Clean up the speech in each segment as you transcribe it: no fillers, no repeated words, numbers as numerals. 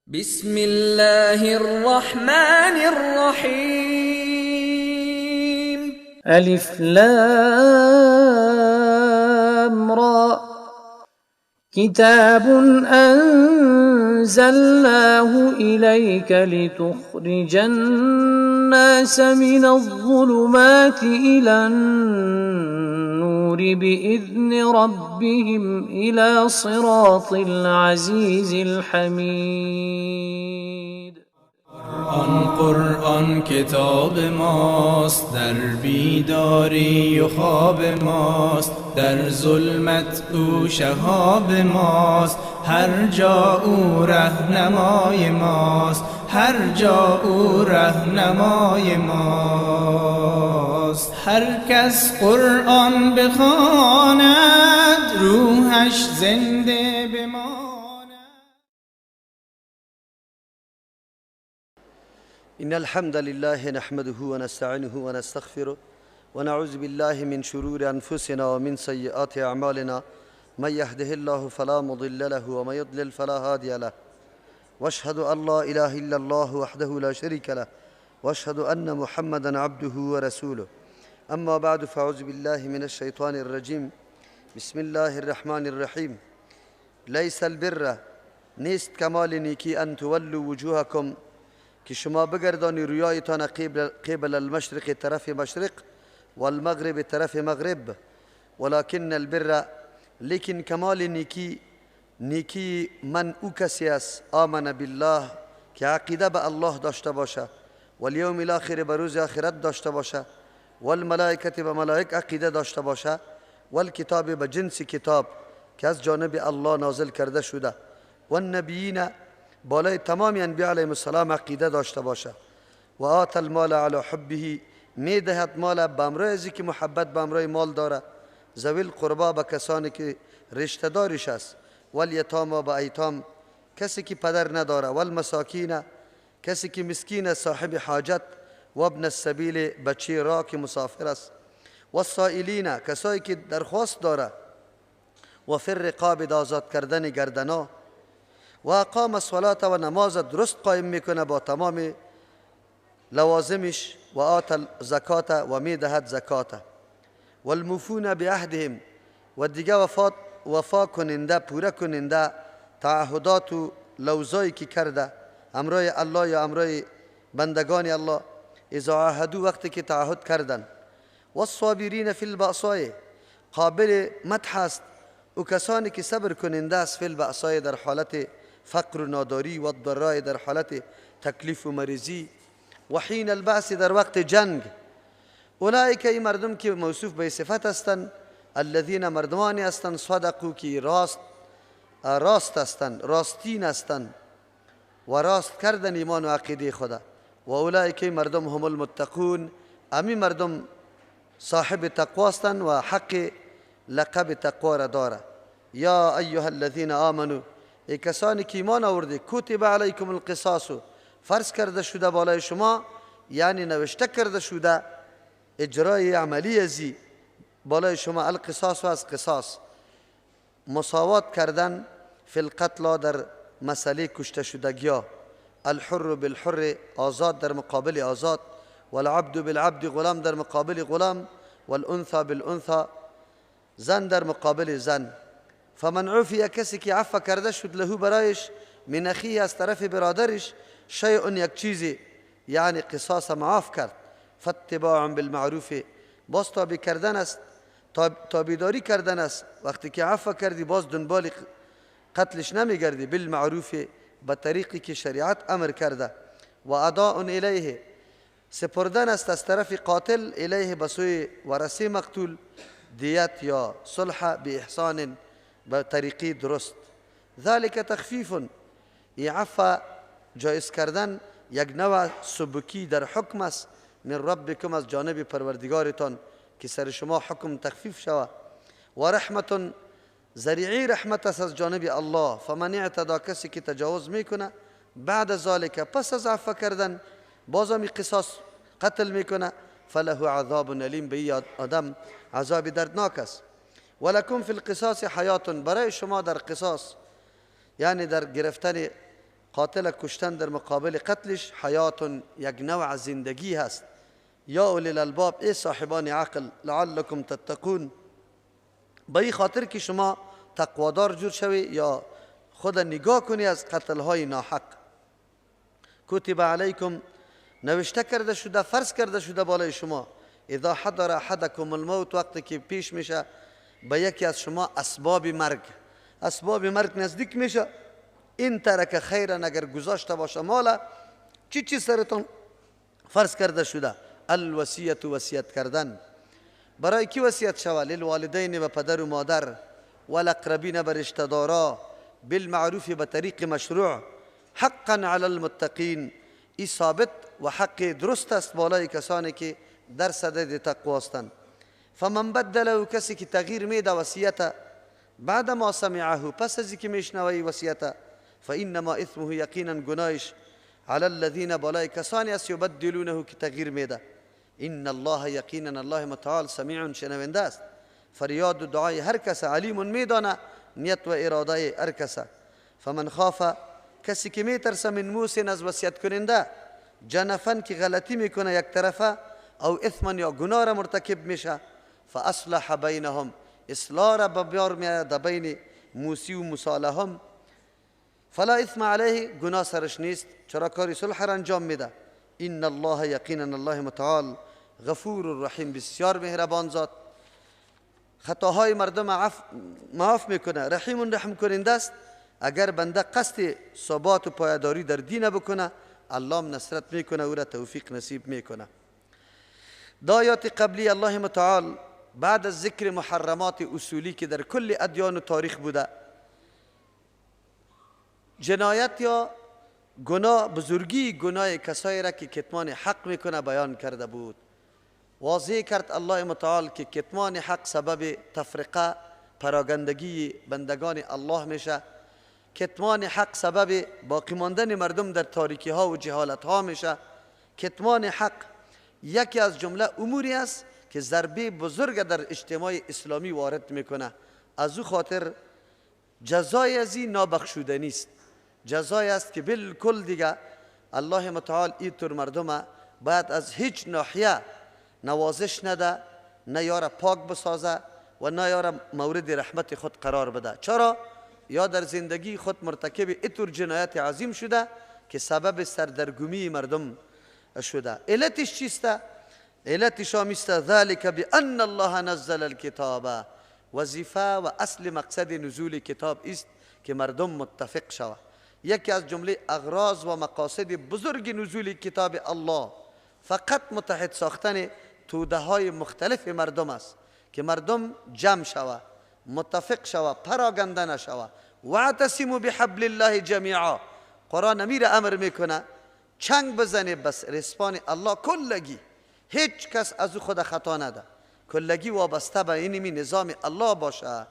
بسم الله الرحمن الرحيم ألف لام را كتاب أنزلناه إليك لتخرج الناس من الظلمات إلى النور بإذن ربهم إلى صراط العزيز الحميد. قرآن کتاب ماست، در بیداری و خواب ماست، در ظلمت او شهاب ماست، هر جا او رهنمای ماست، هر جا او رهنمای ماست. هر کس قرآن بخواند روحش زنده بماند. إن الحمد لله نحمده ونستعينه ونستغفره ونعوذ بالله من شرور أنفسنا ومن سيئات أعمالنا. من يهده الله فلا مضل له ومن يضلل فلا هادي له، واشهد أن لا إله إلا الله وحده لا شريك له، واشهد أن محمدا عبده ورسوله. أما بعد، فأعوذ بالله من الشيطان الرجيم. بسم الله الرحمن الرحيم. ليس البر، نیست کمال نیکی، ان تولوا وجوهکم، که شما بگردانی رویایتان قبل المشرق، طرف مشرق، والمغرب، طرف مغرب. ولكن البر، لیکن کمال نیکی من او کسی است آمن بالله، که عقیده به الله داشته باشه، والیوم الاخر، به روز آخرت داشته باشه، والملائکه، به ملائک عقیده داشته باشه، والکتاب، به جنس کتاب که از جانب الله نازل کرده شده، والنبیین، بالای تمامی انبیاء علیهم السلام عقیده داشته باشه، و آت المال علی حبه، می دهد مال به امرای ازی که محبت به امرای مال داره، ذوی القربا، به کسانی که رشته دارش است، والیتاما، به ایتام، کسی که پدر نداره، والمساکین، کسی که مسکین است، صاحب حاجت، و ابن السبیل، بچه راه که مسافر است، والسائلین، کسایی که درخواست داره، و فی الرقاب، آزاد کردن گردنا، و اقام الصلاة، و نماز درست قایم میکنه با تمام لوازمش، و آت الزکات، و میدهد زکات، والموفون بعهدهم، و دیگه وفا کننده، پوره کننده تعهدات و لوزایی که کرده امرای الله یا امرای بندگان الله، اذا عاهدوا، وقتی که تعهد کردن، والصابرین فی البأساء، قابل مدح است او کسانی که صبر کننده است، فی البأساء، در حالت فقر و ناداری، و الضراء، در حالت تکلیف و مریضی، و حین البأس، در وقت جنگ. اولئک، این مردم که موصوف به صفت هستند، الذین، مردمانی هستند، صدقوا، که راست هستند، راستین هستند، و راست کردن ایمان و عقیده خدا. و اولئک، مردم، هم المتقون، امی مردم صاحب تقوا هستند و حق لقب تقوا را داره. یا ایها الذین آمنوا، ای کسانی که ایمان آورده، کتب علیکم القصاص، فرض کرده شده بالای شما، یعنی نوشته کرده شده، اجرای عملی ازی بالای شما، القصاص، و از قصاص، مساوات کردن، فی القتل، در مسئله کشته شدگیا، الحر بالحر، آزاد در مقابل آزاد، والعبد بالعبد، غلام در مقابل غلام، والانثى بالانثى، زن در مقابل زن. فمن عفی، کسی که عفو کرده شد، له، برایش، من اخیه، از طرف برادرش، شیء، یک چیزی، یعنی قصاص معاف کرد، فاتباع بالمعروف، باز تابع کردن است، تابعداری کردن است، وقتی که عفو کردی باز دنبال قتلش نمیگردی، بالمعروف، به طریقی که شریعت امر کرده، و اداء الیه، سپردن است از طرف قاتل، الیه، به سوی ورثه مقتول، دیت یا صلح، باحسان، به طریقی درست. ذلك تخفیف، این عفو جایز کردن یک نوع سبکی در حکم است، من ربکم، از جانب پروردگارتان، که سر شما حکم تخفیف شود، و رحمت، ذریعی رحمت است از جانب الله. فمن اعتدا، کسی که تجاوز میکنه، بعد ذالک، پس از عفو کردن، بازم قصاص قتل میکنه، فله عذاب الیم، به آدم عذاب دردناک است. ولکم فی القصاص حیات، برای شما در قصاص، یعنی در گرفتن قاتل کشتن در مقابل قتلش حیات یک نوع زندگی هست. یا اولی الالباب، ای صاحبان عقل، لعلکم تتقون، با این خاطر که شما تقوادار جور شوی یا خود نگاه کنی از قتل های ناحق. کتب علیکم، نوشته کرده شده، فرض کرده شده بالای شما، اذا حضر احدکم الموت، وقتی که پیش میشه به یکی از شما اسباب مرگ نزدیک میشه، این ترک خیرا، اگر گذاشته باشه مالا، چی سرتون فرض کرده شده؟ الوصیت، وصیت کردن. برای کی وصیت شود؟ للوالدین، و پدر و مادر، والاقربین، بر رشته دارا، بالمعروف، به طریق مشروع، حقا علی المتقین، این ثابت و حق درست است بالای کسانی که در صدد تقوا هستند. فمن بدله، کسی که تغییر میده وصیت بعد ما سمعه، پس از اینکه میشنوی وصیت، فانما اثمه، یقینا گناهش، علی الذین، بالای کسانی است یبدلونه که تغییر میده. ان الله، یقینا الله متعال، سمیع، شنونده است، فریاد و دعای هر کس، علیم، میدانه نیت و اراده هر کس. فمن خاف، کسی که میترسه، من موسن، از وصیت کننده، جنفن، که غلطی میکنه یک طرفه، او اثما، یا گناه را مرتکب میشه، فاصلح بینهم، اصلاح را بیار میاد بین موسی و مصالحهم، فلا اثم علیه، گناه سرش نیست، چرا کاری صلح را انجام میده. ان الله، یقینا الله متعال، غفور رحیم، بسیار مهربان ذات، خطاهای مردم معاف میکنه، رحیم، رحم کننده است. اگر بنده قصد ثبات و پایداری در دین بکنه، الله نصرت میکنه، او را توفیق نصیب میکنه. آیات قبلی الله متعال بعد از ذکر محرمات اصولی که در کل ادیان و تاریخ بوده، جنایت یا گناه، بزرگی گناه کسایی را که کتمان حق میکنه بیان کرده بود. واضح کرد الله متعال که کتمان حق سبب تفرقه، پراگندگی بندگان الله میشه. کتمان حق سبب باقی ماندن مردم در تاریکی ها و جهالت ها میشه. کتمان حق یکی از جمله اموری است که ضربه بزرگ در اجتماع اسلامی وارد میکنه. از او خاطر جزای از این نابخشودنی است. جزای است که بالکل دیگه الله متعال اینطور مردم باید از هیچ ناحیه نوازش نده، نه یارا پاک بسازه و نه یارا مورد رحمت خود قرار بده. چرا؟ یا در زندگی خود مرتکب اینطور جنایت عظیم شده که سبب سردرگمی مردم شده. علتش چیسته؟ علتش همیسته ذالک بان الله نزل الکتاب، وظیفه و اصل مقصد نزول کتاب است که مردم متفق شود. یکی از جمله اغراض و مقاصد بزرگ نزول کتاب الله فقط متحد ساختن توده های مختلف مردم است که مردم جمع شود، متفق شود، پراگنده نشود. واعتصموا بحبل الله جمیعا، قرآن امیر امر میکنه چنگ بزنه بس رسپان الله کلگی، هیچ کس از خود خطا نده، کلگی وابسته به اینمی نظام الله باشه.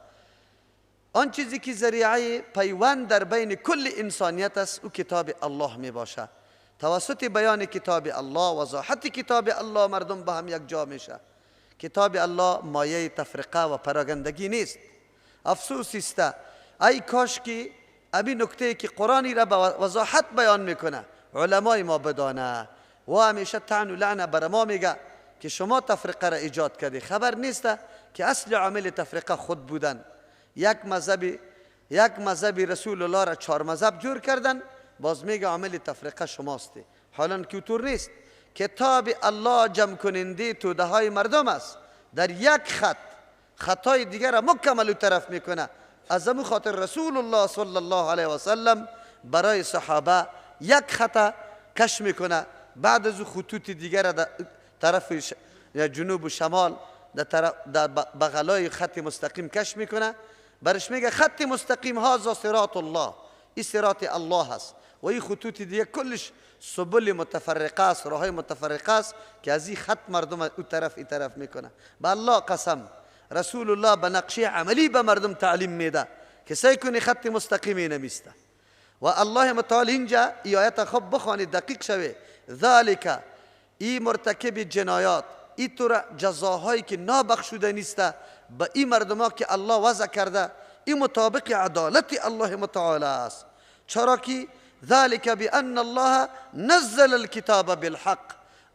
آن چیزی که ذریعه پیوند در بین کل انسانیت است او کتاب الله می باشه. توسط بیان کتاب الله، وضاحت کتاب الله، مردم با هم یک جا میشه. کتاب الله مایه تفرقه و پراگندگی نیست. افسوس است، ای کاش که ابی نکته که قرآنی را با وضاحت بیان میکنه علمای ما بدانه و همیشه طعن و لعن بر ما میگه که شما تفرقه را ایجاد کردی. خبر نیست که اصل عامل تفرقه خود بودن. یک مذهبی رسول الله را 4 مذهب جور کردن، باز میگه عامل تفرقه شماستی. حالا که طور نیست. کتاب الله جمع کننده توده های مردم است، در یک خط خطای دیگر را مکمل طرف میکنه. از همون خاطر رسول الله صلی الله علیه و سلم برای صحابه یک خط کش میکنه، بعد از خطوط دیگر در طرف جنوب و شمال در بغلای خط مستقیم کش میکنه. برش میگه خط مستقیم هذا صراط الله، این صراط الله هست و این خطوط دیگه کلش سبل متفرقه است، راههای متفرقه است که از این خط مردم او طرف این طرف میکنه. به الله قسم رسول الله به نقشه عملی به مردم تعلیم میده که سعی کنی خط مستقیمی نمیسته. و الله متعال اینجا ای آیت خوب بخوانید دقیق شوه، ذالک این مرتکب جنایات، این طور جزاهایی که نابخشوده نیسته به این مردم ها که الله وضع کرده، این مطابق عدالت الله متعال است. چرا که ذلك بأن الله نزل الكتاب بالحق.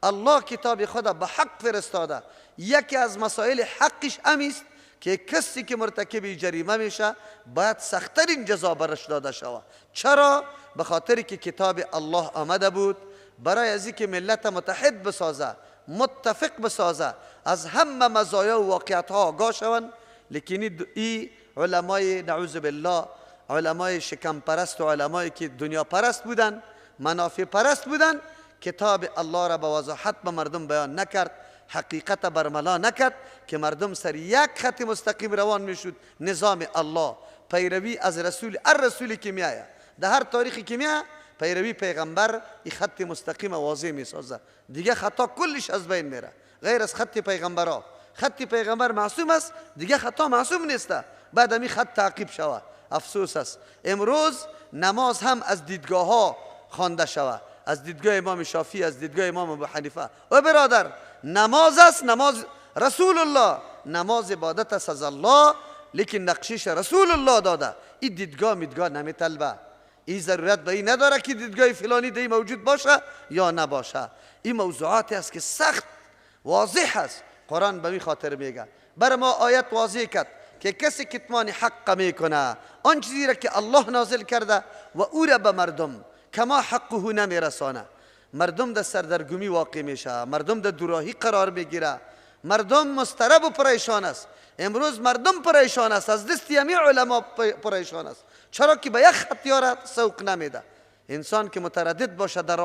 الله کتاب خدا به حق فرستاده. یکی از مسائل حقش امیست که کسی که مرتکب جریمه میشه باید سخت‌ترین جزا برش داده شود. چرا؟ به خاطری که کتاب الله آمده بود برای از اینکه ملت متحد بسازه، متفق بسازه، از همه مزایا و واقعیت ها آگاه شوند. لیکن این علمای نعوذ بالله، علمای شکم پرست و علمایی که دنیا پرست بودن، منافع پرست بودن، کتاب الله را به وضاحت به مردم بیان نکرد، حقیقت برملا نکرد که مردم سر یک خط مستقیم روان میشد. نظام الله، پیروی از رسولی که میآید، در هر تاریخی که میآید پیروی پیغمبر این خط مستقیم واضح میسازه. دیگه خطا کلش از بین میره، غیر از خط پیغمبرها. خط پیغمبر معصوم است، دیگه خطا معصوم نیسته. بعد می خط تعقیب شود. افسوس است امروز نماز هم از دیدگاه ها خوانده شود، از دیدگاه امام شافعی، از دیدگاه امام ابو حنیفه. و برادر، نماز است، نماز رسول الله، نماز عبادت است از الله، لیکن نقشش رسول الله داده. این دیدگاه نمیطلبه. این ضرورت به این نداره که دیدگاه فلانی دی موجود باشه یا نباشه. این موضوعاتی است که سخت واضح است. قرآن به می خاطر میگه، بر ما آیت واضح کرد که کسی کتمان حق میکنه، آن چیزی را که الله نازل کرده و او را به مردم کما حقه نمیرسانه، مردم در سردرگمی واقع میشه، مردم در دوراهی قرار میگیره، مردم مضطرب و پریشان است. امروز مردم پریشان است، از دستی همین علما پریشان است. چرا که به یک خط یارت سوق نمیده. انسان که متردد باشه در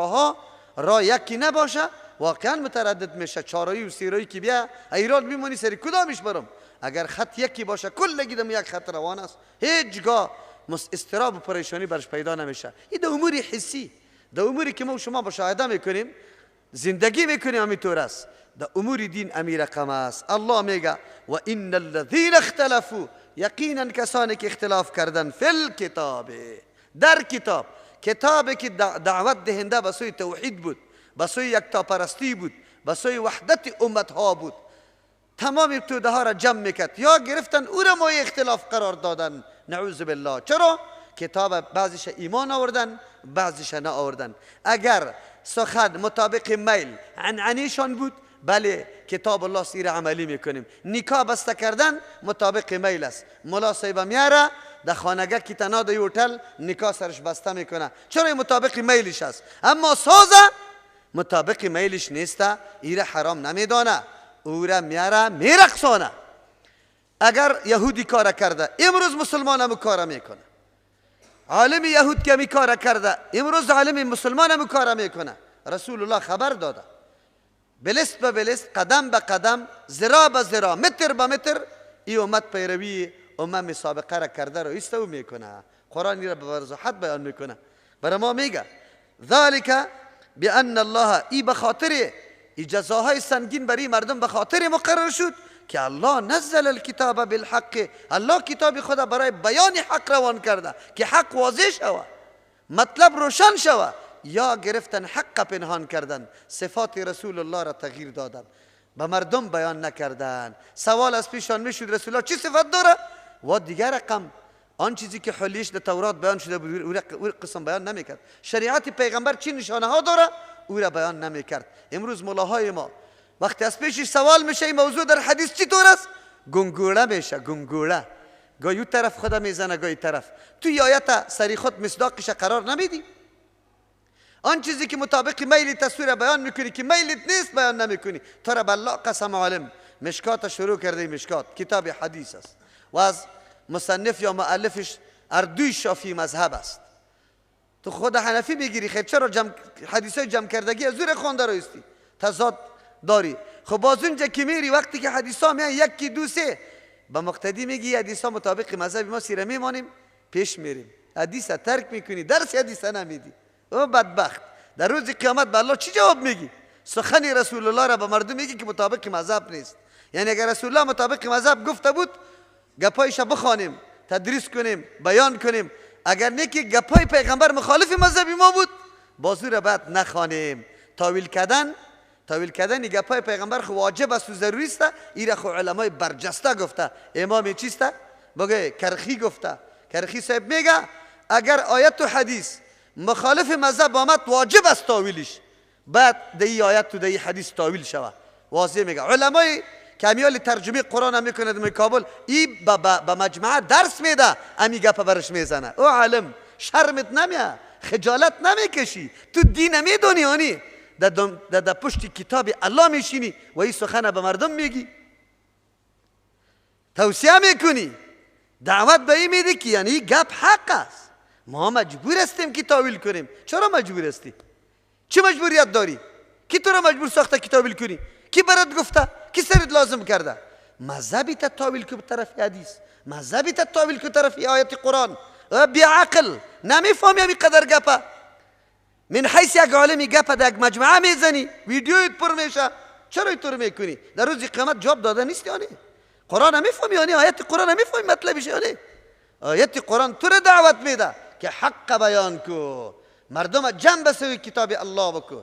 راه یکی نباشه، واقعا متردد میشه. چارایی و سیرایی که بیا ایران میمونی سری کدامش برم. اگر خط یکی باشه کلگی دم یک خط روان است، هیچگاه استراب و پریشانی برش پیدا نمیشه. این در امور حسی، در اموری که ما و شما مشاهده میکنیم، زندگی میکنیم، همینطور است. در امور دین امیر رقم است. الله میگه و ان الذین اختلفوا، یقینا کسانی که اختلاف کردن، فی الکتاب، در کتاب، کتابی که دعوت دهنده به سوی توحید بود، به سوی یکتاپرستی بود، به سوی وحدت امت ها بود، تمام توده ها را جمع میکرد، یا گرفتن او را مایه اختلاف قرار دادن. نعوذ بالله. چرا؟ کتاب بعضیش ایمان آوردن، بعضیش نه آوردن. اگر سخن مطابق میل عنعنیشان بود، بله کتاب الله سیر عملی میکنیم. نکاح بسته کردن مطابق میل است. ملا صاحب میاره در خانگاه کی تنها در هتل نکاح سرش بسته میکنه، چرا مطابق میلش است. اما سازه مطابق میلش نیسته، ایره حرام نمیدانه، او را میاره میرقصانه. اگر یهودی کار کرده، امروز مسلمان هم کار میکنه. عالم یهود که می کار کرده، امروز عالم مسلمان هم کار میکنه. رسول الله خبر داده، بلست به بلست، قدم به قدم، ذراع به ذراع، متر به متر، این امت پیروی امم سابقه را کرده رو ایستو میکنه. قرآن را به وضاحت بیان میکنه. برای ما میگه ذالک بان الله، ای به خاطر ای جزاهای سنگین برای مردم به خاطر مقرر شد که الله نزل الکتاب بالحق، الله کتاب خدا برای بیان حق روان کرده که حق واضح شود، مطلب روشن شود. یا گرفتن حق پنهان کردن، صفات رسول الله را تغییر دادن، به مردم بیان نکردن. سوال از پیشان میشد رسول الله چی صفت داره؟ و دیگر رقم آن چیزی که حلیش در تورات بیان شده بود او قسم بیان نمیکرد. شریعت پیغمبر چی نشانه ها داره او را بیان نمیکرد. امروز ملاهای ما وقتی از پیشش سوال میشه این موضوع در حدیث چی طور است، گنگوله میشه. گنگوله گاهی اون طرف خدا میزنه، گاهی طرف. توی آیت سری خود مصداقش قرار نمیدی. آن چیزی که مطابق میل تصویر بیان میکنی که میلت نیست بیان نمیکنی. تو را بالله قسم عالم مشکات شروع کرده. مشکات کتاب حدیث است و از مصنف یا مؤلفش اردوی شافعی مذهب است. تو خود حنفی میگیری، خیلی چرا حدیثای جمع کردگی از زور خوانده رایستی تضاد داری. خب باز اونجا که میری وقتی که حدیثا میان یکی دو سه با مقتدی میگی حدیثا مطابق مذهب ما سیره میمانیم، پیش میریم، حدیث ترک میکنی، درس حدیث نمیدی. او بدبخت در روز قیامت به الله چی جواب میگی؟ سخن رسول الله را به مردم میگی که مطابق مذهب نیست. یعنی اگر رسول الله مطابق مذهب گفته بود گپایش بخوانیم، تدریس کنیم، بیان کنیم. اگر نه که گپای پیغمبر مخالف مذهب ما بود بازو را بعد نخوانیم. تاویل کردن گپای پیغمبر خو واجب است و ضروری است. این خو علمای برجسته گفته. امام چیسته؟ بگه کرخی گفته. کرخی صاحب میگه اگر آیت و حدیث مخالف مذهب آمد واجب است تاویلش، بعد دی آیت تو دی حدیث تاویل شود. واضح میگه علمای کمیال ترجمه قرآن هم میکنه در کابل، ای با مجموعه درس میده، امی گپ برش میزنه. او عالم شرمت نمیه، خجالت نمیکشی، تو دین میدونی آنی در پشت کتاب الله میشینی و این سخن به مردم میگی، توصیه میکنی، دعوت به این میدی که یعنی گپ حق است. ما مجبور هستیم که تاویل کنیم. چرا مجبور هستی؟ چه مجبوریت داری؟ کی تو را مجبور ساخته که تاویل کنی؟ کی برات گفته؟ کی سرت لازم کرده؟ مذهبی تا تاویل که طرف حدیث، مذهبی تا تاویل که طرف آیت قرآن. بی عقل نمیفهمی همی قدر گپه. من حیث یک عالمی گپه در یک مجموعه میزنی، ویدیویت پر میشه. چرا اینطور میکنی؟ در روز قیامت جواب داده نیستی آنی. قرآن نمیفهمی آنی، آیت قرآن نمیفهمی مطلبش آنی. آیت قرآن تو را دعوت میده که حق بیان کو، مردم جمع بسوی کتاب الله بکو.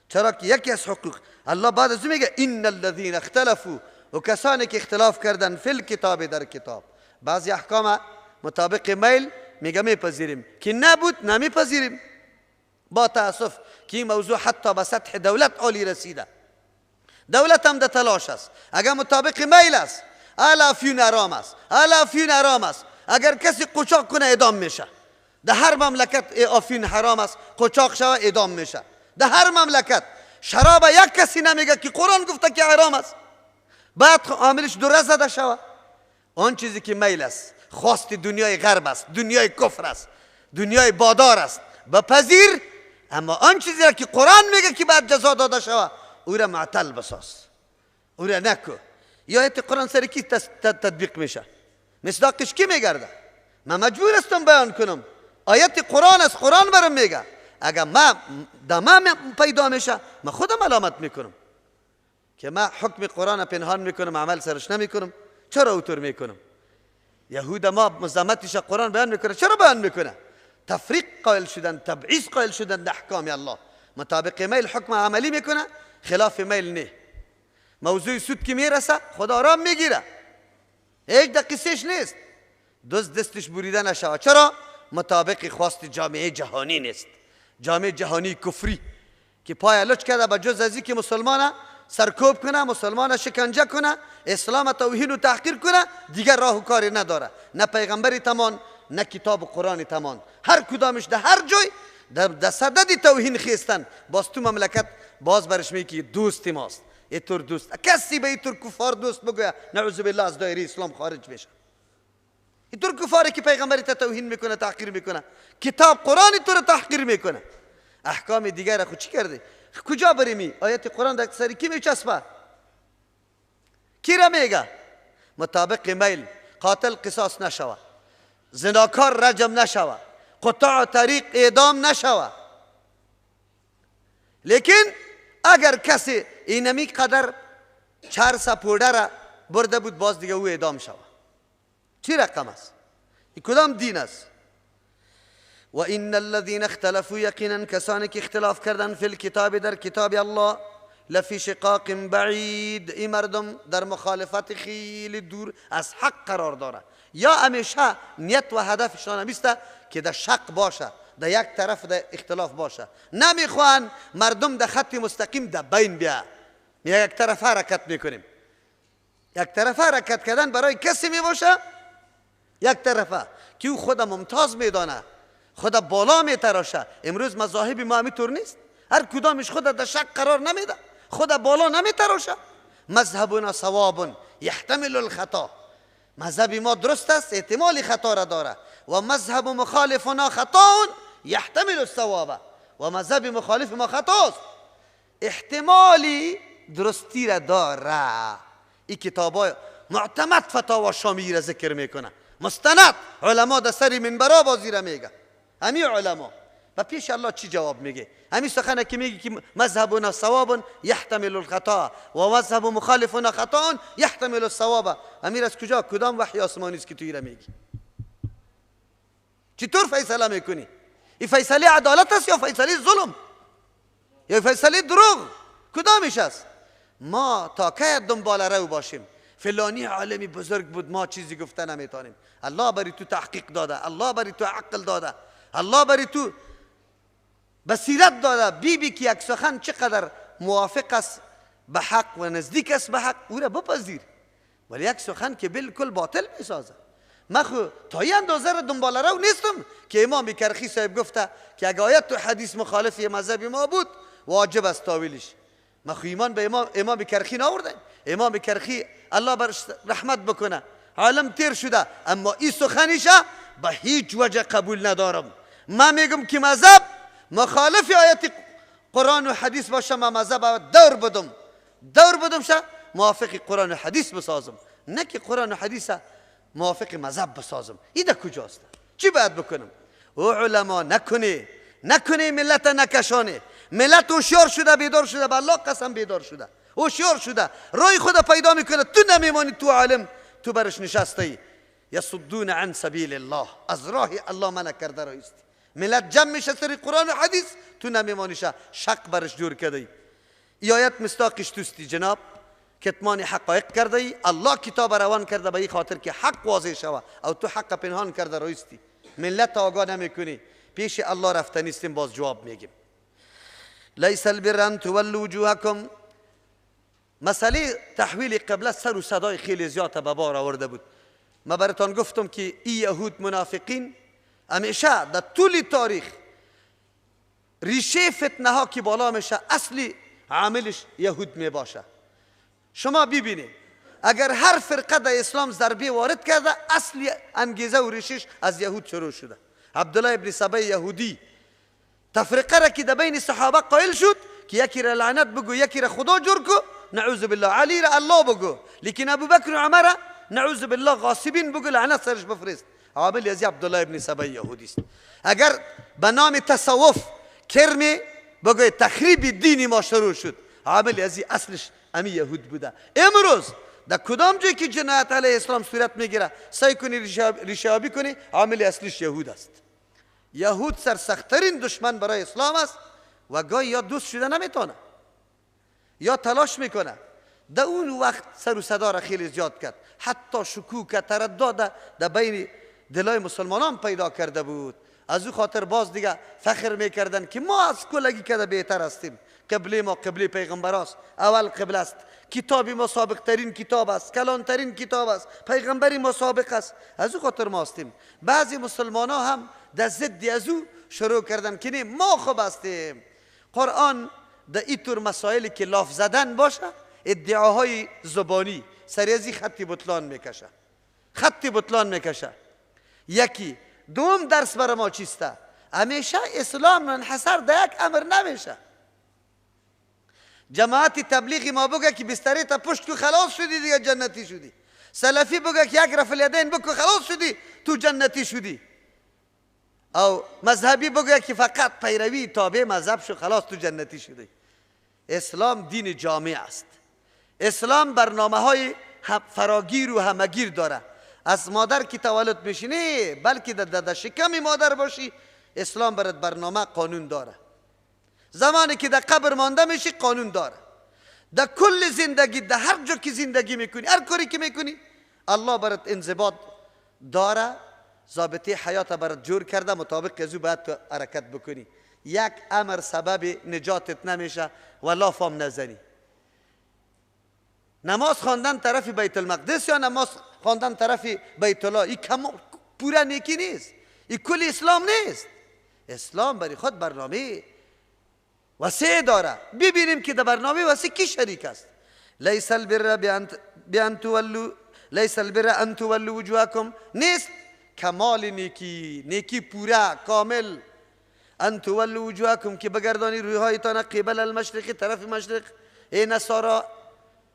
چرا که یکی از حقوق الله بعد از میگه ان الذين اختلفوا، و کسانی که اختلاف کردن فی الکتاب در کتاب. بعضی احکام مطابق میل میگه میپذیریم، که نبود نمیپذیریم. با تاسف که این موضوع حتی به سطح دولت عالی رسیده. دولت هم در تلاش است، اگر مطابق میل است الافیون حرام است، الافیون حرام است. اگر کسی قاچاق کنه اعدام میشه. در هر مملکت افیون حرام است، قاچاق شوه اعدام میشه. در هر مملکت شراب یک کسی نمیگه که قرآن گفته که حرام است، بعد عاملش دره زده شوه. آن چیزی که میل است، خواست دنیای غرب است، دنیای کفر است، دنیای بادار است، بپذیر. اما آن چیزی را که قرآن میگه که بعد جزا داده شوه، او را معطل بساز، او را نکو. یا آیت قرآن سر کی تطبیق میشه؟ مصداقش کی میگرده؟ من مجبور هستم بیان کنم. آیت قرآن است، قرآن برام میگه. اگر ما دمام پیدا میشه، من خودم علامت میکنم که من حکم قرآن پنهان میکنم، عمل سرش نمیکنم. چرا اوطور میکنم؟ یهود ما مزامتش قرآن بیان میکنه، چرا بیان میکنه؟ تفریق قائل شدن، تبعیض قائل شدن در احکام الله. مطابق میل حکم عملی میکنه، خلاف میل نه. موضوع سود که میرسه خدا آرام میگیره، هیچ دقیقش نیست. دستش بریده نشود. چرا؟ مطابق خواست جامعه جهانی نیست، جامعه جهانی کفری که پای لچ کرده به جز ازی که مسلمان سرکوب کنه، مسلمان شکنجه کنه، اسلام توهین و تحقیر کنه، دیگر راه و کاری نداره. نه پیغمبری تمان، نه کتاب قرآن تمان. هر کدامش در هر جای در صدد توهین خیستن. باز تو مملکت باز برش میگه دوست ماست، اینطور دوست. کسی به اینطور کفار دوست بگوید نعوذ بالله از دایره اسلام خارج میشه. اینطور کفاری که پیغمبری توهین میکنه، تحقیر میکنه، کتاب قرآن تو تحقیر میکنه. احکام دیگر خود چی کرده؟ کجا بریمی؟ آیت قرآن در سری کی میچسبه؟ کی را میگه؟ مطابق میل قاتل قصاص نشوه، زناکار رجم نشوه، قطاع طریق اعدام نشوه. لیکن اگر کسی اینمی قدر چرس پوده را برده بود، باز دیگه او اعدام شوه. چی رقم است؟ این کدام دین است؟ و ان الذين اختلفوا، یقینا کسانی که اختلاف کردن فی الکتاب در کتاب الله، لفی شقاق بعید، این مردم در مخالفت خیلی دور از حق قرار داره. یا همیشه نیت و هدفشان همیسته که در شق باشه، در یک طرف در اختلاف باشه. نمیخوان مردم در خط مستقیم در بین بیا. یک طرف حرکت میکنیم. یک طرف حرکت کردن برای کسی میباشه، یک طرفه که او خود ممتاز میدانه، خود بالا میتراشه. امروز مذاهب ما همینطور نیست، هر کدامش خود در شک قرار نمیده، خود بالا نمیتراشه. مذهبنا صواب یحتمل الخطا، مذهب ما درست است، احتمال خطا را داره. و مذهب مخالفنا خطا یحتمل الصواب، و مذهب مخالف ما خطاست، احتمالی درستی را داره. این کتابای معتمد فتاوا شامی را ذکر میکنه، مستند علما در سری منبرا بازی را میگه. همین علما و پیش الله چی جواب میگه؟ همین سخنه که میگه که مذهبنا صواب یحتمل الخطا و مذهب مخالفنا خطا یحتمل الصواب. امیر از کجا؟ کدام وحی آسمانی است که تو ایرا میگی؟ چطور فیصله میکنی؟ این فیصله عدالت است یا فیصله ظلم یا فیصله دروغ؟ کدامش است؟ ما تا که دنبال رو باشیم فلانی عالمی بزرگ بود ما چیزی گفته نمیتونیم. الله بری تو تحقیق داده، الله بری تو عقل داده، الله بری تو بصیرت داده بی که یک سخن چقدر موافق است به حق و نزدیک است به حق، او را بپذیر. ولی یک سخن که بالکل باطل میسازه. من خو تا این اندازه را دنبال رو نیستم که امام کرخی صاحب گفته که اگه آیت و حدیث مخالف مذهب ما بود واجب است تاویلش. من خو ایمان به امام کرخی نآوردم. امام کرخی الله برش رحمت بکنه عالم تیر شده، اما این سخنیش به هیچ وجه قبول ندارم. من میگم که مذهب مخالف آیت قرآن و حدیث باشه، من مذهب دور بدم شه موافق قرآن و حدیث بسازم، نه که قرآن و حدیث موافق مذهب بسازم. این در کجاست؟ چی باید بکنم؟ او علما نکنه ملت نکشانه. ملت هوشیار شده، بیدار شده، به الله قسم بیدار شده، هوشیار شده، رای خود پیدا میکنه. تو نمیمانی تو عالم، تو برش نشسته. یصدون عن سبیل الله، از راه الله منع کرده رایستی. ملت جمع میشه سری قرآن و حدیث، تو نمیمانیشه، شق برش جور کرده. ای آیت مستاقش توستی جناب، کتمان حقایق کرده ای. الله کتاب روان کرده به این خاطر که حق واضح شوه، او تو حق پنهان کرده رایستی. ملت آگاه نمیکنی، پیش الله رفته نیستیم. باز جواب میگیم لیس البر ان تولوا وجوهکم. مسئله تحویل قبله سر و صدای خیلی زیاد به بار آورده بود. من براتون گفتم که این یهود منافقین همیشه در طول تاریخ ریشه فتنه ها که بالا میشه اصلی عاملش یهود می باشه. شما ببینید اگر هر فرقه در اسلام ضربه وارد کرده، اصلی انگیزه و ریشش از یهود شروع شده. عبدالله ابن سبی یهودی تفرقه را که در بین صحابه قائل شد که یکی را لعنت بگو، یکی را خدا جور کو، نعوذ بالله. علی را الله بگو، لیکن ابو بکر و عمر نعوذ بالله غاصبین بگو، لعنت سرش بفرست. عامل از عبدالله ابن سبی یهودی است. اگر به نام تصوف کرمی بگوی تخریب دینی ما شروع شد، عامل از اصلش امی یهود بوده. امروز در کدام جایی که جنایت علیه اسلام صورت میگیره، سعی کنی ریشه‌یابی کنی، عامل اصلیش یهود است. یهود سرسخت‌ترین دشمن برای اسلام است و گاهی یا دوست شده نمیتونه یا تلاش میکنه. در اون وقت سر و صدا را خیلی زیاد کرد، حتی شکوک تردد در بین دلای مسلمانان پیدا کرده بود. از او خاطر باز دیگه فخر میکردن که ما از کلگی کده بهتر هستیم. قبله ما قبله پیغمبر است، اول قبله است، کتابی ما سابق ترین کتاب است، کلان ترین کتاب است، پیغمبری ما سابق است، از او خاطر ما هستیم. بعضی مسلمان ها هم در ضد از او شروع کردن که نه ما خوب هستیم. قرآن در این طور مسائلی که لاف زدن باشه، ادعاهای زبانی سریازی خطی بطلان میکشه. یکی دوم درس برای ما چیسته؟ همیشه اسلام منحصر در یک امر نمیشه. جماعت تبلیغی ما بگه که بستری تا پشت کو خلاص شدی دیگه جنتی شدی. سلفی بگه که یک رفع الیدین بکو خلاص شدی تو جنتی شدی. او مذهبی بگه که فقط پیروی تابع مذهب شو خلاص تو جنتی شدی. اسلام دین جامع است. اسلام برنامه های فراگیر و همگیر داره. از مادر که تولد میشی نه، بلکه در شکم مادر باشی، اسلام برات برنامه قانون داره. زمانی که در قبر مانده میشی قانون داره. در کل زندگی، در هر جا که زندگی میکنی، هر کاری که میکنی، الله برات انضباط داره، ضابطه حیات برات جور کرده، مطابق از او باید تو حرکت بکنی. یک امر سبب نجاتت نمیشه ولا فهم نزنی. نماز خواندن طرف بیت المقدس یا نماز خواندن طرف بیت الله، این پورا نیکی نیست، این کل اسلام نیست. اسلام برای خود برنامه وسیع داره. ببینیم که در برنامه وسیع کی شریک است. لیس البر ان تولوا وجوهکم، نیست کمال نیکی پورا کامل. ان تولوا وجوهکم که بگردانی رویهایتان قبل المشرق، طرف مشرق. ای نصارا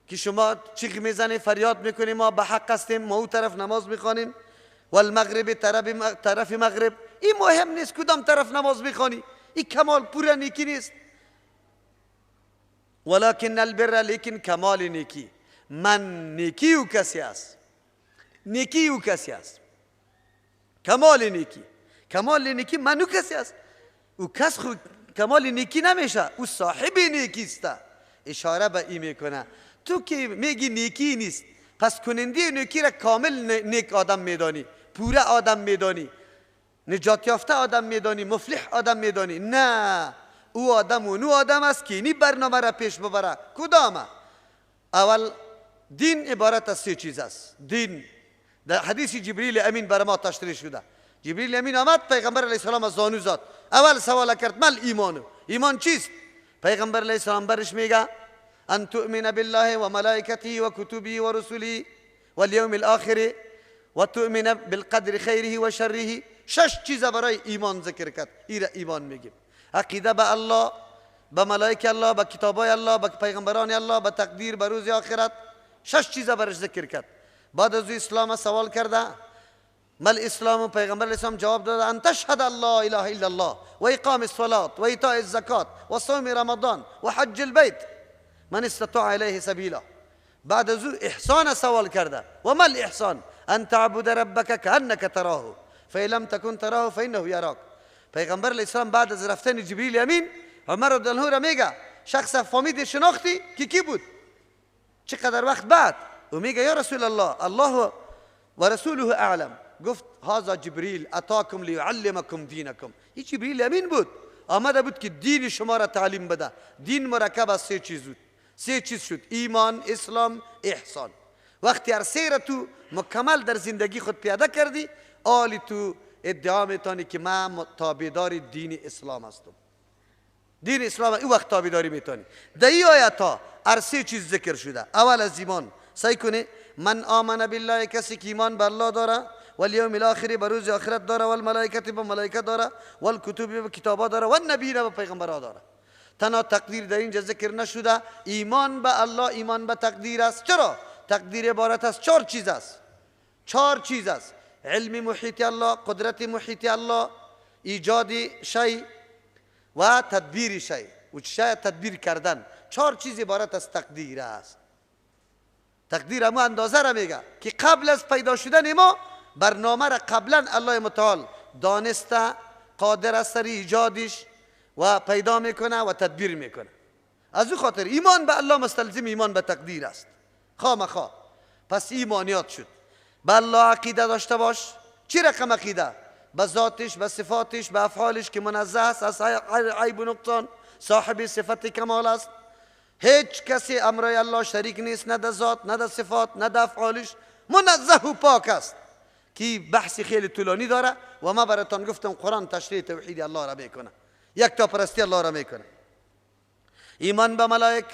که شما چیخ میزنی فریاد میکنی ما به حق هستیم، ما او طرف نماز میخوانیم، و المغرب طرف مغرب. این مهم نیست کدام طرف نماز میخوانی، این کمال پورا نیکی نیست. ولکن البر، لیکن کمال نیکی، من نیکی او کسی است، نیکی او کسی است. کمال نیکی من او کسی است. او کس خود کمال نیکی نمیشه، او صاحب نیکی است. اشاره به این میکنه تو که میگی نیکی نیست، پس کننده نیکی را کامل نیک آدم میدانی، پورا آدم میدانی، نجات یافته آدم میدانی، مفلح آدم میدانی. نه، او آدم و نو آدم است که اینی برنامه را پیش ببره. کدامه؟ اول دین عبارت از سه چیز است. دین در حدیث جبریل امین بر ما تشریح شده. جبریل امین آمد، پیغمبر علیه السلام از زانو زد. اول سوال کرد مل ایمان؟ ایمان چیست؟ پیغمبر علیه السلام برش میگه ان تؤمن بالله و ملائکته و کتبه و رسله والیوم الاخر و تؤمن بالقدر خیره و شره. 6 چیز برای ایمان ذکر کرد. این ایمان میگیم. عقیده به الله، به ملائکه الله، به کتابای الله، به پیغمبران الله، به تقدیر، به روز آخرت. 6 چیز برش ذکر کرد. بعد از اسلام سوال کرده مل اسلام؟ و پیغمبر اسلام جواب داده ان تشهد الله اله الا الله و اقام الصلاه و ایتاء الزکات و صوم رمضان و حج البیت من استطاع الیه سبیلا. بعد از احسان سوال کرده و مل احسان؟ ان تعبد ربک کانک تراه فان لم تکن تراه فانه یراک. پیغمبر علیه السلام بعد از رفتن جبریل امین عمر رضی الله عنه میگه شخص فهمید شناختی که کی بود؟ چقدر وقت بعد؟ و میگه یا رسول الله الله و رسوله اعلم. گفت هذا جبریل اتاکم لیعلمکم دینکم. این جبریل امین بود، آمده بود که دین شما را تعلیم بده. دین مرکب از 3 چیز بود. 3 چیز شد: ایمان، اسلام، احسان. وقتی هر 3 را تو مکمل در زندگی خود پیاده کردی، آلی تو ادعا میتونی که من تابعدار دین اسلام هستم. دین اسلام این وقت تابعداری میتونی. در این آیت ها هر 3 چیز ذکر شده. اول از ایمان سعی کنه من آمن بالله، کسی که ایمان به الله داره، والیوم الاخر به روز آخرت داره، والملائکه به ملائکه داره، والکتب به کتابا داره، والنبیین به پیغمبرا داره. تنها تقدیر در اینجا ذکر نشده. ایمان به الله ایمان به تقدیر است. چرا؟ تقدیر عبارت از 4 چیز است. 4 چیز است: علم محیط الله، قدرت محیط الله، ایجاد شی و تدبیر شی و شی تدبیر کردن. 4 چیز عبارت از تقدیر است. تقدیر همون اندازه را میگه که قبل از پیدا شدن ما برنامه را قبلا الله متعال دانسته، قادر است سر ایجادش و پیدا میکنه و تدبیر میکنه. از او خاطر ایمان به الله مستلزم ایمان به تقدیر است. خامخا پس ایمانیات شد. به الله عقیده داشته باش. چی رقم عقیده؟ به ذاتش، به صفاتش، به افعالش که منزه است از عیب و نقصان، صاحب صفت کمال است. هیچ کسی امرای الله شریک نیست، نه در ذات، نه در صفات، نه در افعالش. منزه و پاک است که بحث خیلی طولانی داره و ما براتون گفتم قرآن تشریح توحید الله را میکنه، یک تا پرستی الله را میکنه. ایمان به ملائک،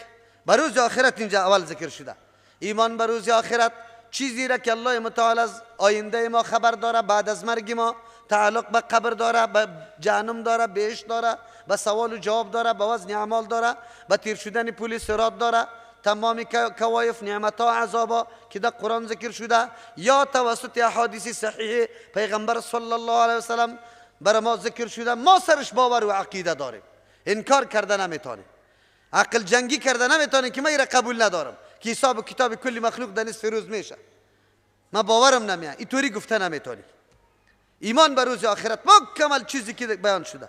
به روز آخرت اینجا اول ذکر شده. ایمان به روز آخرت چیزی را که الله متعال از آینده ما خبر داره، بعد از مرگ ما تعلق به قبر داره، به جهنم داره، بهشت داره، به سوال و جواب داره، به وزن اعمال داره، به تیر شدن پل صراط داره. تمام کوایف، نعمتها، عذابا که در قرآن ذکر شده یا توسط احادیث صحیح پیغمبر صلی الله علیه وسلم بر ما ذکر شده، ما سرش باور و عقیده داریم. انکار کرده نمیتونه، عقل جنگی کرده نمیتونه که من را قبول ندارم که حساب و کتاب کلی مخلوق در نصف روز میشه. من باورم نمیاد. اینطوری گفته نمیتونی. ایمان به روز آخرت مکمل چیزی که بیان شده.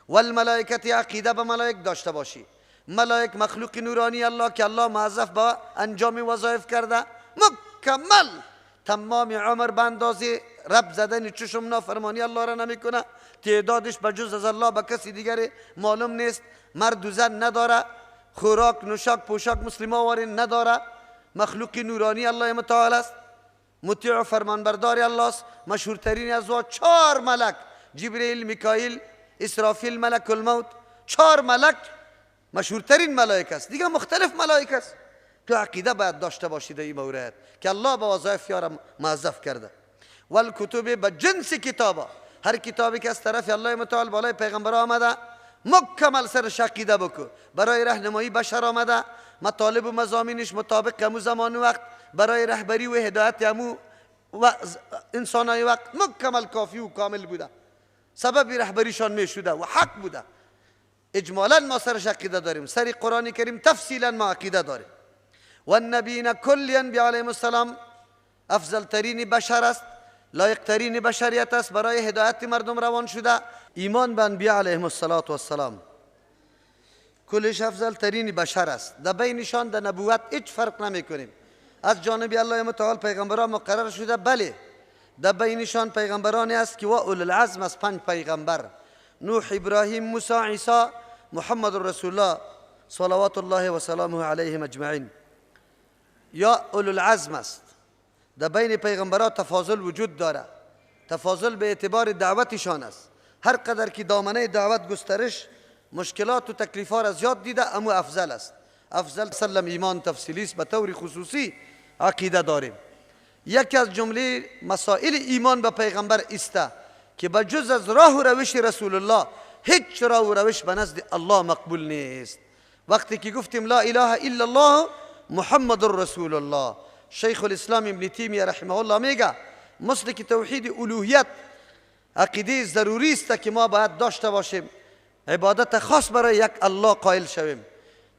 والملائکه، عقیده به ملائک داشته باشی. ملائک مخلوق نورانی الله که الله موظف به انجام وظایف کرده، مکمل تمام عمر به اندازه رب زدن چشم نافرمانی الله را نمیکنه. تعدادش به جز از الله به کسی دیگری معلوم نیست. مرد و زن نداره، خوراک نوشاک پوشاک مسلمان نداره. مخلوق نورانی الله متعال است، مطیع و فرمانبردار الله است. مشهورترین از 4 ملک، جبرئیل، میکائیل، اسرافیل، ملک الموت. 4 ملک مشهورترین ملائک است. دیگه مختلف ملائک است. تو عقیده باید داشته باشید این مورد که الله به وظایف یارا موظف کرده. والکتب، به جنس کتابا، هر کتابی که از طرف الله متعال بالای پیغمبر آمده مکمل سرش عقیده بکو. برای راهنمایی بشر آمده، مطالب و مضامینش مطابق همو زمان و وقت برای رهبری و هدایت همو انسانای وقت مکمل کافی و کامل بوده، سبب رهبریشان میشوده و حق بوده. اجمالا ما سرش عقیده داریم. سری قرآن کریم تفصیلا ما عقیده داریم. و النبیین کلی انبیاء علیهم السلام افضل ترین بشر است، لایق ترین بشریت است، برای هدایت مردم روان شده. ایمان به انبیاء علیهم السلام کلش افضل ترین بشر است. در بینشان در نبوت هیچ فرق نمی کنیم. از جانب الله متعال پیغمبران مقرر شده، بله در بینشان پیغمبرانی است که و اولو العزم از 5 پیغمبر: نوح، ابراهیم، موسی، عیسی محمد رسول الله صلوات الله و سلامه علیهم اجمعین. یا اولو العزم است. در بین پیغمبران تفاضل وجود داره. تفاضل به اعتبار دعوتشان است. هر قدر که دامنه دعوت گسترش، مشکلات و تکلیفات را زیاد دیده، اما افضل است. افضل سلم ایمان تفصیلی است. به طور خصوصی عقیده داریم. یکی از جمله مسائل ایمان به پیغمبر است که بجز از راه و روش رسول الله هیچ راه و روش به نزد الله مقبول نیست. وقتی که گفتیم لا اله الا الله محمد رسول الله، شیخ الاسلام ابن تیمیه رحمه الله میگه مسلک توحید الوهیت عقیده ضروری است که ما باید داشته باشیم. عبادت خاص برای یک الله قائل شویم،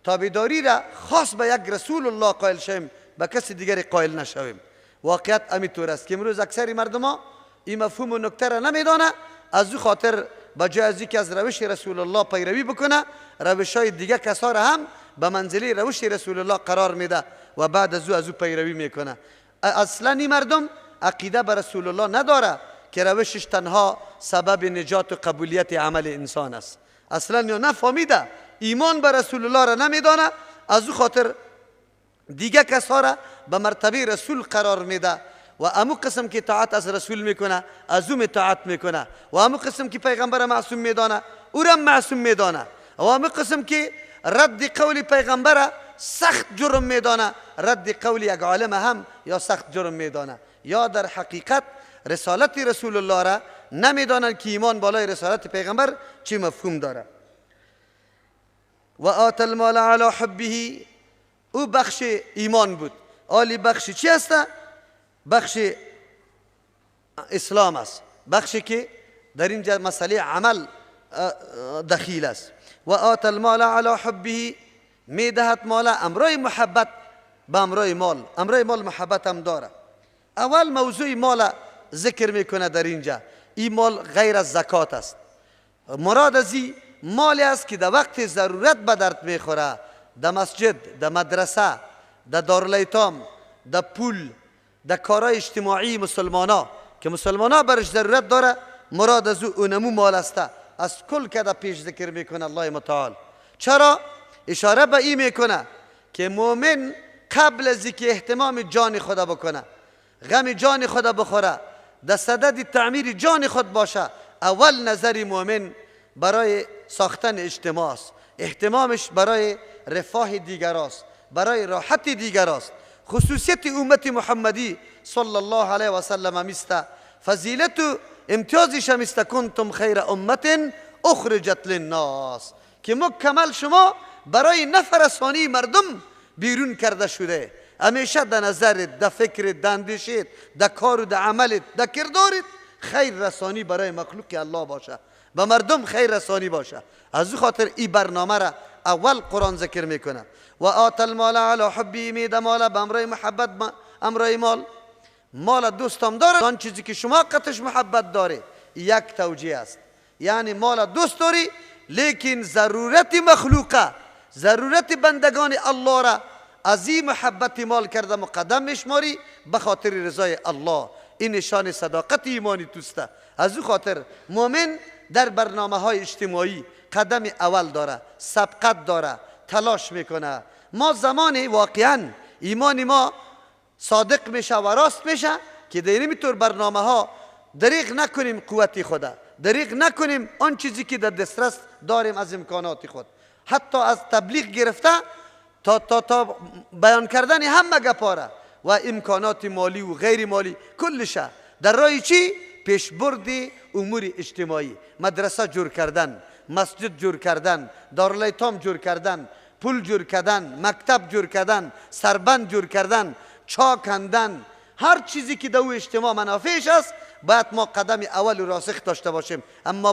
تابعداری را خاص به یک رسول الله قائل شویم، به کسی دیگری قائل نشویم. واقعیت همینطور است که امروز اکثر مردم ها این مفهوم و نکته را نمیدانه، از او خاطر بجای از اینکه از روش رسول الله پیروی بکنه، روش های دیگه کسا را هم به منزله روش رسول الله قرار میده و بعد از او پیروی میکنه. اصلا این مردم عقیده به رسول الله نداره که روشش تنها سبب نجات و قبولیت عمل انسان است. اصلا یا نفهمیده، ایمان به رسول الله را نمیدانه، از او خاطر دیگه کسا را به مرتبه رسول قرار میده و امو قسم که اطاعت از رسول میکنه از او اطاعت میکنه و امو قسم که پیغمبر معصوم میدانه او را معصوم میدانه و امو قسم که رد قول پیغمبر سخت جرم میدانه رد قول یک عالم هم یا سخت جرم میدانه. یا در حقیقت رسالت رسول الله را نمیدانن که ایمان بالای رسالت پیغمبر چی مفهوم داره. و آت المال علی حبه، او بخش ایمان بود. آلی بخش چی است؟ بخش اسلام است، بخشی که در اینجا مسئله عمل دخیل است. و آت المال علی حبه، میدهد مال امرای محبت به امرای مال. امرای مال محبت هم داره. اول موضوع مال ذکر میکنه در اینجا. این مال غیر از زکات است. مراد از این مالی است که در وقت ضرورت به درد میخوره، در مسجد، در مدرسه، در دارالایتام، در پول، در کارهای اجتماعی مسلمانا که مسلمانا برش ضرورت داره، مراد از اونمو مال است. از کل که در پیش ذکر میکنه الله متعال. چرا؟ اشاره به این میکنه که مؤمن قبل از اینکه اهتمام جان خدا بکنه، غم جان خدا بخوره، در صدد تعمیر جان خود باشه، اول نظر مؤمن برای ساختن اجتماع است. اهتمامش برای رفاه دیگر است، برای راحت دیگر است. خصوصیت امت محمدی صلی الله علیه و سلم است. فضیلت و امتیازش هم است کنتم خیر امت اخرجت للناس، که مکمل شما برای نفع رسانی مردم بیرون کرده شده. همیشه در نظرت، در فکرت، در اندیشت، در کار و در عملت، در کردارت خیر رسانی برای مخلوق الله باشه، به مردم خیر رسانی باشه. از او خاطر این برنامه را اول قرآن ذکر میکنه. و آت المال علی حبه، میده مال به امرای محبت. امرای مال، مال دوستم داره، آن چیزی که شما قطعش محبت داره. یک توجیه است، یعنی مال دوست داری لیکن ضرورت مخلوقه، ضرورت بندگان الله را از این محبت مال کرده مقدم میشماری به خاطر رضای الله. این نشان صداقت ایمانی توسته. از او خاطر مؤمن در برنامه های اجتماعی قدم اول داره، سبقت داره، تلاش میکنه. ما زمانی واقعا ایمان ما صادق میشه و راست میشه که در اینطور برنامه ها دریغ نکنیم قوت خدا، دریغ نکنیم آن چیزی که در دسترس داریم از امکانات خود، حتی از تبلیغ گرفته تا بیان کردن همه گپاره و امکانات مالی و غیر مالی کلشه در راه چی؟ پیشبرد امور اجتماعی. مدرسه جور کردن، مسجد جور کردن، دارالایتام جور کردن، پول جور کردن، مکتب جور کردن، سربند جور کردن، چا کندن، هر چیزی که در او اجتماع منافعش است باید ما قدم اول و راسخ داشته باشیم. اما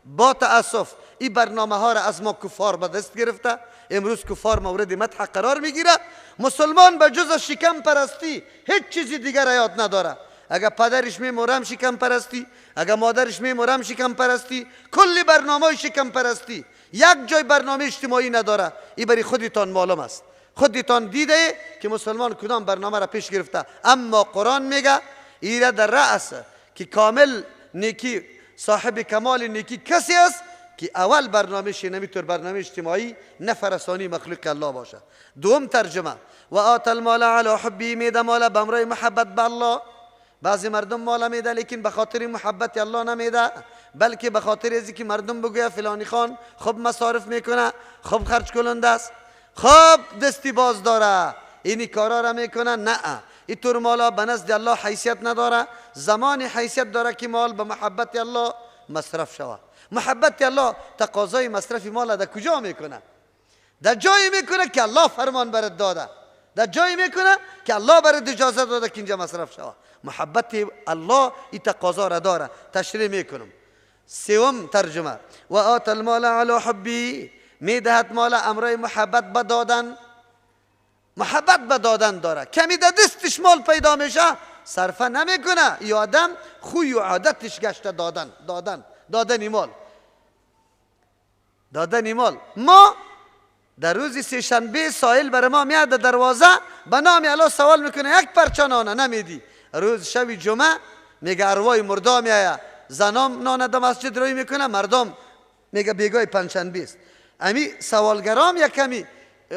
با تأسف این برنامه ها را از ما کفار به دست گرفته. امروز کفار مورد مدح قرار میگیره. مسلمان به جز شکم پرستی هیچ چیزی دیگر یاد نداره. اگر پدرش میمورم شکم پرستی، اگر مادرش میمورم شکم پرستی، کلی برنامه شکم پرستی، یک جای برنامه اجتماعی نداره. این برای خودتان معلوم است، خودتان دیده که مسلمان کدام برنامه را پیش گرفته. اما قرآن میگه ایره در رأس که کامل نیکی، صاحب کمال نیکی کسی است که اول برنامه‌ش نمیتور برنامه اجتماعی نفرسانی مخلوق الله باشه. دوم ترجمه و آت المال علی حبی، میده مال به امرای محبت به الله. بعضی مردم مال میده لیکن به خاطر محبت الله نمیده، بلکه به خاطر از که مردم بگوید فلانی خان خوب مصارف میکنه، خوب خرج کننده است، خوب دستی باز داره، اینی کارا را میکنه. نه، اینطور مالا به نزد الله حیثیت نداره. زمان حیثیت داره که مال به محبت الله مصرف شود. محبت الله تقاضای مصرف مال در کجا میکنه؟ در جایی میکنه که الله فرمان برات داده، در جایی میکنه که الله برات اجازه داده که اینجا مصرف شود. محبت الله این تقاضا را داره. تشریح میکنم. سوم ترجمه و آت المال علی حبی، میدهد مال امرای محبت بدادن. محبت بدادن داره. کمی در دستش مال پیدا میشه صرفه نمیکنه. ای آدم خوی و عادتش گشته دادن مال. ما در روز سه‌شنبه سائل بر ما میاد دروازه به نام الله سوال میکنه یک پرچه نان نمیدی. روز شب جمعه میگه ارواح مردا میآید، زنام نان در مسجد روی میکنه، مردم میگه بیگای پنجشنبه است. امی سوالگرام یک کمی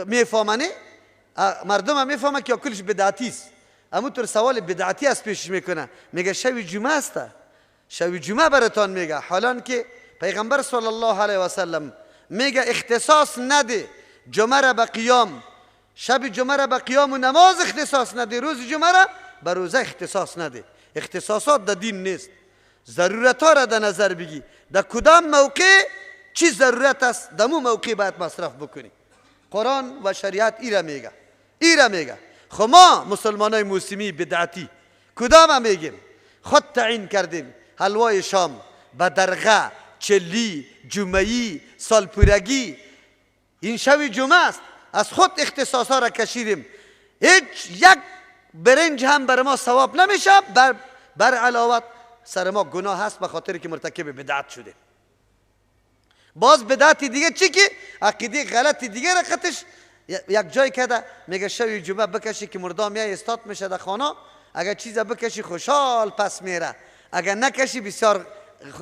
میفهمنه، مردم هم میفهمه که کلش بدعتی است. همونطور سوال بدعتی است پیش میکنه، میگه شب جمعه است، شب جمعه براتان میگه، حالان که پیغمبر صلی الله علیه و سلم میگه اختصاص نده جمعه را به قیام، شب جمعه را به قیام و نماز اختصاص نده، روز جمعه را به روزه اختصاص نده. اختصاصات در دین نیست. ضرورت ها را در نظر بگی، در کدام موقع چی ضرورت است، در مو موقع باید مصرف بکنی. قرآن و شریعت ایره میگه. خب ما مسلمان های موسمی بدعتی کدام میگیم؟ خود تعیین کردیم حلوای شام، بدرغه، چلی، جمعی، سالپورگی، این شب جمعه است، از خود اختصاص ها را کشیدیم. هیچ یک برنج هم بر ما ثواب نمیشه، بر علاوه سر ما گناه هست به خاطر که مرتکب بدعت شده. باز بدعتی دیگه چی که عقیده غلطی دیگه را خطش یک جای کده، میگه شب جمعه بکشی که مردا میای استاد میشه در خانه، اگر چیزا بکشی خوشحال پس میره، اگر نکشی بسیار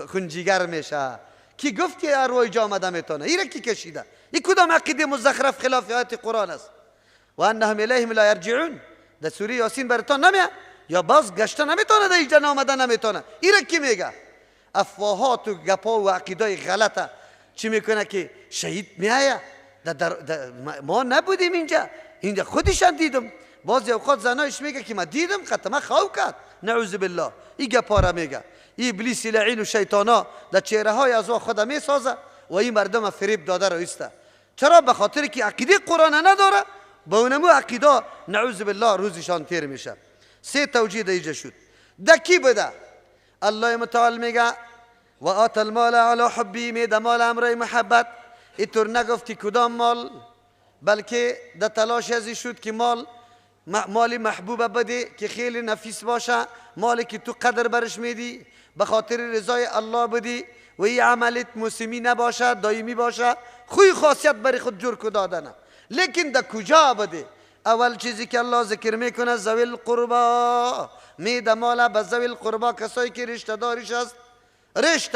خونجیگر میشه. کی گفت که ارواح جا آمده میتونه؟ ایره کی کشیده؟ این کدام عقیده مزخرف خلاف آیات قرآن است؟ و انهم الیهم لا یرجعون در سوره یاسین براتون نمیاد؟ یا باز گشته نمیتونه، در اینجا آمده نمیتونه؟ ایره کی میگه؟ افواهات و گپا و عقیده غلطه چی میکنه که شهید میایه؟ ما نبودیم اینجا خودشان دیدم. بعضی اوقات زنایش میگه که ما دیدم ختمه خواه کرد. نعوذ بالله. این گپا میگه. این ابلیس لعین و شیطانا در چهره های از خود میسازه و این مردم فریب داده رایسته. چرا؟ به خاطر که عقیده قرآن نداره، با اونمو عقیده نعوذ بالله روزشان تیر میشه. سه توجیه دیجا شد. دکی بده الله متعال میگه و آت المال علی حبی، میده مال امرای محبت. اینطور نگفتی کدام مال، بلکه در تلاش ازی شد که مالی محبوب بده که خیلی نفیس باشه، مالی که تو قدر برش میدی به خاطر رضای الله بدی و این عملت موسمی نباشه، دائمی باشه، خوی خاصیت برای خود جور کو دادنه. لیکن در کجا بده؟ اول چیزی که الله ذکر میکنه ذوی القربا، میده مال به ذوی القربا، کسایی که رشته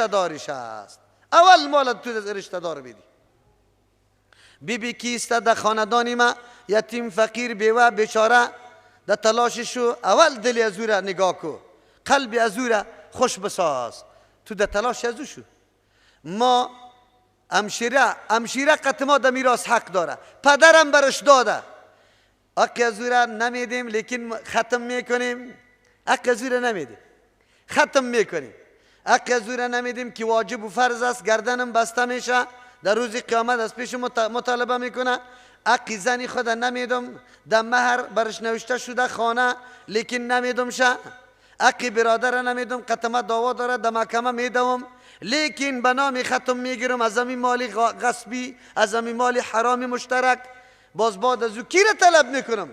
دارش است. اول مال تو رشته دار بدی. بی کیسته در خاندانی ما یتیم، فقیر، بیوه، بیچاره، در تلاششو اول دل از او را نگاه کو، قلب از او را خوش بساز. تو در تلاش از او شو. ما امشیره قطما در میراث حق داره، پدرم برش داده، حق از او را نمیدیم لیکن ختم میکنیم. حق از او را نمیدیم، ختم میکنیم. حق از او را نمیدیم که واجب و فرض است، گردنم بسته میشه، در روز قیامت از پیش مطالبه میکنه. حق زنی خود نمیدم، در مهر برش نوشته شده خانه لیکن نمیدم شه. حق برادر نمیدم، قطمه دعوا داره، در محکمه میدم لیکن به نام ختم میگیرم از همین مالی غصبی، از همین مالی حرامی مشترک. باز بعد از او کی را طلب میکنم؟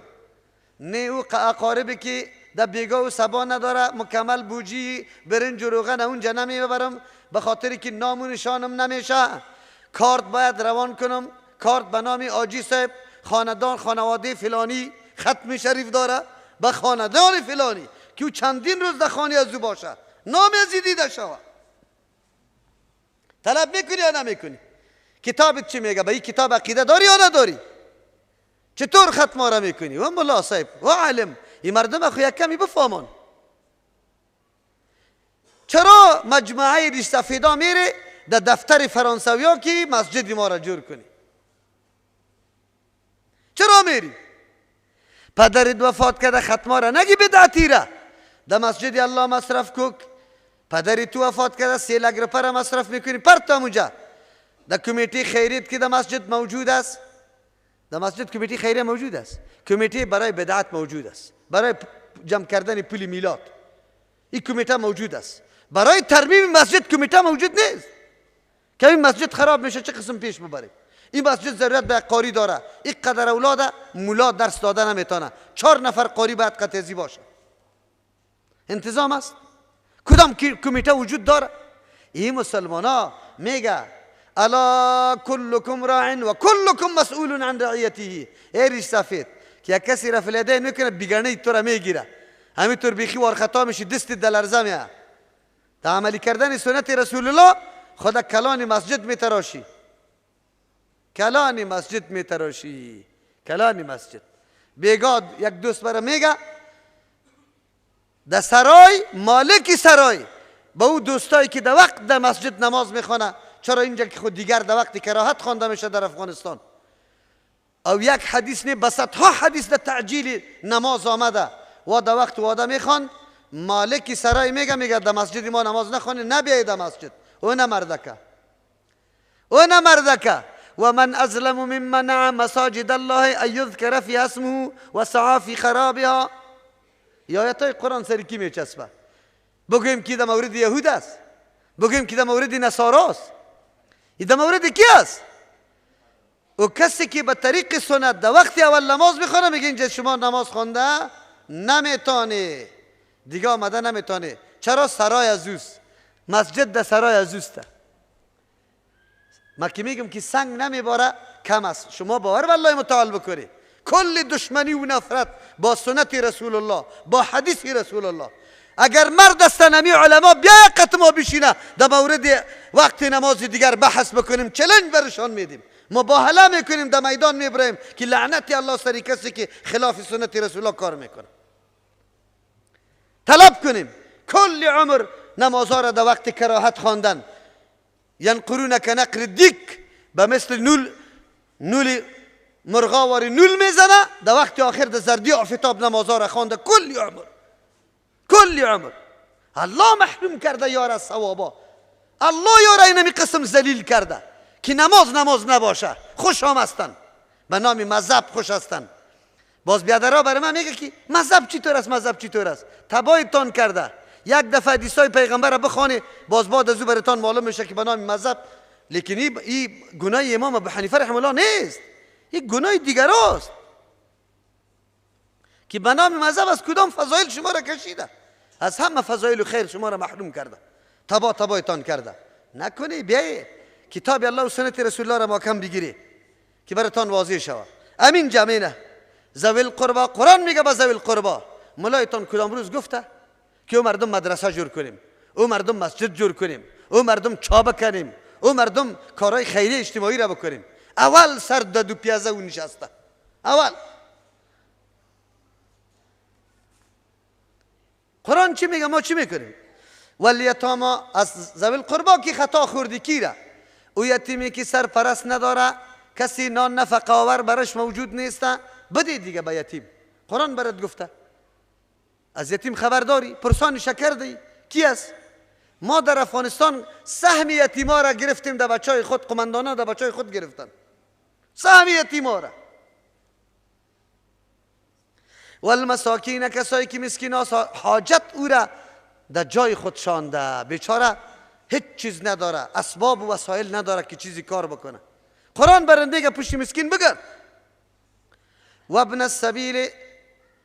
نه او اقاربی که در بیگاه و سبا نداره، مکمل بوجی برنج و روغن اونجا نمیبرم به خاطر که نام و نشانم نمیشه. کارت باید روان کنم، کارت به نام آجی صاحب خانواده فلانی ختم شریف داره، به خاندان فلانی که او چندین روز در خانه از او باشه، نام ازی دیده شود. طلب میکنی یا نمیکنی؟ کتابت چی میگه؟ به این کتاب عقیده داری یا نداری؟ چطور ختمه را میکنی؟ و ملا صاحب و عالم این مردم خو یک کمی بفهمون. چرا مجموعه ریش سفیدا میره در دفتر فرانسویا که مسجد ما را جور کنی؟ چرا میری؟ پدرت وفات کرده ختمه را نگی بدعتی را در مسجد الله مصرف کوک. پدری تو وفات کرده 3 لک روپه را مصرف میکنی پرت اونجا. در کمیته خیریت که در مسجد موجود است، در مسجد کمیته خیریه موجود است، کمیته برای بدعت موجود است، برای جمع کردن پول میلاد این کمیته موجود است، برای ترمیم مسجد کمیته موجود نیست که این مسجد خراب میشه چه قسم پیش ببره. این مسجد ضرورت به قاری داره، این قدر اولاده مولا درس داده نمیتونه، 4 نفر قاری باید قطعی باشه. انتظام است؟ کدام کمیته وجود داره؟ این مسلمانا میگه الا کلکم راع و کلکم مسئول عن رعیته. ای ریش سفید که یک کسی رفع الیدین میکنه بیگانه تو را میگیره، همینطور بیخی وار خطا میشی دست دلرزه میه. تا عملی کردن سنت رسول الله خدا کلان مسجد میتراشی، کلان مسجد میتراشی، کلان مسجد. بیگاد یک دوست برای میگه در سرای مالک سرای با او دوستایی که در وقت در مسجد نماز میخونه، چرا اینجا که خود دیگر در وقت کراهت خوانده میشه در افغانستان، او یک حدیث نه بسط ها حدیث در تعجیل نماز آمده و در وقت واده میخوان، مالک سرای میگه در مسجد ما نماز نخوانی نبیایی در مسجد. او نمردکه، او نمردکه. و من ازلم ممن منع مساجد الله ان یذکر فی اسمه و سعی فی خرابها. یا آیتای قرآن سری کی میچسبه؟ بگویم که در مورد یهود است، بگویم که در مورد نصاراست، این در مورد کی است؟ او کسی که به طریق سنت در وقت اول نماز میخونه میگه اینجا شما نماز خونده نمیتونی، دیگه آمده نمیتونی. چرا؟ سرای ازوست، مسجد در سرای ازوسته. ما که میگم که سنگ نمیباره کم است. شما باور والله متعال بکنی کل دشمنی و نفرت با سنت رسول الله، با حدیث رسول الله. اگر مرد است نمی علما بیا قطما بشینه در مورد وقت نماز دیگر بحث بکنیم، چلنج برشان میدیم، مباهله میکنیم، در میدان میبریم که لعنت الله سری کسی که خلاف سنت رسول الله کار میکنه. طلب کنیم کل عمر نمازها را در وقت کراهت خواندن، ینقرون که نقر دیک، به مثل نول مرغاواری نول میزنه، در وقت آخر در زردی آفتاب نمازها را خوانده کل عمر، کل عمر. الله محروم کرده یار از ثوابا، الله یار اینمی قسم ذلیل کرده که نماز نباشه. خوش هم هستن به نام مذهب، خوش هستن. باز بیادرها برای من میگه که مذهب چطور است، مذهب چطور است. تبایتان کرده. یک دفعه حدیثای پیغمبر را بخوانی باز بعد از او براتان معلوم میشه که به نام مذهب. لیکن این گناه امام ابو حنیفه رحمه الله نیست، این گناه دیگر است که به نام مذهب از کدام فضایل شما را کشیده، از همه فضایل و خیر شما را محروم کرده، تبایتان کرده. نکنی بیایی کتاب الله و سنت رسول الله را محکم بگیری که براتان واضح شود. امین جمعینه ذوی القربا، قرآن میگه به ذوی القربا. ملایتان کدام روز گفته که او مردم مدرسه جور کنیم، او مردم مسجد جور کنیم، او مردم چابه کنیم، او مردم کارهای خیری اجتماعی را بکنیم؟ اول سر دو پیازه او نشسته. اول قرآن چی میگه، ما چی میکنیم؟ والیتاما، از ذوی القربا که خطا خوردی کی را؟ او یتیمی که سرپرست نداره، کسی نان نفقه آور برش موجود نیسته، بده دیگه به یتیم. قرآن برات گفته از یتیم خبرداری، پرسان شکر دی کی است؟ ما در افغانستان سهم یتیما را گرفتیم، در بچهای خود، قماندانا در بچهای خود گرفتن سهم یتیما را. والمساکین، کسایی که مسکین حاجت او را در جای خود شانده، بیچاره هیچ چیز نداره، اسباب و وسایل نداره که چیزی کار بکنه. قرآن برنده که پشت مسکین بگرد. و ابن السبیل،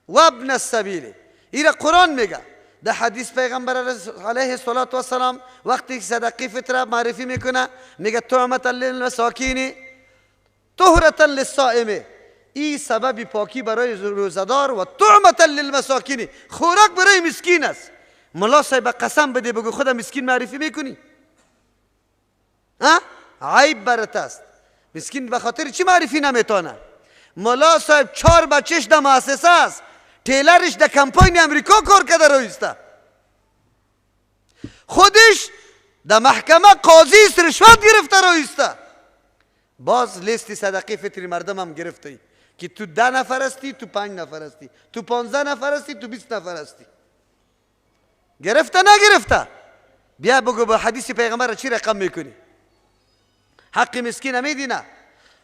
و ابن السبیل، ایره قرآن میگه. در حدیث پیغمبر علیه السلام وقتی صدقه فطره معرفی میکنه میگه طعمة للمساکین طهرة للصائم، این سبب پاکی برای روزدار و طعمة للمساکین، خوراک برای مسکین است. ملا صاحب قسم بده بگو خدا مسکین معرفی میکنی؟ عیب برت است. مسکین به خاطر چی معرفی نمیتونه؟ ملا صاحب 4 بچهش در مؤسسه است، تیلرش در کمپاین امریکا کار کرده رویسته، خودش در محکمه قاضی است رشوت گرفته رویسته. باز لیست صدقه فطری مردم هم گرفته که تو 10 نفر هستی، تو 5 نفر هستی، تو 15 نفر هستی، تو 20 نفر هستی. گرفته نگرفته؟ بیا بگو با حدیث پیغمبر چی رقم میکنی؟ حق مسکین میدینه.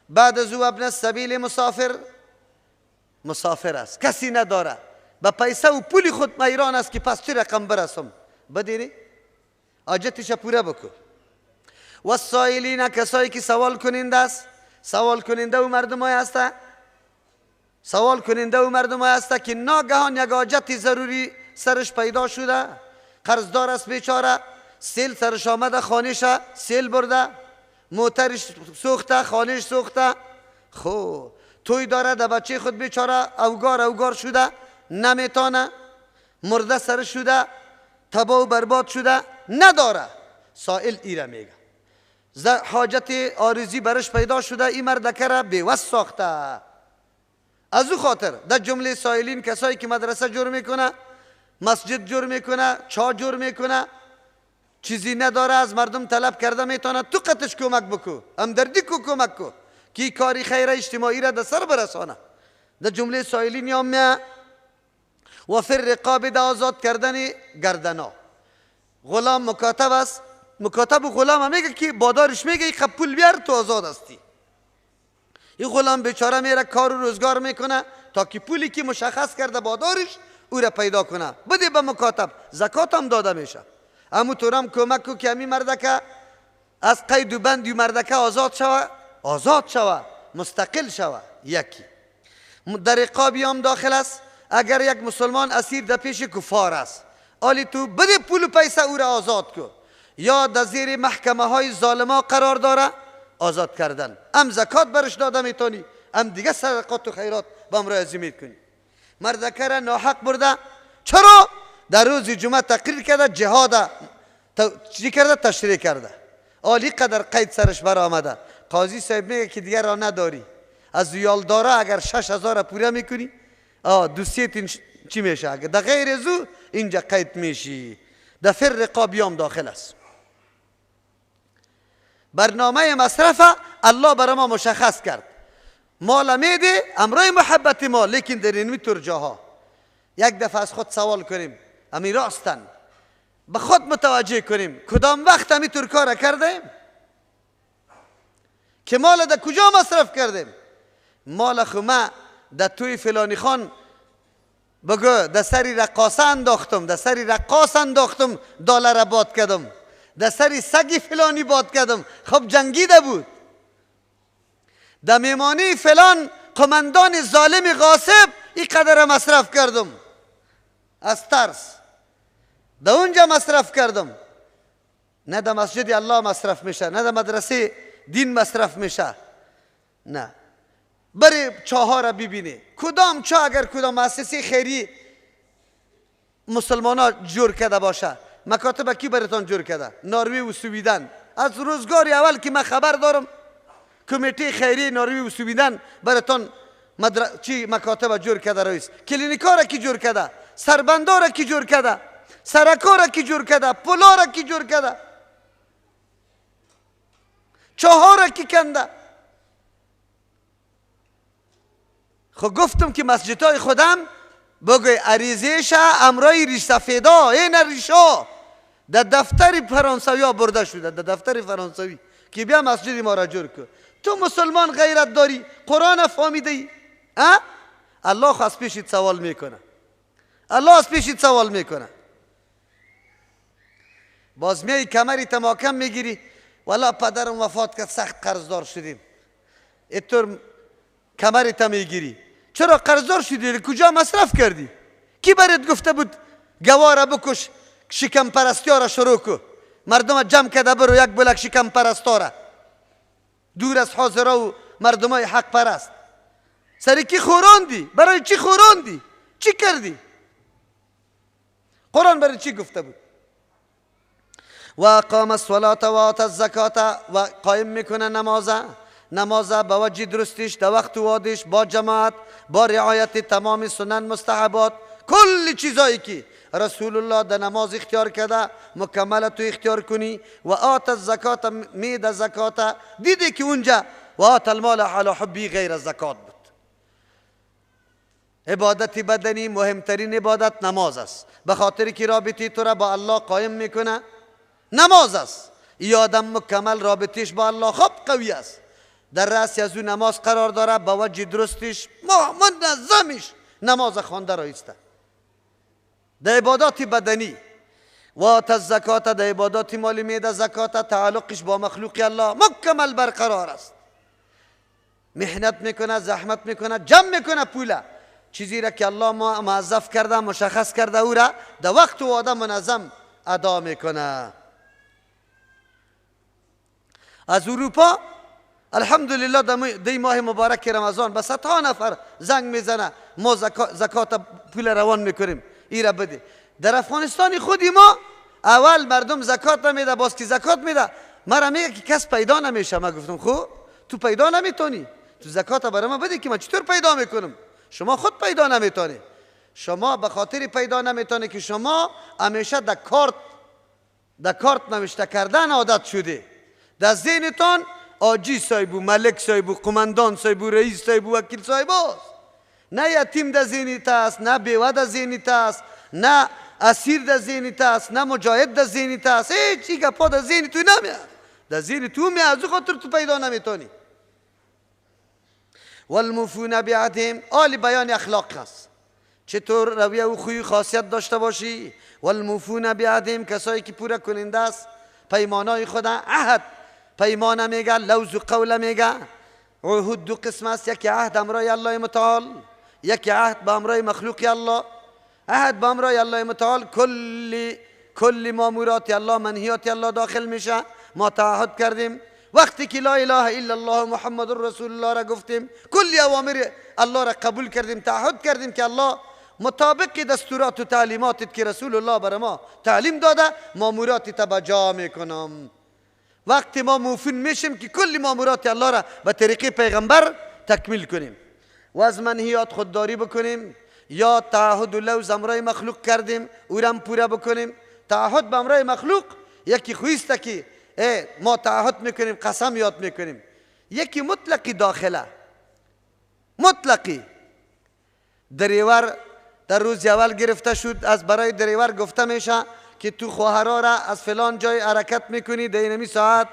بعد از او ابن السبیل مسافر است، کسی نداره، با پیسه و پولی خود میران است که پس چی رقم برسم؟ بدینی حاجتش پوره بکن. و السائلین، کسایی که سوال کننده است. سوال کننده و مردم های است، سوال کننده و مردم های است که ناگهان یک حاجت ضروری سرش پیدا شده، قرضدار است بیچاره، سیل سرش آمده، خانهش سیل برده، موترش سوخته، خانهش سوخته، خب توی داره، در بچه خود بیچاره اوگار شده، نمیتانه، مرده سرش شده، تباه و برباد شده، نداره. سائل ایره میگه حاجت عارضی برش پیدا شده، این مردکه را بیوست ساخته. از او خاطر در جمله سائلین کسایی که مدرسه جور میکنه، مسجد جور میکنه، چا جور میکنه، چیزی نداره، از مردم طلب کرده میتونه، تو قطش کمک بکو، همدردی کو کمک کو که کاری خیر اجتماعی را در سر برسانه. در جمله سائلین یا و فی الرقاب، در آزاد کردن گردنا. غلام مکاتب است، مکاتب و غلام میگه که بادارش میگه ای پول بیار تو آزاد هستی. این غلام بیچاره میره کار و روزگار میکنه تا که پولی که مشخص کرده بادارش او را پیدا کنه، بده به مکاتب، زکات هم داده میشه. اما تو هم کمک کو که امی مردکه از قید و بند و مردکه آزاد شوه، مستقل شوه. یکی در رقابی هم داخل است. اگر یک مسلمان اسیر در پیش کفار است، آلی تو بده پول و پیسه او را آزاد کو، یا در زیر محکمه های ظالما قرار داره، آزاد کردن. هم زکات برش داده میتونی، هم دیگه صدقات و خیرات با امرای عظیمیت کنی. مردکه را ناحق برده، چرا؟ در روز جمعه تقریر کرده، جهاد چی کرده؟ تشریع کرده. آلی قدر قید سرش بر آمده، قاضی صاحب میگه که دیگر را نداری، از ریال داره اگر 6000 پوره میکنی دوسیت چی میشه؟ اگر در غیر ازو اینجا قید میشی. در فر رقابی هم داخل است. برنامه مصرف الله برای ما مشخص کرد، مال میده امرای محبت ما، لیکن در این طور جاها یک دفعه از خود سوال کنیم، امی راستن به خود متوجه کنیم کدام وقت همی طور کار کردیم که مال در کجا مصرف کردیم. مال خمه در توی فلانی خان بگو در سری رقاصه انداختم، در سری رقاص انداختم، دلار باد کردم، در سری سگی فلانی باد کردم، خب جنگیده بود. در میمانی فلان قماندان ظالم غاصب این قدر مصرف کردم، از ترس در اونجا مصرف کردم. نه در مسجد الله مصرف میشه، نه در مدرسه دین مصرف میشه. نه، بری چاها را ببینی، کدام چاه اگر کدام مؤسسه خیری مسلمان ها جور کرده باشه، مکاتب کی براتون جور کرده؟ نروژ و سویدن. از روزگار اول که من خبر دارم کمیته خیری نروژ و سویدن براتون چی مکاتب جور کرده، رئیس کلینیکا را کی جور کرده، سربندا را کی جور کرده، سرکا را کی جور کرده، پلا را کی جور کرده، چاها را کی کنده. خب گفتم که مسجدهای خودم بگوی عریضهش امرای ریش سفیدا، این ریشا در دفتر فرانسوی ها برده شده، در دفتر فرانسوی که بیا مسجد ما را جور کن. تو مسلمان غیرت داری، قرآن فهمیده ای؟ الله خواست پیشید سوال میکنه، الله از پیشید سوال میکنه. باز میای کمری تماکم میگیری، والا پدرم وفات کرد سخت قرضدار شدیم، اینطور کمری تا میگیری. چرا قرضدار شدی؟ کجا مصرف کردی؟ کی برات گفته بود گواره بکش، شکم پرستی ها را شروع کو، مردم جمع کده برو یک بلک شکم پرستاره دور از حاضره و مردم های حق پرست. سری کی خوراندی؟ برای چی خوراندی؟ چی کردی؟ قرآن برای چی گفته بود؟ و اقام الصلاة و آت الزکات و قایم میکنه نماز به وجه درستش، در وقت و وادش، با جماعت، با رعایت تمام سنن مستحبات، کل چیزایی که رسول الله در نماز اختیار کرده مکمل تو اختیار کنی. و آت الزکات، میده زکات، دیدی که اونجا و آت المال علی حبی غیر زکات بود. عبادت بدنی مهمترین عبادت نماز است، به خاطر که رابطه تو را با الله قایم میکنه نماز است. ای آدم مکمل رابطش با الله خوب قوی است، در رأس از اون نماز قرار داره، با وجه درستش منظمش نماز خوانده رایسته. در عبادات بدنی و آت الزکات، در عبادات مالی میده زکات، تعلقش با مخلوق الله مکمل برقرار است. محنت میکنه، زحمت میکنه، جمع میکنه پوله، چیزی را که الله موظف کرده مشخص کرده او را در وقت و وعده منظم ادا میکنه. از اروپا الحمدلله در ماه مبارک رمضان به صدها نفر زنگ میزنه ما زکات پول روان میکنیم ای را بده. در افغانستان خودی ما اول مردم زکات نمیده، باز که زکات میده مرا میگه که کس پیدا نمیشه. ما گفتم خب تو پیدا نمیتونی، تو زکات برای ما بده که من چطور پیدا میکنم؟ شما خود پیدا نمیتونی. شما به خاطر پیدا نمیتونی که شما همیشه در کارت نوشته کردن عادت شده. در ذهنتان آجی صاحبو، ملک صاحبو، قماندان صاحبو، رئیس صاحبو، وکیل صاحبو است. نه یتیم در ذهنت است، نه بیوه در ذهنت است، نه اسیر در ذهنت است، نه مجاهد در ذهنت است. هیچ گپا در ذهن تو نمیاد، در ذهن تو میاد، از خاطر تو پیدا نمیتونی. والموفون بعهدهم، آل بیان اخلاق است، چطور رویه و خوی خاصیت داشته باشی. والموفون بعهدهم، کسایی که پورا کننده است پیمانای خود. عهد پیمانه میگه، لوز و قول میگه. عهد دو قسم است، یکی عهد امرای الله متعال، یکی عهد با امرای مخلوق الله. عهد با امرای الله متعال کل مامورات الله، منهیات الله داخل میشه. ما تعهد کردیم وقتی که لا اله الا الله محمد رسول الله را گفتیم، کلی اوامر الله را قبول کردیم، تعهد کردیم که الله مطابق دستورات و تعلیماتت که رسول الله بر ما تعلیم داده مامورات تا جا میکنم. وقتی ما موفون میشیم که کلی مامورات الله را به طریق پیغمبر تکمیل کنیم و از منهیات خودداری بکنیم. یا تعهد و لوز امرای مخلوق کردیم او را پورا بکنیم. تعهد به امرای مخلوق یکی خویسته که ما تعهد میکنیم، قسم یاد میکنیم. یکی مطلقی داخله، مطلقی دریور در روز اول گرفته شد، از برای دریور گفته میشه که تو خواهرها را از فلان جای حرکت میکنی، در اینمی ساعت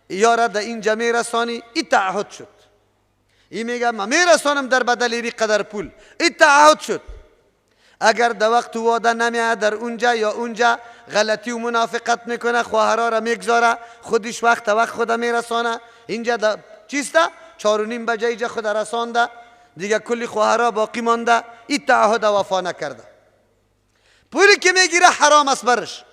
یا را در اینجا میرسانی. این تعهد شد. این میگه من میرسانم در بدل این قدر پول. این تعهد شد. اگر در وقت و وعده نمیاد در اونجا یا اونجا غلطی و منافقت میکنه، خواهرها را میگذاره، خودش وقت خود میرسانه. اینجا چیسته 4:30 بجه اینجا خود رسانده، دیگه کلی خواهرها باقی مانده. این تعهد وفا نکرده، پولی که میگیره حرام است برش،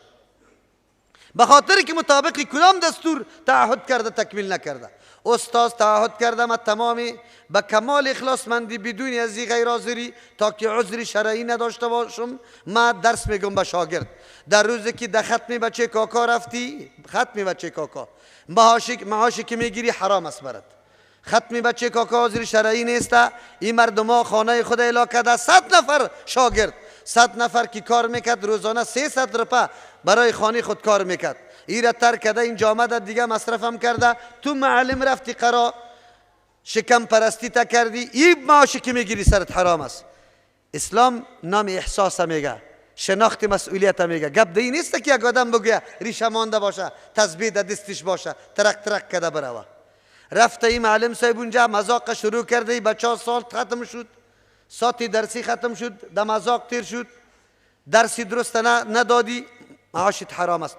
به خاطر که مطابق کدام دستور تعهد کرده تکمیل نکرده. استاد تعهد کرده من تمامی با کمال اخلاص مندی بدون از غیر حاضری تا که عذر شرعی نداشته باشم ما درس میگم به شاگرد. در روزی که در ختم بچه کاکا رفتی، ختم بچه کاکا معاشی که میگیری حرام است برات. ختم بچه کاکا عذر شرعی نیسته. این مردم خانه خود الا کرده 100 نفر شاگرد، 100 نفر که کار میکرد روزانه 300 روپیه برای خانه خود کار میکرد. این را ترک کرده، این جامعه دیگه مصرف هم کرده. تو معلم رفتی قرا شکم پرستی تا کردی، این معاشی که میگیری سرت حرام است. اسلام نام احساس میگه، شناخت مسئولیت میگه. گپ دی نیست که یک آدم بگه ریشه مانده باشه، تسبیح در دستش باشه، ترک کده بروه. رفته این معلم صاحب اونجا مذاق شروع کرده، بچه سال ختم شد، ساعتی درسی ختم شد، در مذاق تیر شد، درسی درست ندادی، معاشت حرام است.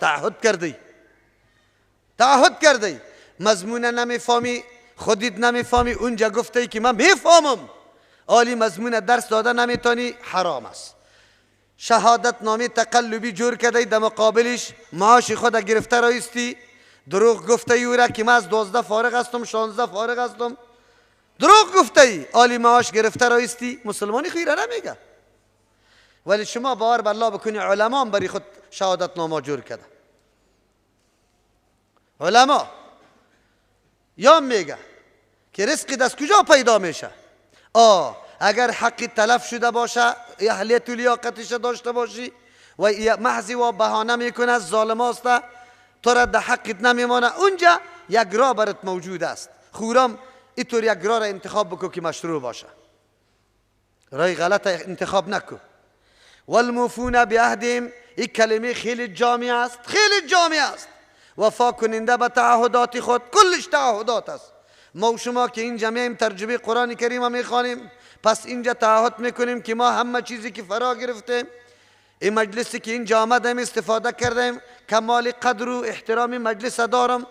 تعهد کردی، مضمون نمیفهمی، خودت نمیفهمی، اونجا گفته که من میفهمم، عالی مضمون درس داده نمیتونی، حرام است. شهادت نامه تقلبی جور کردی، در مقابلش معاش خود گرفته رایستی، دروغ گفته ای را که من از 12 فارغ هستم، 16 فارغ هستم، دروغ گفته ای، عالی معاش گرفته رایستی. مسلمانی خیره نمیگه، ولی شما باور به الله بکنی علما بری خود شهادت نامه جور کرده. علما یا میگه که رزق دست کجا پیدا میشه؟ اگر حق تلف شده باشه، اهلیت و لیاقتش داشته باشی و محضی و بهانه میکنه ظالم است تو را در حقت نمیمانه، اونجا یک راه برات موجود است. خورم اینطور یک راه را انتخاب بکو که مشروع باشه، راه غلط انتخاب نکو. والموفون بعهدهم، این کلمه خیلی جامع است، خیلی جامع است. وفا کننده به تعهدات خود، کلش تعهدات است. ما و شما که این جمعیم ترجمه قرآن کریم میخوانیم، پس اینجا تعهد میکنیم که ما همه چیزی که فرا گرفتیم، این مجلسی که اینجا آمدیم استفاده کردیم، کمال قدر و احترام مجلس دارم،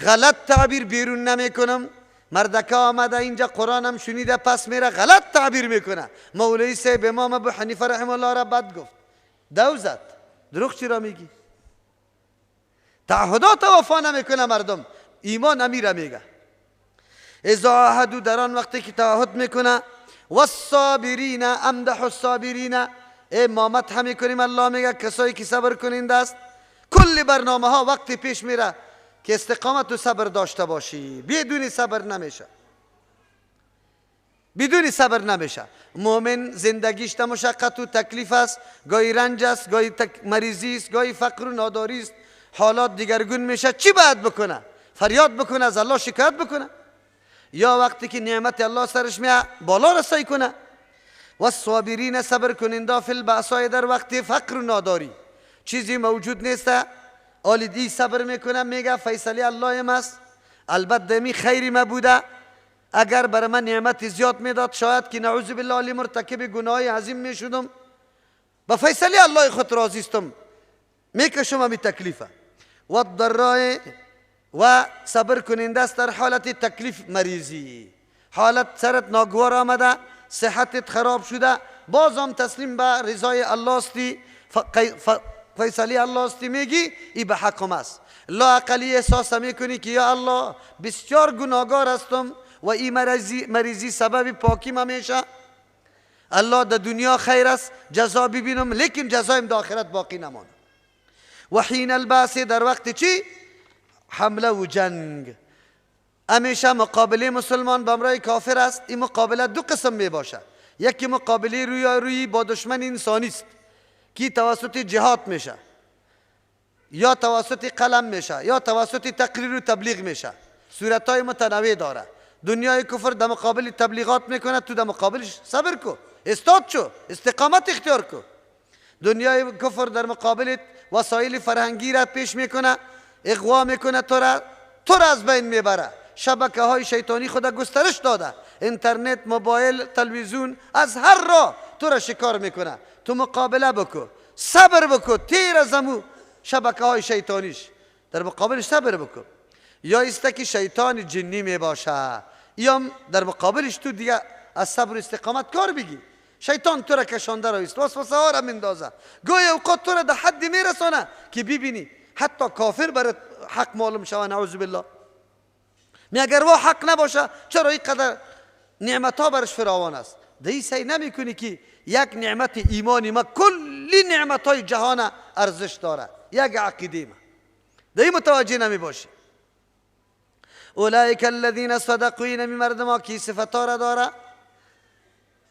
غلط تعبیر بیرون نمیکنم. مردکه آمده اینجا قرآن هم شنیده پس میره غلط تعبیر میکنه. مولوی صاحب امام ابو حنیفه رحمه الله را بد گفت، دوزد، دروغ چرا میگی؟ تعهدات وفا نمیکنه مردم، ایمان امیره میگه. اذا عهدوا، در آن وقتی که تعهد میکنه، والصابرین امدح الصابرین، امامت هم میکنیم. الله میگه کسایی که صبر کننده است. کل برنامه ها وقتی پیش میره که استقامت و صبر داشته باشی، بدون صبر نمیشه، بدون صبر نمیشه. مومن زندگیش تا مشقت و تکلیف است، گاهی رنج است، گاهی مریضی است، گاهی فقر و ناداری است، حالات دیگرگون میشه. چی باید بکنه؟ فریاد بکنه، از الله شکایت بکنه، یا وقتی که نعمت الله سرش میاد بالا رسایی کنه. و الصابرین، صبر کننده، فی البأساء، در وقت فقر و ناداری چیزی موجود نیست، آلیدی صبر میکنه، میگه فیصله الله است، البته می خیری ما بوده، اگر بر من نعمت زیاد میداد شاید که نعوذ بالله مرتکب گناه عظیم میشدم، با فیصله الله خود راضی استم، میکشم می تکلیفه. و الضراء، و صبر کننده است در حالت تکلیف، مریضی، حالت سرت ناگوار آمده، صحتت خراب شده، باز هم تسلیم به رضای الله استی، فیصله الله استی، میگی ای به حقم است. لا اقلی احساس میکنی که یا الله بسیار گناهگار هستم و این مریضی سبب پاکیم همیشه، الله در دنیا خیر است جزا ببینم، لیکن جزایم در آخرت باقی نمانه. و حین البعث، در وقت چی؟ حمله و جنگ. همیشه مقابله مسلمان با امرای کافر است. این مقابله دو قسم می باشه، یکی مقابله روی با دشمن انسانی است که توسط جهاد میشه، یا توسط قلم میشه، یا توسط تقریر و تبلیغ میشه. صورتهای متنوع داره. دنیای کفر در مقابل تبلیغات میکنه، تو در مقابلش صبر کو، استاد شو، استقامت اختیار کو. دنیای کفر در مقابل وسایل فرهنگی را پیش میکنه، اغوا میکنه، تو را از بین میبره. شبکه های شیطانی خود گسترش داده، اینترنت، موبایل، تلویزیون، از هر راه تو را شکار میکنه. تو مقابله بکو، صبر بکو، تیر از امو شبکه های شیطانیش در مقابلش صبر بکو. یا است که شیطان جنی میباشه، یا در مقابلش تو دیگه از صبر و استقامت کار بگی. شیطان تو را کشانده رویست، وسوسه ها را میندازه، گویا اوقات تو را در حد میرسانه که ببینی حتی کافر برات حق معلوم شوه، نعوذ بالله. می اگر وا حق نباشه چرا اینقدر نعمت ها برش فراوان است؟ دی سعی نمی کنی که یک نعمت ایمانی ما کلی نعمت های جهان ارزش داره، یک عقیده ما دی متوجه نمی باشی. اولئک الذین صدقوا، این مردم ها که صفت را داره،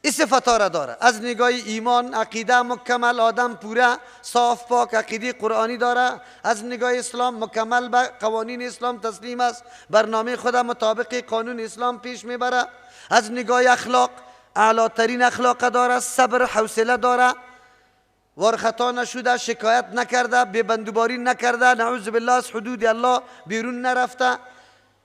این صفت را داره، از نگاه ایمان عقیده مکمل، آدم پوره صاف پاک عقیده قرآنی داره، از نگاه اسلام مکمل به قوانین اسلام تسلیم است، برنامه خود مطابق قانون اسلام پیش میبره، از نگاه اخلاق اعلاترین اخلاق داره، صبر حوصله داره، ورخطا نشده، شکایت نکرده، ببندوباری نکرده، نعوذ بالله از حدود الله بیرون نرفته.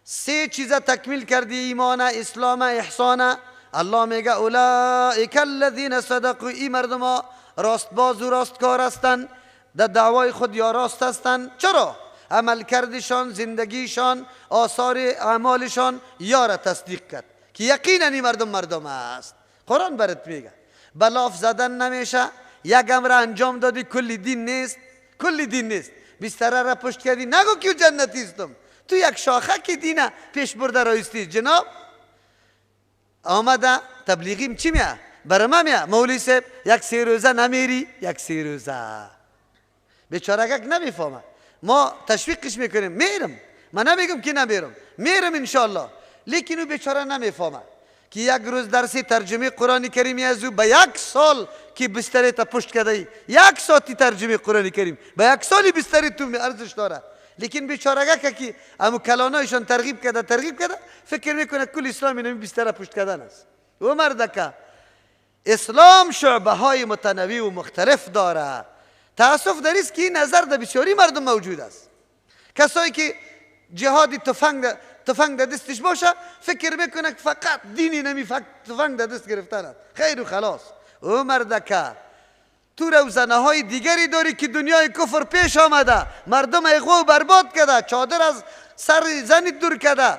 سه چیز تکمیل کردی، ایمان، اسلام، احسان. الله میگه اولئک الذین صدقوا، این مردم ها راست باز و راستکار هستند، در دعوای خود یا راست هستند. چرا؟ عمل کردشان، زندگیشان، آثار اعمالشان یاره تصدیق کرد که یقینا این مردم است. قرآن برات میگه بلاف زدن نمیشه، یک امر انجام دادی کلی دین نیست، کلی دین نیست. بستر را پشت کردی نگو که جنتی استم، تو یک شاخه که دینه پیش برده رایستی. جناب آمده تبلیغیم چی میه؟ برما میه مولوی صاحب یک 3 روزه نمیری، یک 3 روزه بیچارگک نمیفهمه. ما تشویقش میکنیم، میرم، من نمیگم که نمیرم، میرم انشالله. لیکن او بیچاره نمیفهمه که یک روز درس ترجمه قرآن کریمی از او به 1 سال که بستری تا پشت کده، 1 ساعتی ترجمه قرآن کریم به 1 سالی بستری تو ارزش داره. لیکن بیچارگه که امو کلانایشان ترغیب کرده فکر میکنه کل اسلام اینمی بستر پشت کردن است. و مردکه اسلام شعبه های متنوع و مختلف داره. تاسف در است که این نظر در بسیاری مردم موجود است. کسایی که جهادی تفنگ در دستش باشه فکر میکنه فقط دینی نمی تفنگ در دست گرفتن است. خیر و خلاص. او مردکه تو روزنه های دیگری داری که دنیای کفر پیش آمده، مردم اغوا و برباد کرده، چادر از سر زنی دور کرده،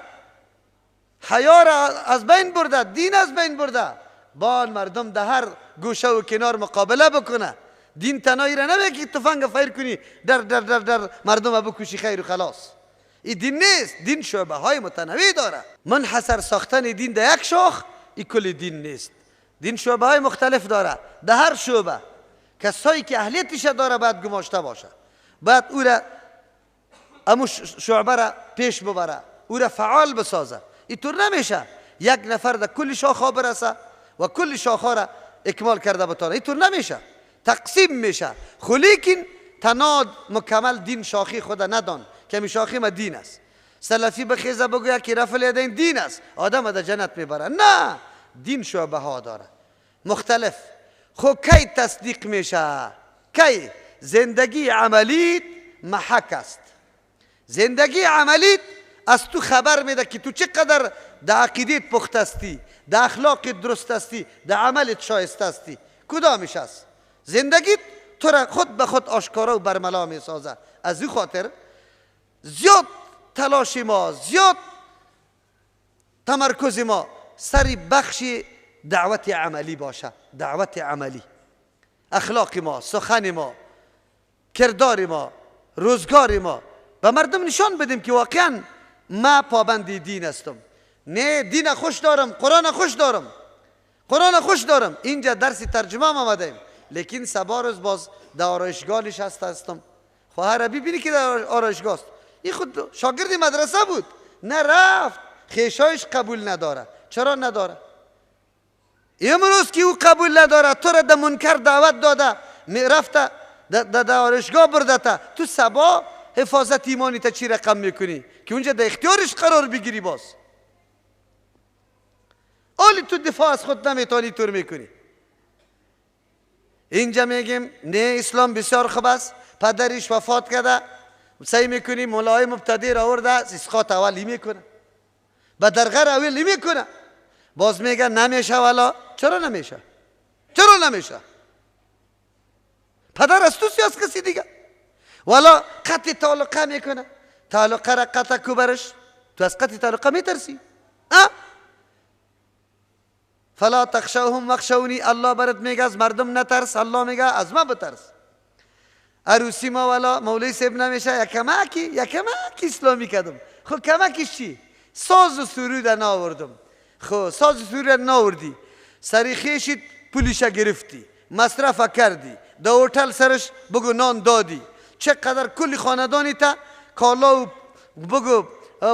حیا را از بین برده، دین از بین برده. با مردم در هر گوشه و کنار مقابله بکنه. دین تنهایی را نمیگه که تفنگ فیر کنی در مردم بکشی خیر و خلاص. این دین نیست. دین شعبه های متنوع داره. منحصر ساختن دین در یک شاخ این کل دین نیست. دین شعبه های مختلف داره. در هر شعبه کسایی که اهلیتش داره باید گماشته باشه، باید او را امو شعبه را پیش ببره، او را فعال بسازه. اینطور نمیشه یک نفر در کل شاخه برسه و کل شاخه را اکمال کرده بتانه. اینطور نمیشه، تقسیم میشه. خو لیکن تنها مکمل دین شاخی خود ندان که می شاخی ما دین است. سلفی بخیزه بگوید که رفع الیدین دین است، آدم در جنت میبره. نه، دین شعبه ها داره مختلف. خو کی تصدیق میشه؟ کی زندگی عملیت محک است. زندگی عملیت از تو خبر میده که تو چقدر در عقیدت پخته استی، در اخلاقت درست استی، در عملت شایسته استی. کدامش است؟ زندگیت تو را خود به خود آشکارا و برملا میسازه. از این خاطر زیاد تلاش ما، زیاد تمرکز ما سری بخش دعوت عملی باشه. دعوت عملی، اخلاق ما، سخن ما، کردار ما، روزگار ما به مردم نشان بدیم که واقعا ما پابند دین هستم. نه، دین خوش دارم، قرآن خوش دارم، قرآن خوش دارم. اینجا درس ترجمه هم آمدیم، لیکن سبا روز باز در آرایشگاه نشسته هستم. خواهر ببینی که در آرایشگاه است. این خود شاگرد مدرسه بود، نه رفت، خیشایش قبول نداره. چرا نداره؟ امروز که او قبول نداره، تو را در منکر دعوت داده، رفته در آرایشگاه برده تا، تو سبا حفاظت ایمانی تا چی رقم میکنی که اونجا در اختیارش قرار بگیری؟ باز آلی تو دفاع از خود نمیتونی، طور میکنی. اینجا میگیم نه، اسلام بسیار خوب است. پدرش وفات کرده، سعی میکنی مولای مبتدی را آورده اسقاط اولی میکنه، به درغه اولی میکنه. باز میگه نمیشه. والا چرا نمیشه؟ چرا نمیشه؟ پدر از تو سیاس کسی دیگه. والا قطع تعلقه میکنه، تعلقه را قطع کو برش. تو از قطع تعلقه میترسی؟ فلا تخشوهم واخشونی. الله برات میگه از مردم نترس، الله میگه از ما بترس. عروسی ما والا مولوی صاحب نمیشه، یکمکی اسلامی کردم. خب کمکش چی؟ ساز و سرود ناوردم. خب ساز و سرود ناوردی، سری خیشت پولیشه گرفتی، مصرف کردی، در هتل سرش بگو نان دادی، چقدر کلی خاندانی تا کالا و بگو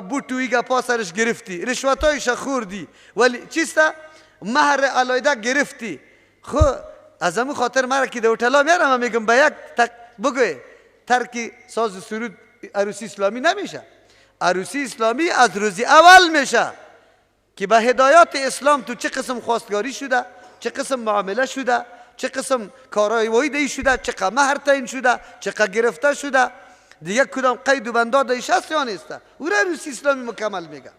بوتوی گپا سرش گرفتی، رشوتایش خوردی، ولی چیستا مهر علایده گرفتی. خب از همون خاطر مرا که در هتل ها میارم میگم به یک بگوی ترک ساز و سرود عروسی اسلامی نمیشه. عروسی اسلامی از روزی اول میشه که به هدایات اسلام تو چه قسم خواستگاری شده، چه قسم معامله شده، چه قسم کارهای ویدهی شده، چه مهر تعیین شده، چه گرفته شده، دیگه کدام قید و بندادش هست یا نیست. او را عروسی اسلامی مکمل میگه.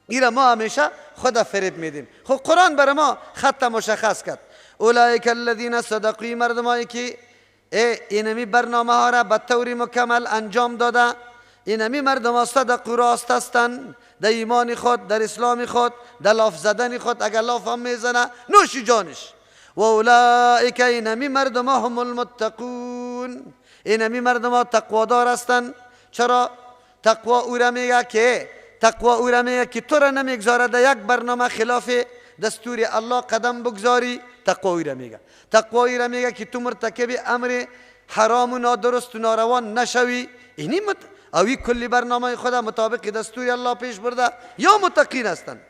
ایرا ما همیشه خدا فریب میدیم. خب قرآن برای ما خط مشخص کرد. اولئک الذین صدقوا، مردمایی که اینمی برنامه ها را به طور مکمل انجام داده، اینمی مردم ها صدق راست هستند در ایمان خود، در اسلام خود، در لاف زدن خود. اگر لاف هم میزنه نوش جانش. و اولئک، اینمی مردم ها هم المتقون، اینمی مردم ها تقوادار هستند. چرا؟ تقوا او را میگه که تو را نمیگذاره در یک برنامه خلاف دستور الله قدم بگذاری. تقوا او را میگه که تو مرتکب امر حرام و نادرست و ناروان نشوی. اینی اوی کلی برنامه خدا مطابق دستور الله پیش برده یا متقین هستند.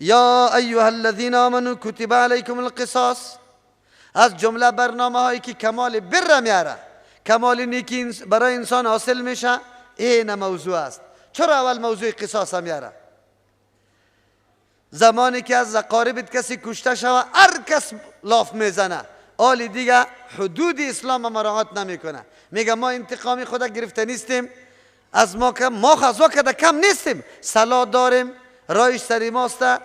یا ایها الذین آمنوا کتب علیکم القصاص، از جمله برنامه هایی که کمال بر میاره، کمال نیکی برای انسان حاصل میشه، این موضوع است. چرا اول موضوع قصاص میاره؟ زمانی که از اقاربت کسی کشته شود هر کس لاف میزنه، آلی دیگه حدود اسلام مراعات نمیکنه، میگه ما انتقامی خدا گرفته نیستیم، از ما خزا کده کم نیستیم، صلاح داریم، رایش سری ماسته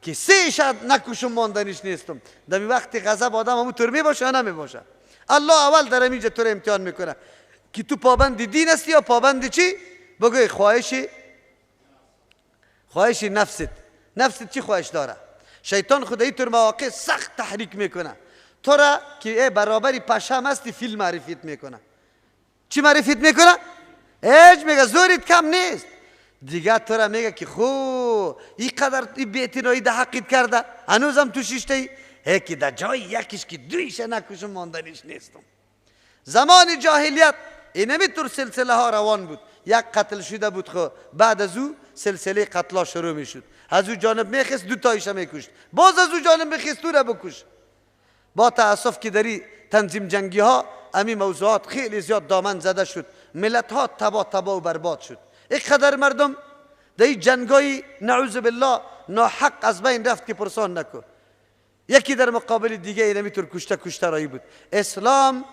که سه شد نکشم ماندنیش نیستم. در وقتی غضب آدم همون طور میباشه یا نمیباشه؟ الله اول در اینجا تو رو امتحان میکنه که تو پابند دین هستی یا پابند چی؟ بگوی خواهش نفست چی خواهش داره؟ شیطان خدایی طور مواقع سخت تحریک میکنه تو را که برابری پشم هستی، فیلم معرفیت میکنه. چی معرفیت میکنه؟ ایج میگه زوریت کم نیست دیگه، تو را میگه که خو این قدر بی‌اعتنایی ده حقیت کرده، هنوزم تو شیشته ای که در جای یکیش که دویش نکشم ماندنیش نیستم. زمان جاهلیت اینمی طور سلسله ها روان بود، یک قتل شده بود، خو بعد از او سلسله قتلا شروع میشد، از او جانب میخست دو تایش میکشت، باز از او جانب میخست تو را بکش. با تاسف که داری تنظیم جنگی ها امی موضوعات خیلی زیاد دامن زده شد، ملت ها تباه و برباد شد. اینقدر مردم در این جنگای نعوذ بالله ناحق از بین رفت که پرسان نکن. یکی در مقابل دیگه اینمی طور کشته رایی بود. اسلام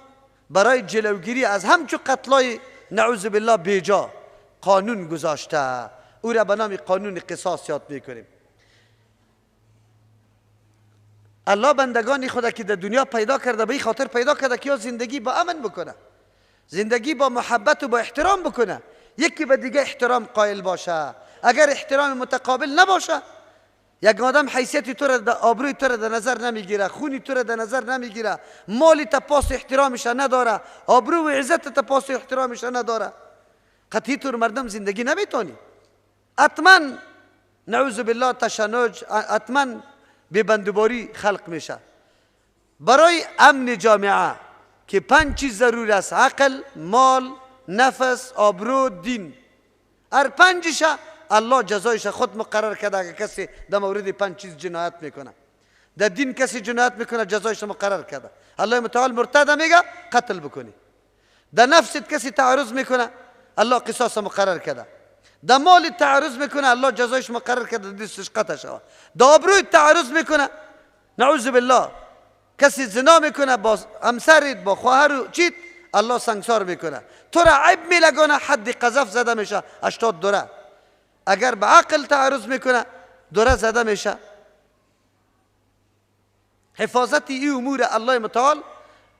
برای جلوگیری از همچو قتلای نعوذ بالله بیجا قانون گذاشته، او را به نام قانون قصاص یاد میکنیم. الله بندگانی خدا که در دنیا پیدا کرده به این خاطر پیدا کرده که زندگی با امن بکنه، زندگی با محبت و با احترام بکنه، یکی به دیگه احترام قائل باشه. اگر احترام متقابل نباشه، یک آدم حیثیت تو را، آبروی تو را در نظر نمیگیره، خونی تو را در نظر نمیگیره، مالی تپاس احترامش نداره، آبرو و عزت تپاس احترامش نداره، قطعی طور مردم زندگی نمیتونی. حتما نعوذ بالله تشنج، حتما ببندوباری خلق میشه. برای امن جامعه که 5 چیز ضروری است: عقل، مال، نفس، آبرو، دین. هر 5ش الله جزایش خود مقرر کرده. اگر کسی در مورد 5 چیز جنایت میکنه، در دین کسی جنایت میکنه، جزایش مقرر کرده. الله متعال مرتد میگه قتل بکنی. در نفست کسی تعرض میکنه، الله قصاص مقرر کرده. در مال تعرض میکنه، الله جزایش مقرر کرده، دستش قطع شود. در آبروی تعرض میکنه، نعوذ بالله کسی زنا میکنه با همسرت، با خواهر و چیت، الله سنگسار میکنه. تو را عیب میلگانه، حد قذف زده میشه 80 دوره. اگر به عقل تعرض میکنه دوره زده میشه. حفاظت ای امور الله متعال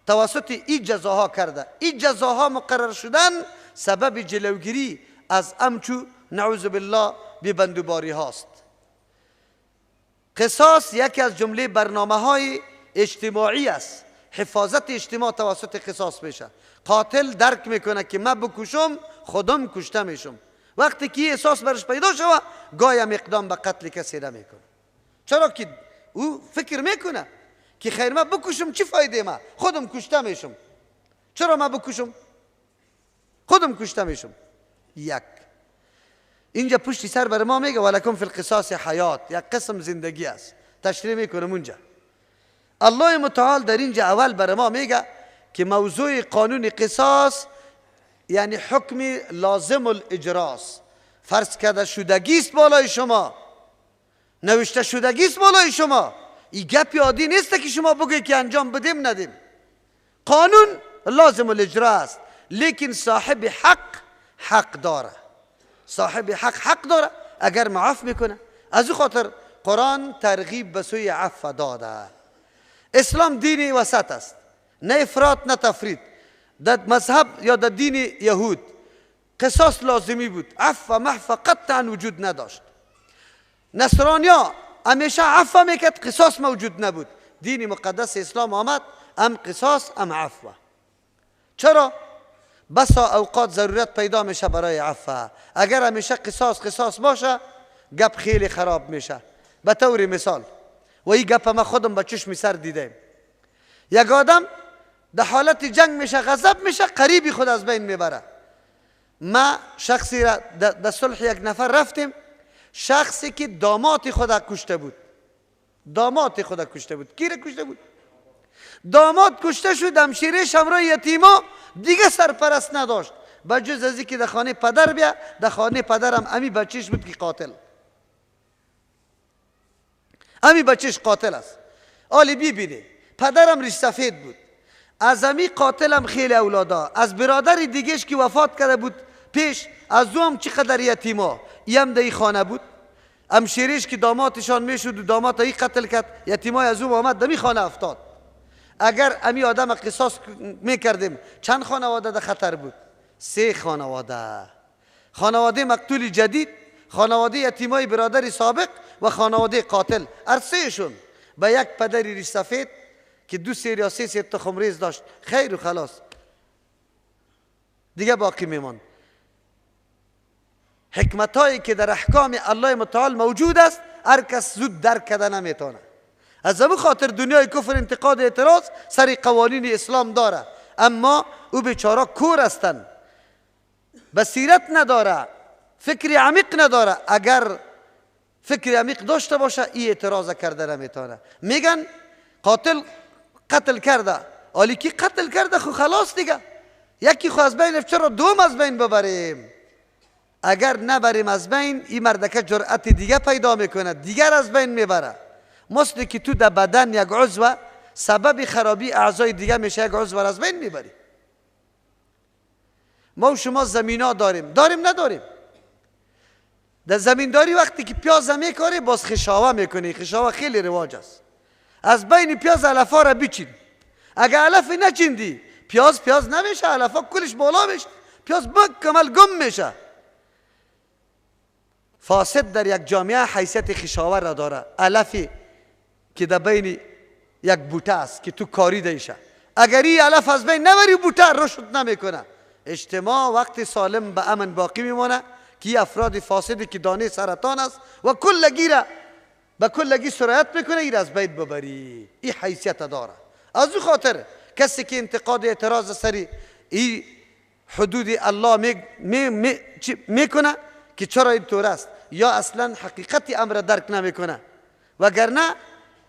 توسط این جزاها کرده. این جزاها مقرر شدن سبب جلوگیری از امچو نعوذ بالله ببندوباری هاست. قصاص یکی از جمله برنامه های اجتماعی است. حفاظت اجتماع توسط قصاص میشه. قاتل درک میکنه که من بکشم خودم کشته میشم. وقتی که احساس برش پیدا شود گایم اقدام به قتل کسی نمیکنه. چرا که او فکر میکنه که خیر من بکشم چی فایده، من خودم کشته میشم. چرا من بکشم خودم کشته میشم. یک اینجا پشت سر بر ما میگه ولکم فی القصاص حیات، یک قسم زندگی است. تشریح میکنم اونجا. الله متعال در اینجا اول بر ما میگه که موضوع قانون قصاص یعنی حکم لازم الاجراست. فرض کرده شدگیست بالای شما، نوشته شدگیست بالای شما، این گپی عادی نیست که شما بگوی که انجام بدیم ندیم. قانون لازم الاجرا است، لیکن صاحب حق داره. صاحب حق داره اگر معاف میکنه. از او خاطر قرآن ترغیب به سوی عفو داده. اسلام دین وسط است، نه افراط نه تفرید. در مذهب یا در دین یهود قصاص لازمی بود، عفو محو قطعا وجود نداشت. نصرانیا همیشه عفو میکرد، قصاص موجود نبود. دین مقدس اسلام آمد، ام قصاص ام عفو. چرا؟ بسا اوقات ضرورت پیدا میشه برای عفو. اگر همیشه قصاص باشه گپ خیلی خراب میشه. به طور مثال و این گپ ما خودم با چشم سر دیدم، یک آدم در حالت جنگ میشه، غضب میشه، قریبی خود از بین میبره. ما شخصی را در صلح یک نفر رفتیم، شخصی که داماد خود کشته بود. داماد خود کشته بود. کی را کشته بود؟ داماد کشته شد. همشیره همراه یتیما دیگه سرپرست نداشت بجز از اینکه در خانه پدر بیا. در خانه پدرم امی بچهش بود که قاتل. امی بچهش قاتل است. آلی ببینی پدرم ریش سفید بود. از امی قاتلم خیلی اولادا، از برادر دیگهش که وفات کرده بود پیش، از او هم چقدر یتیما. یم در این خانه بود. همشیرش که دامادشان میشد و داماد ای قتل کرد، یتیمای از او آمد در این خانه افتاد. اگر امی آدم قصاص میکردیم چند خانواده در خطر بود؟ 3 خانواده. خانواده مقتول جدید، خانواده یتیمای برادر سابق و خانواده قاتل. ارسهشون به یک پدری ریش سفید که 2 سیر یا 3 سیر تخم ریز داشت. خیر و خلاص دیگه باقی میماند. حکمت هایی که در احکام الله متعال موجود است هر کس زود درک کرده نمیتونه. از همون خاطر دنیای کفر انتقاد اعتراض سر قوانین اسلام داره، اما او بیچاره کور هستند، بصیرت نداره، فکر عمیق نداره. اگر فکر عمیق داشته باشه این اعتراض کرده نمیتونه. میگن قاتل قتل کرده، حالی که قتل کرده خو خلاص دیگه، یکی خو از بین، چرا دوم از بین ببریم؟ اگر نبریم از بین این مردکه جرأت دیگه پیدا میکنه، دیگر از بین میبره. مثل که تو در بدن یک عضو سبب خرابی اعضای دیگه میشه، یک عضو از بین میبری. ما و شما زمینا داریم نداریم؟ در زمینداری وقتی که پیاز میکاری باز خشاوه میکنی. خشاوه خیلی رواج است. از بین پیاز علفا را بچین. اگر علف نچیندی پیاز نمیشه، علفا کلش بالا میشه، پیاز کامل گم میشه. فاسد در یک جامعه حیثیت خشاوه را داره. علفی که در بین یک بوته است که تو کاری دیشه، اگر این علف از بین نبری بوته رشد نمیکنه. اجتماع وقت سالم به امن باقی میمونه که افراد فاسدی که دانه سرطان است و کلگی را به کلگی سرایت میکنه، این از بین ببری. این حیثیت داره. از او خاطر کسی که انتقاد اعتراض سری این حدود الله میکنه که چرا اینطور است، یا اصلا حقیقت امر درک نمیکنه. وگرنه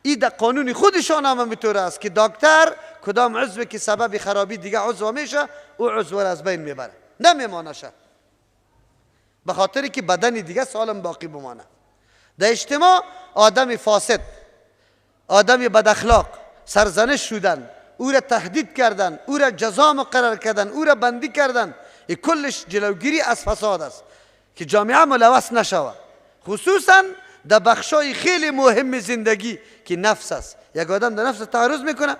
این در قانون خودشان هم اینطور است که دکتر کدام عضو که سبب خرابی دیگه عضو میشه او عضو را از بین میبره، نمیمانه شه، به خاطری که بدن دیگه سالم باقی بمانه. در اجتماع آدم فاسد، آدم بد اخلاق سرزنش شدن، او را تهدید کردن، او را جزا مقرر کردن، او را بندی کردن، این کلش جلوگیری از فساد است که جامعه ملوث نشود، خصوصا در بخشای خیلی مهم زندگی که نفس است. یک آدم در نفس تعرض میکنه.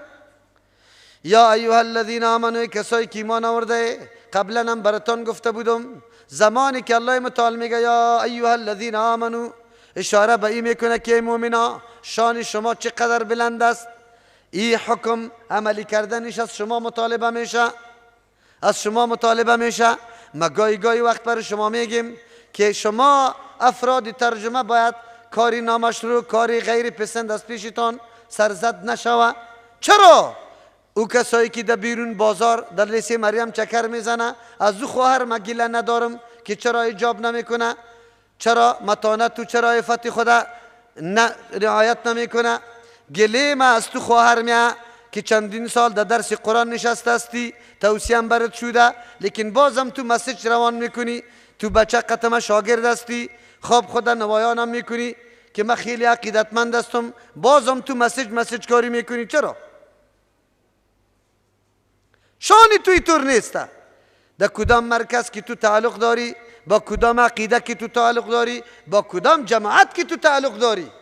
یا ایها الذین آمنوا، کسایی که ایمان آورده، قبلا هم براتون گفته بودم زمانی که الله متعال میگه یا ایها الذین آمنوا، اشاره به این میکنه که مؤمنا شان شما چقدر بلند است. این حکم عملی کردنش از شما مطالبه میشه، از شما مطالبه میشه. ما گاهی وقت برای شما میگیم که شما افراد ترجمه باید کاری نامشروع، کاری غیر پسند از پیشتان سرزد نشوه. چرا؟ او کسایی که در بیرون بازار در لیسه مریم چکر میزنه، از او خواهر ما گله ندارم که چرا حجاب نمیکنه، چرا متانت و چرا عفت خدا رعایت نمیکنه. گله ما از تو خواهر میا که چندین سال در درس قرآن نشسته استی، توصیه برات شده، لیکن بازم تو مسیج روان میکنی، تو بچه قطمه شاگرد استی، خواب خدا نمایانم میکنی که من خیلی عقیدتمند هستم، بازم تو مسیج کاری میکنی. چرا؟ شانی توی طور نیسته. در کدام مرکز که تو تعلق داری، با کدام عقیده که تو تعلق داری، با کدام جماعت که تو تعلق داری،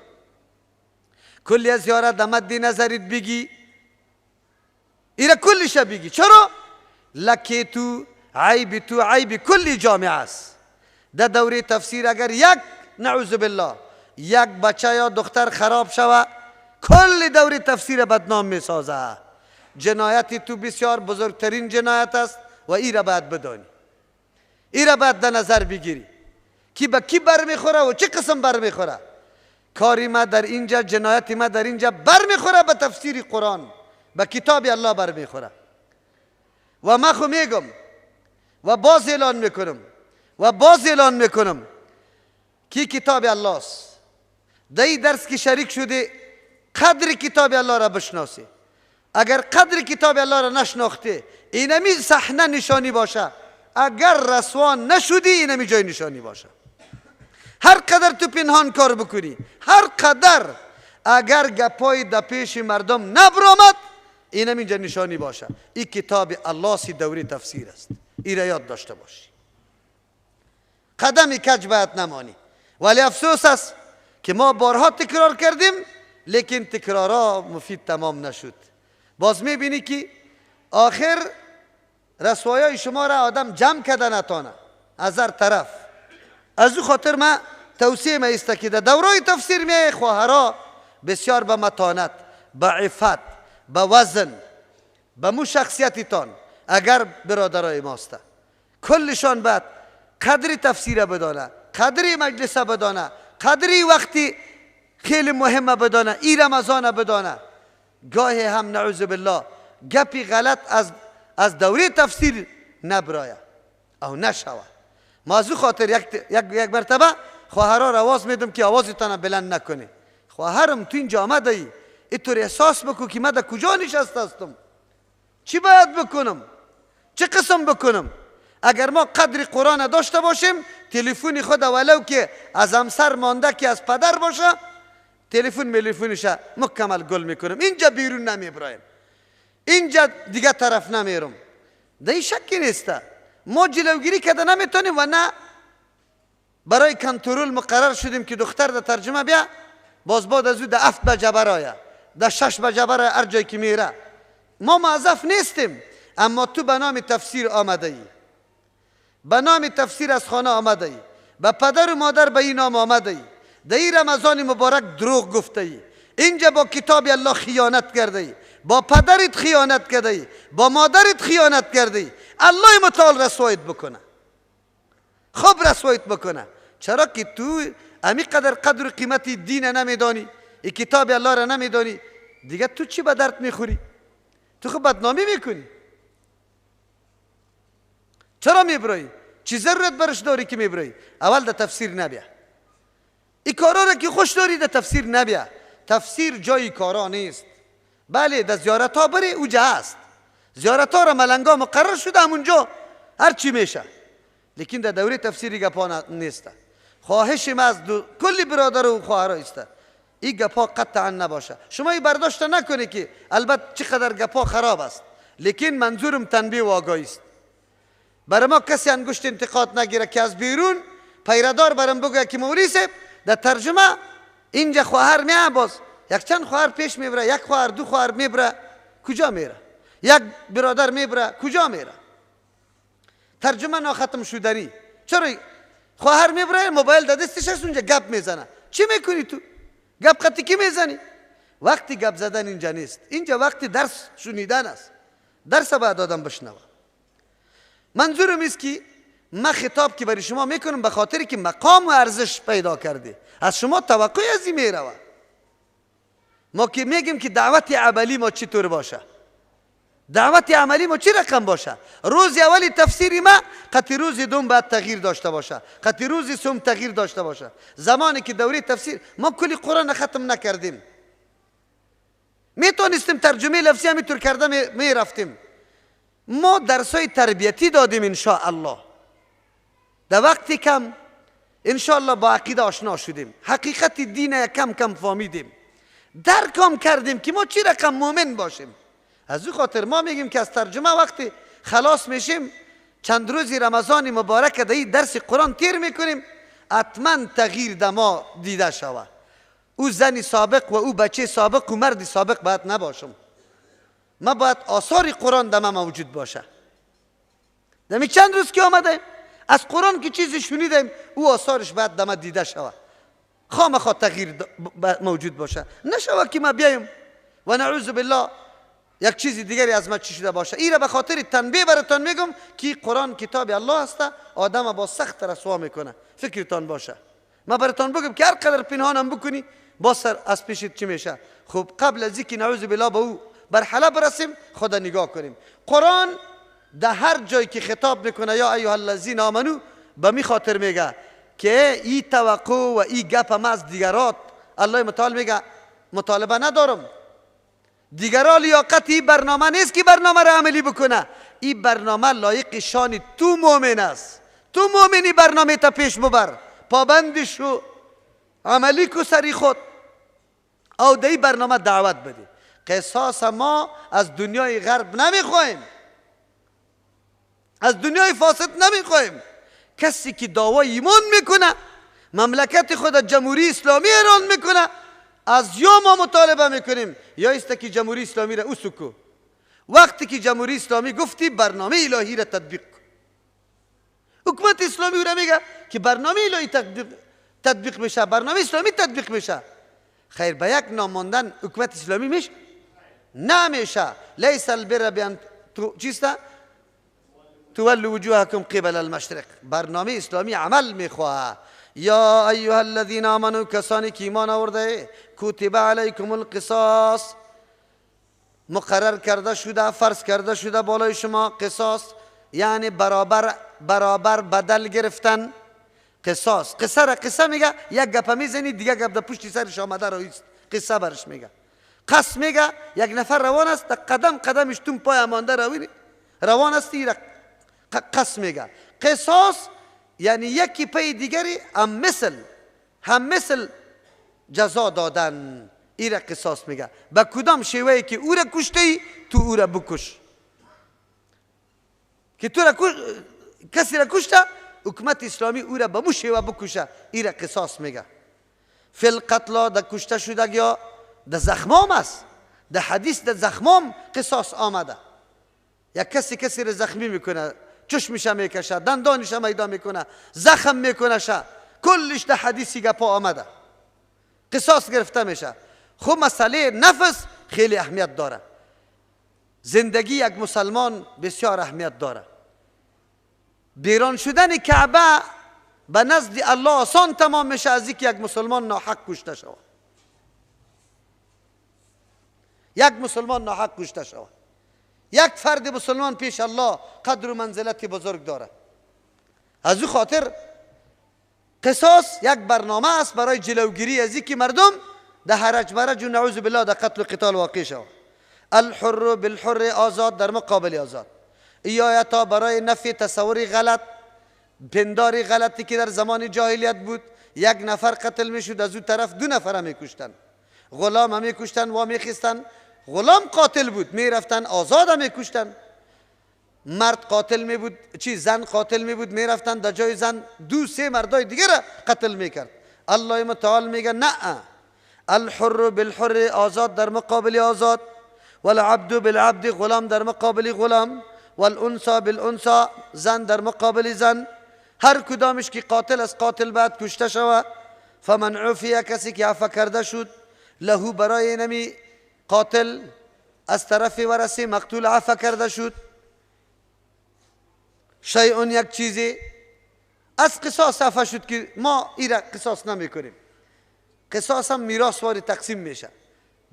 کلی از یاره در مد نظرت بگی، ایره کلش بگی. چرا؟ لکه تو عیب کلی جامعه است. در دوره تفسیر اگر یک نعوذ بالله یک بچه یا دختر خراب شوه، کل دوره تفسیر بدنام می سازه. جنایت تو بسیار بزرگترین جنایت است و ایره باید بدانی، ایره باید در نظر بگیری کی به کی برمیخوره و چه قسم برمیخوره. کاری ما در اینجا، جنایت ما در اینجا برمیخوره به تفسیر قرآن، به کتاب الله برمیخوره. و من خو میگم و باز اعلان میکنم که کتاب الله است. در این درس که شریک شده قدر کتاب الله را بشناسی. اگر قدر کتاب الله را نشناخته اینمی صحنه نشانی باشه، اگر رسوا نشدی اینمی جای نشانی باشه. هر قدر تو پنهان کار بکنی، هر قدر اگر گپای در پیش مردم نبرامد اینم اینجا نشانی باشه این کتاب الله سی دوره تفسیر است. این را یاد داشته باشی، قدمی کج باید نمانی. ولی افسوس است که ما بارها تکرار کردیم لیکن تکرارها مفید تمام نشد. باز میبینی که آخر رسوایای شما را آدم جمع کرده نتانه از هر طرف. از او خاطر من توصیه ما است که در دوره تفسیر می خواهرها بسیار به متانت، به عفت، به وزن، به مو شخصیتتان اگر برادرای ماست کلشان باید قدر تفسیر بدانه، قدر مجلس بدانه، قدری وقتی خیلی مهمه بدانه، این رمضان بدانه. گاهی هم نعوذ بالله گپی غلط از دوره تفسیر نبرایه او نشوه. ما از او خاطر یک مرتبه خواهرها را آواز میدم که آوازتان بلند نکنه. خواهرم تو اینجا آمده ای اینطور احساس بکن که من در کجا نشسته هستم، چی باید بکنم، چه قسم بکنم. اگر ما قدر قرآن داشته باشیم تلفن خود ولو که از همسر مانده که از پدر باشه تلفنش مکمل گل میکنم. اینجا بیرون نمیبرایم، اینجا دیگه طرف نمیرم. در این شکی نیسته ما جلوگیری کرده نمیتونیم و نه برای کنترل مقرر شدیم که دختر در ترجمه بیا باز بعد از او در 7 بجه برایه، در 6 بجه برای هر جایی که میره. ما موظف نیستیم، اما تو به نام تفسیر آمده ای، به نام تفسیر از خانه آمده ای، به پدر و مادر به این نام آمده ای، در این رمضان مبارک دروغ گفته ای، اینجا با کتاب الله خیانت کرده ای، با پدرت خیانت کرده ای، با مادرت خیانت کرده ای. الله متعال رسوایت بکنه، خب رسوایت بکنه. چرا که تو امی قدر قیمت دین نمیدانی، این کتاب الله را نمیدانی، دیگه تو چی به درد میخوری؟ تو خب بدنامی میکنی. چرا میبرایی؟ چی ضرورت برش داری که میبرایی؟ اول در تفسیر نبیا. این کارا را که خوش داری در تفسیر نبیا. تفسیر جای کارا نیست. بله در زیارت ها بری اوجا هست، زیارت ها را ملنگا مقرر شده همونجا هر چی میشه، لیکن در دوره تفسیری گپا نیست. خواهش ما از کلی برادر و خواهرها است این گپا قطعا نباشه. شما این برداشت نکنی که البته چقدر گپا خراب است، لیکن منظورم تنبیه و آگاهی است. برای ما کسی انگشت انتقاد نگیره که از بیرون پیردار برام بگه که مولوی صاحب در ترجمه اینجا خواهر میه، باز یک چند خواهر پیش میبره، یک خواهر دو خواهر میبره، کجا میره؟ یک برادر میبره، کجا میره؟ ترجمه ناختم شدنی. چرا خواهر میبره موبایل در دستش هست اونجا گپ میزنه. چی میکنی تو؟ گپ قطعی کی میزنی؟ وقتی گپ زدن اینجا نیست، اینجا وقتی درس شنیدن است. درس باید آدم بشنوه. منظورم است که من خطاب که برای شما میکنم به خاطری که مقام و ارزش پیدا کرده، از شما توقع از این میروه. ما که میگیم که دعوت عملی ما چطور باشه، دعوت عملی ما چی رقم باشه. روز اولی تفسیری ما قطع روز دوم باید تغییر داشته باشه، قطع روز سوم تغییر داشته باشه. زمانی که دوره تفسیر ما کلی قرآن ختم نکردیم، میتونستیم ترجمه لفظی همینطور کرده میرفتیم. ما درسای تربیتی دادیم انشاءالله. در وقتی کم انشاءالله با عقیده آشنا شدیم، حقیقت دین کم کم فهمیدیم، درکم کردیم که ما چی رقم مومن باشیم. از او خاطر ما میگیم که از ترجمه وقتی خلاص میشیم چند روزی رمضان مبارک در این درس قرآن تیر میکنیم، حتما تغییر در ما دیده شود. او زنی سابق و او بچه سابق و مرد سابق باید نباشم. ما باید آثار قرآن در ما موجود باشه. دمی چند روز که آمده از قرآن که چیزی شنیدیم او آثارش باید در ما دیده شود، خامخا تغییر موجود باشه. نشود که ما بیایم و نعوذ بالله یک چیز دیگری از ما چی شده باشه. این را به خاطر تنبیه براتون میگم که قرآن کتاب الله است، آدم با سخت رسوا میکنه. فکرتان باشه. ما براتون بگم که هر قدر پنهانم بکنی با سر از پیشت چی میشه. خب قبل از اینکه نعوذ بالله به او مرحله برسیم خدا نگاه کنیم. قرآن در هر جایی که خطاب میکنه یا ایها الذین آمنو، به می خاطر میگه که این توقع و این گپ هم از دیگرات. الله متعال میگه مطالبه ندارم، دیگران لیاقت این برنامه نیست که برنامه را عملی بکنه. این برنامه لایق شان تو مؤمن است. تو مؤمنی برنامه تا پیش ببر، پابند شو، عملی کو سری خود، او در این برنامه دعوت بده. قصاص ما از دنیای غرب نمیخوایم، از دنیای فاسد نمیخوایم. کسی که دعوای ایمان میکنه، مملکت خود جمهوری اسلامی اعلان میکنه، از یا ما مطالبه میکنیم یا است که جمهوری اسلامی را اسکو. وقتی که جمهوری اسلامی گفتی برنامه الهی را تطبیق کن، حکومت اسلامی را میگه که برنامه الهی تطبیق بشه، برنامه اسلامی تطبیق بشه. خیر به یک ناماندن حکومت اسلامی میشه؟ نمیشه. لیس البر بیان چیسته تولوا وجوهکم قبل المشرق. برنامه اسلامی عمل میخواه. یا ایها الذین آمنوا، کسانی که ایمان آورده، کتب علیکم القصاص، مقرر کرده شده، فرض کرده شده بالای شما قصاص، یعنی برابر بدل گرفتن. قصاص قصه را قصه میگه، یک گپ میزنی دیگه گپ در پشت سرش آمده رو قصه برش میگه. قص میگه یک نفر روان است، قدم قدمش تون پای امانده روان است، قص میگه. قصاص یعنی یکی پای دیگری هم مثل جزا دادن. این را قصاص میگه. به کدام شیوهی که او را کشتی تو او را بکش. که تو را کسی را کشته، حکومت اسلامی او را به مو شیوه بکشه. این را قصاص میگه. فی القتلا، در کشته شدگی ها، در زخمام است. در حدیث در زخمام قصاص آمده. یک کسی را زخمی میکنه، چشمش میکشه، دندانش میدا میکنه، زخم میکنه، کلش در حدیثی گپا آمده، قصاص گرفته میشه. خب مسئله نفس خیلی اهمیت داره. زندگی یک مسلمان بسیار اهمیت داره. بیران شدن کعبه به نزد الله آسان تمام میشه از اینکه یک مسلمان ناحق کشته شود. یک مسلمان ناحق کشته شود. یک فرد مسلمان پیش الله قدر و منزلت بزرگ داره. از او خاطر قصاص یک برنامه است برای جلوگیری از اینکه مردم در حرج مرج و نعوذ بالله در قتل و قتال واقع شود. الحر بالحر، آزاد در مقابل آزاد. ایایتا برای نفی تصوری غلط، پنداری غلطی که در زمان جاهلیت بود. یک نفر قتل میشد، از او طرف دو نفر میکشتن، غلام هم میکشتن و میخستن. غلام قاتل بود، میرفتن آزاد هم میکشتن. مرد قاتل می بود، زن قاتل می بود، میرفتن در جای زن دو سه مردای دیگر را قتل میکرد. الله متعال میگه نه، الحر بالحر، آزاد در مقابل آزاد، والعبد بالعبد، غلام در مقابل غلام، والانثى بالانثى، زن در مقابل زن. هر کدامش که قاتل از قاتل بعد کشته شود. فمن عفی، کسی که عفو کرده شد، له برای نمی قاتل از طرف ورثه مقتول عفو کرده شد، شیء، یک چیزی از قصاص عفو شد که ما این را قصاص نمی کنیم. قصاص هم میراث واری تقسیم میشه.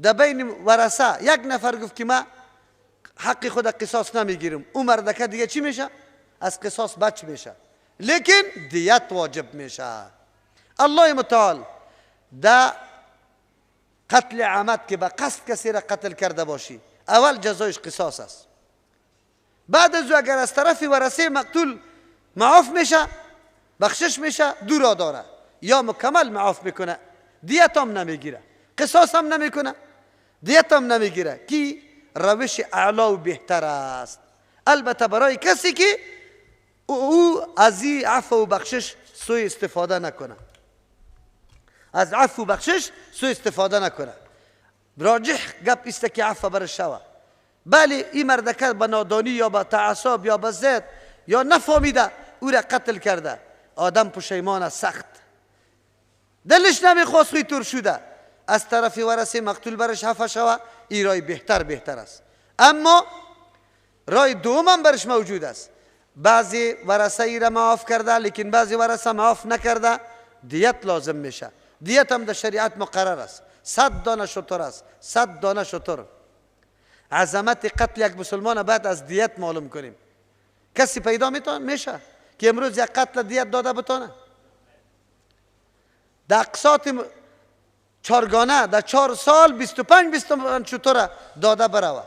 در بین ورثه یک نفر گفت که ما حق خود قصاص نمیگیرم، اون مردکه دیگه چی میشه؟ از قصاص بچ میشه، لیکن دیت واجب میشه. الله متعال در قتل عمد که به قصد کسی را قتل کرده باشی، اول جزایش قصاص است. بعد از اگر از طرف ورثه مقتول معاف میشه، بخشش میشه، دو را داره. یا مکمل معاف میکنه، دیت هم نمیگیره، قصاص هم نمیکنه، دیت هم نمیگیره، که روش اعلا و بهتر است. البته برای کسی که او از این عفو و بخشش سوء استفاده نکنه، از عفو و بخشش سوء استفاده نکنه. راجح گپ است که عفو برش شود. بله این مردکه به نادانی یا به تعصب یا به زد یا نفهمیده او را قتل کرده، آدم پشیمان سخت، دلش نمیخواست خوی تور شده، از طرف ورثه مقتول برش عفو شود، این رای بهتر است. اما رای دوم هم برش موجود است. بعضی ورثه ای را معاف کرده، لیکن بعضی ورثه معاف نکرده، دیت لازم میشه. دیت هم در شریعت مقرر است، 100 دانه شتر است، 100 دانه شتر. عظمت قتل یک مسلمان بعد از دیت معلوم کنیم. کسی پیدا میشه که امروز یک قتل دیت داده بتونه؟ در اقساط چارگانه در 4 سال 25 شتر داده بروه.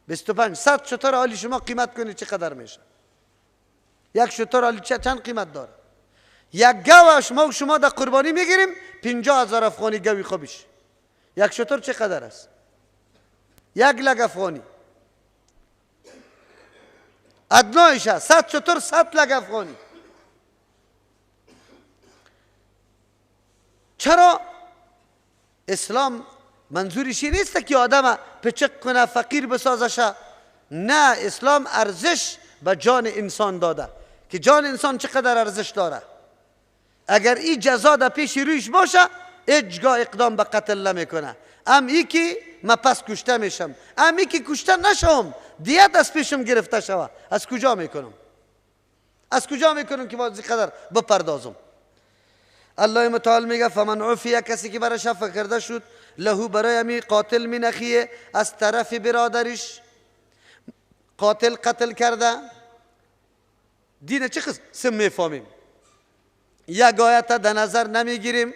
25 100 شتر حالی شما قیمت کنید چقدر میشه؟ یک شتر حالی چند قیمت داره؟ یک گوش شما در قربانی میگیریم 50,000 افغانی گوی خوبش. یک شتر چقدر است؟ 1 لک افغانی. ادنایش 100 شتر 100 لک افغانی. چرا اسلام منظورش این نیست که آدم پچک کنه فقیر بسازشه؟ نه، اسلام ارزش به جان انسان داده که جان انسان چقدر ارزش داره. اگر این جزا در پیش رویش باشه هیچگاه اقدام به قتل نمیکنه. ای که من پس کشته میشم، ای که کشته نشم دیت از پیشم گرفته شوه، از کجا میکنم؟ از کجا میکنم که باز قدر بپردازم؟ الله متعال میگه فمن عفیه، کسی که برش عفو کرده شد، لهو برای امی قاتل من اخیه، از طرف برادرش. قاتل قتل کرده دین چه قسم میفهمیم؟ یک آیت در نظر نمیگیریم،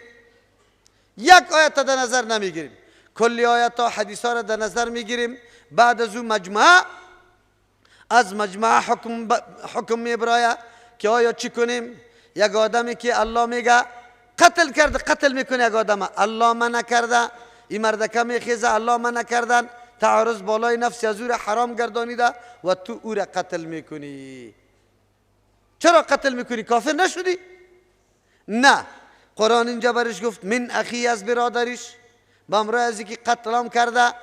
یک آیت در نظر نمیگیریم، کلی آیت ها حدیث ها را در نظر میگیریم. بعد از اون مجمع حکم میبراید که آیا چی کنیم؟ یک آدمی که الله میگه قتل کرده، قتل میکنه یک آدم، الله منع کرده، این مردکه میخیزه، الله منع کردن، تعارض بالای نفس از او را حرام گردانیده و تو او را قتل میکنی. چرا قتل میکنی؟ کافر نشدی؟ نه، قرآن اینجا برش گفت من اخی، از برادرش، به امرای از که قتلام کرده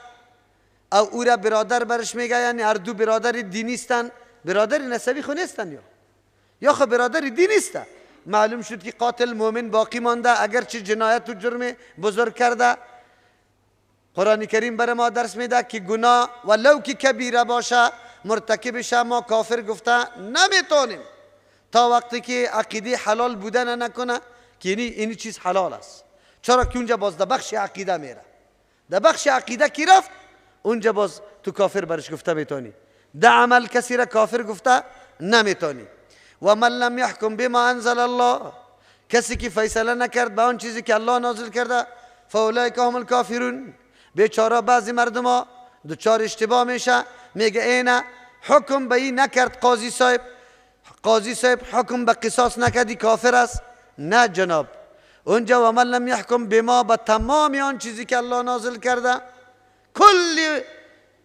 او او را برادر برش میگه، یعنی هر دو برادر دینی استن، برادر نسبی خو نیستن یا خو برادر دینی است. معلوم شد که قاتل مؤمن باقی مانده اگرچه جنایت و جرم بزرگ کرده. قرآن کریم بر ما درس میده که گناه ولو که کبیره باشه مرتکبش ما کافر گفته نمیتونیم تا وقتی که عقیده حلال بودن نکنه که این چیز حلال است. چرا که اونجا باز در بخش عقیده میره، در بخش عقیده کی رفت اونجا باز تو کافر برش گفته میتونی، در عمل کسی را کافر گفته نمیتونی. و من لم یحکم بما انزل الله، کسی که فیصله نکرد به آن چیزی که الله نازل کرده، فاولئک هم الکافرون، بیچاره بعضی مردم ها دچار اشتباه میشه، میگه اینه حکم به این نکرد قاضی صاحب حکم به قصاص نکردی کافر است. نه جناب، اونجا و من لم یحکم بما، به تمام آن چیزی که الله نازل کرده، کلی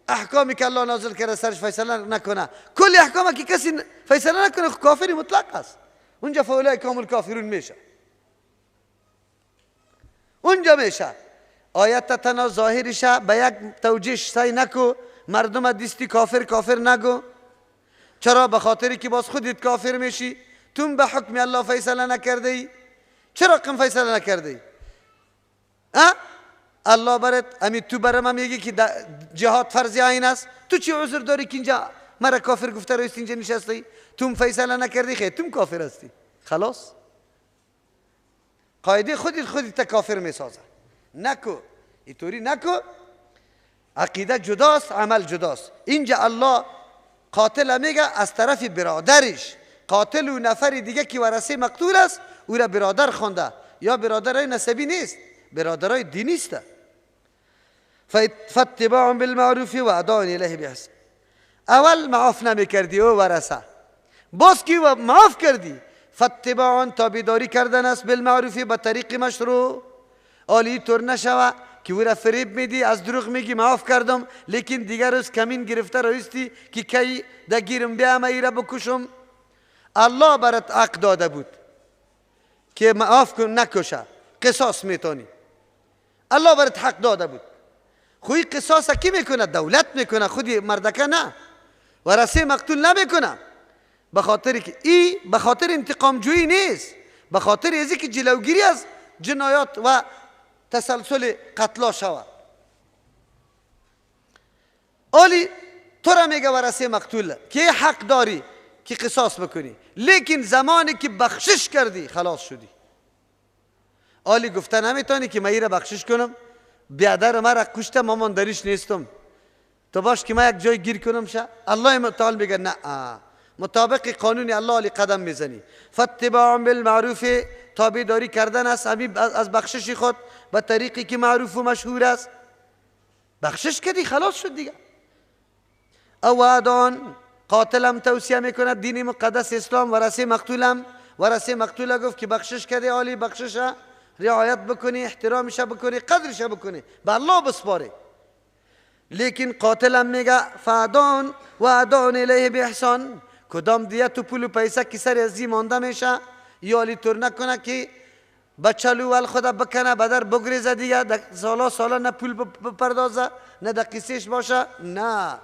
احکامی که الله نازل کرده سرش فیصله نکنه، کلی احکامی که کسی فیصله نکنه کافری مطلق است. اونجا فاولئک هم الکافرون میشه، اونجا میشه. آیت تنها ظاهرشه به یک توجیه سعی نکو، مردم دستی کافر نگو. چرا؟ به خاطری که باز خودت کافر میشی، تو به حکم الله فیصله نکرده ای. چرا کم فیصله نکرده ای؟ الله برات تو برام میگی که جهاد فرض عین است، تو چی عذر داری که اینجا مرا کافر گفته رویست اینجا نشستی؟ تو فیصله نکردی، خیلی تو کافر هستی. خلاص قاعده خودت کافر میسازه. نکو اینطوری نکو. عقیده جداست، عمل جداست. اینجا الله قاتل میگه از طرف برادرش، قاتل و نفر دیگه که ورثه مقتول است او را برادر خونده، یا برادرای نسبی نیست، برادرای دینی است. فاتباع بالمعروف و اداء الیه باحسان. اول معاف نمیکردی او ورثه، باز کی معاف کردی؟ فاتباع تابعداری کردن است، بالمعروف به طریق مشروع. آلی طور نشوه که او را فریب میدی، از دروغ میگی معاف کردم لیکن دیگر روز کمین گرفته رایستی که کی دگیرم بیام ای را بکشم. الله برات حق داده بود که معاف کن، نکشه، قصاص میتونی. الله برات حق داده بود. خوی قصاص کی میکنه؟ دولت میکنه، خودی مردکه نه، ورثه مقتول نمیکنه. به خاطر که به خاطر انتقام جویی نیست، به خاطر ازی که جلوگیری از جنایات و تسلسل قتلا شود. اولی تو را میگه ورثه مقتول که حق داری که قصاص بکنی، لیکن زمانی که بخشش کردی خلاص شدی. اولی گفته نمیتونی که من را بخشش کنم، بیادر مرا کشته مامان دریش نیستم، تو باش که من یک جای گیر کنم شه. الله متعال میگه نه، مطابق قانون الله علی قدم میزنی. فاتباع بالمعروف، تابعداری کردن است از بخشش خود به طریقی که معروف و مشهور است. بخشش کردی خلاص شد دیگه. او ادان قاتلم توصیه میکنه دین مقدس اسلام، ورثه مقتول گفت که بخشش کردی، عالی بخشش رعایت بکنی، احترامش بکنی، قدرش بکنی، به الله بسپاری. لیکن قاتلم میگه فادان و ادان الیه به احسان، کدام دیت و پول و پیسه که سر ازی مانده میشه، یا علی طور نکنه که بچلو ول خدا بکنه بدر بگریزه دیگه، سالا نه پول بپردازه نه در قیسش باشه. نه،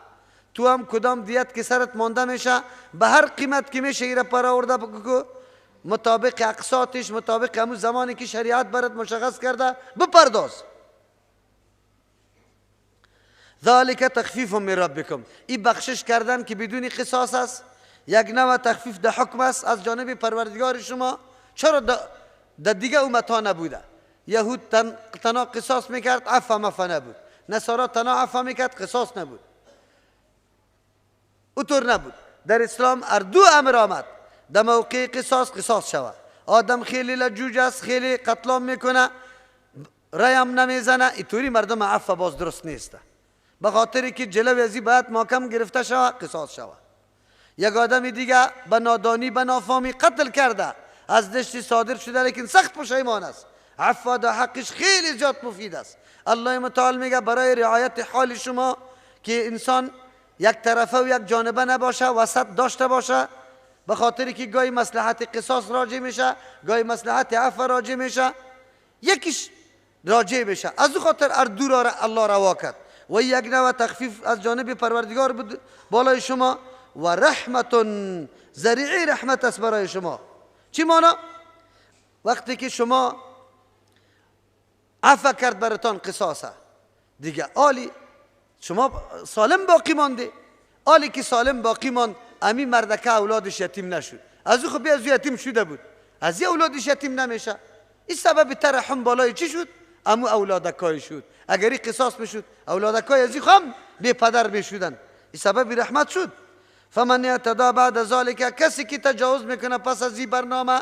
تو هم کدام دیت که سرت مانده میشه به هر قیمت که میشه ایره پر آورده بکو، مطابق اقساطش، مطابق همون زمانی که شریعت برات مشخص کرده بپرداز. ذالک تخفیف من ربکم، این بخشش کردن که بدون قصاص است یک نوع تخفیف ده حکم است از جانب پروردگار شما. چرا در دیگه امتها نبوده؟ یهود تنها قصاص میکرد، عفا مفا نبود. نصارا تنها عفا میکرد، قصاص نبود. اوطور نبود. در اسلام اردو امر آمد، در موقع قصاص شود. آدم خیلی لجوج است، خیلی قتلام میکنه، رایم نمیزنه، اینطوری مردم عفا باز درست نیسته. به خاطری که جلوی ازی باید محکم گرفته شود، قصاص شود. یک آدم دیگه به نادانی به نافهمی قتل کرده، از دشت صادر شده، لیکن سخت پشیمان است. عفا در حقش خیلی زیاد مفید است. الله متعال میگه برای رعایت حال شما که انسان یک طرفه و یک جانبه نباشه، وسط داشته باشه، به خاطری که گاهی مصلحت قصاص راجع میشه، گاهی مصلحت عفا راجع میشه، یکیش راجع میشه. از او خاطر اردو را الله روا کرد و یک نوع تخفیف از جانب پروردگار بود بالای شما و رحمت، ذریعه رحمت است برای شما. چی مانا؟ وقتی که شما عفا کرد براتان قصاصه دیگه، عالی شما سالم باقی مانده، عالی که سالم باقی ماند، امی مردکه اولادش یتیم نشد، از او خب از یتیم شده بود، از یه اولادش یتیم نمیشه. این سبب ترحم بالای چی شد؟ امو اولادکای شد. اگری قصاص میشد اولادکای ازی خم بی پدر میشدن، این سبب رحمت شد. فمن اعتدا بعد ذالک، کسی که تجاوز میکنه پس از این برنامه،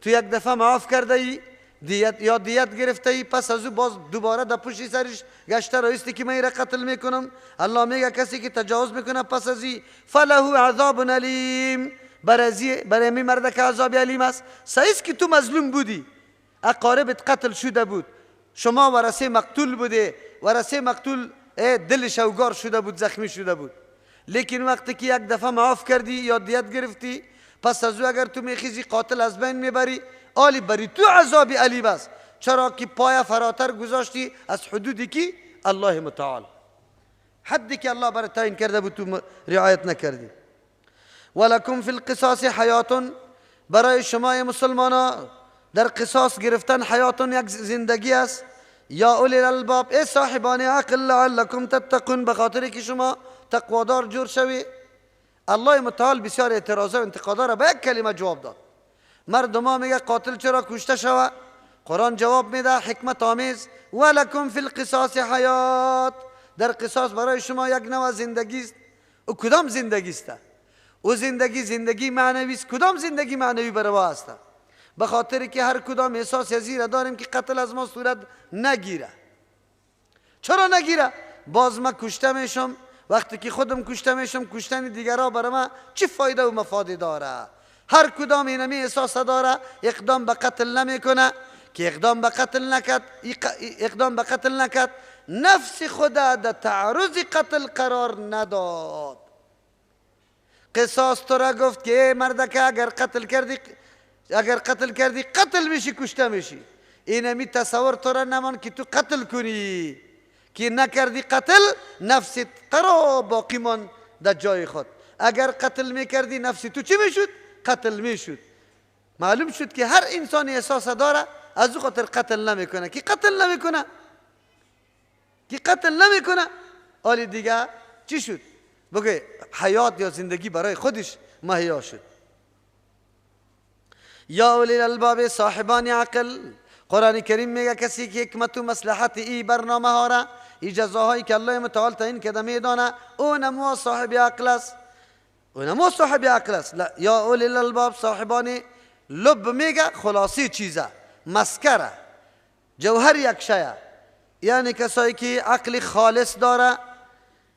تو یک دفعه معاف کرده ای دیت گرفته ای، پس از او باز دوباره در پشت سرش گشته رایستی که من ایره قتل میکنم. الله میگه کسی که تجاوز میکنه پس از این فله عذاب علیم، برای می مرده که عذاب علیم است. سایست که تو مظلوم بودی، اقاربت قتل شده بود، شما ورثه مقتول بوده، ورثه مقتول دل شوگار شده بود، زخمی شده بود، لیکن وقتی که یک دفعه معاف کردی یا دیت گرفتی، پس از او اگر تو میخیزی قاتل از بین میبری، آلی بری تو عذاب علیم است. چرا که پای فراتر گذاشتی از حدودی که الله متعال، حدی که الله برای تعیین کرده بود تو رعایت نکردی. ولکم فی القصاص حیات، برای شما مسلمانان در قصاص گرفتن حیاتون یک زندگی است. یا اولی الالباب، ای صاحبان عقل، لعلکم تتقون، بخاطر که شما تقوادار جور شوی. الله متعال بسیار اعتراضه و انتقادا را به یک کلمه جواب داد. مردم ها میگه قاتل چرا کشته شود؟ قرآن جواب میده حکمت آمیز، ولکم فی القصاص حیات، در قصاص برای شما یک نوع زندگی است. او کدام زندگی است؟ او زندگی معنوی است. کدام زندگی معنوی برای ما است؟ به خاطر که هر کدام احساس یزیر داریم که قتل از ما صورت نگیره. چرا نگیره؟ باز ما کشته میشم، وقتی که خودم کشته میشم، کشتن دیگرها برای ما چه فایده و مفاده داره؟ هر کدام اینمی احساس داره، اقدام به قتل نمیکنه. که اقدام به قتل نکرد، نفس خود در تعرض قتل قرار نداد. قصاص تو را گفت که مردکه اگر قتل کردی قتل میشی، کشته میشی. اینمی تصور تو را نمان که تو قتل کنی، که نکردی قتل، نفست قرار باقی من در جای خود. اگر قتل میکردی نفس تو چی میشد؟ قتل میشد. معلوم شد که هر انسانی احساس داره، از او خاطر قتل نمیکنه. که قتل نمیکنه حالی دیگه چی شد؟ بگه حیات یا زندگی برای خودش مهیا شد. یا اولی الالباب، صاحبان عقل، قرآن کریم میگه کسی که حکمت و مصلحت ای برنامه ها را، ای جزاهایی که الله متعال تعیین کرده میدانه، او نمو صاحب عقل است. اونمو صاحب عقل است. یا اولی الالباب، صاحبان لب میگه خلاصی چیزه، مسکره، جوهر یک شیه، یعنی کسایی که عقل خالص داره.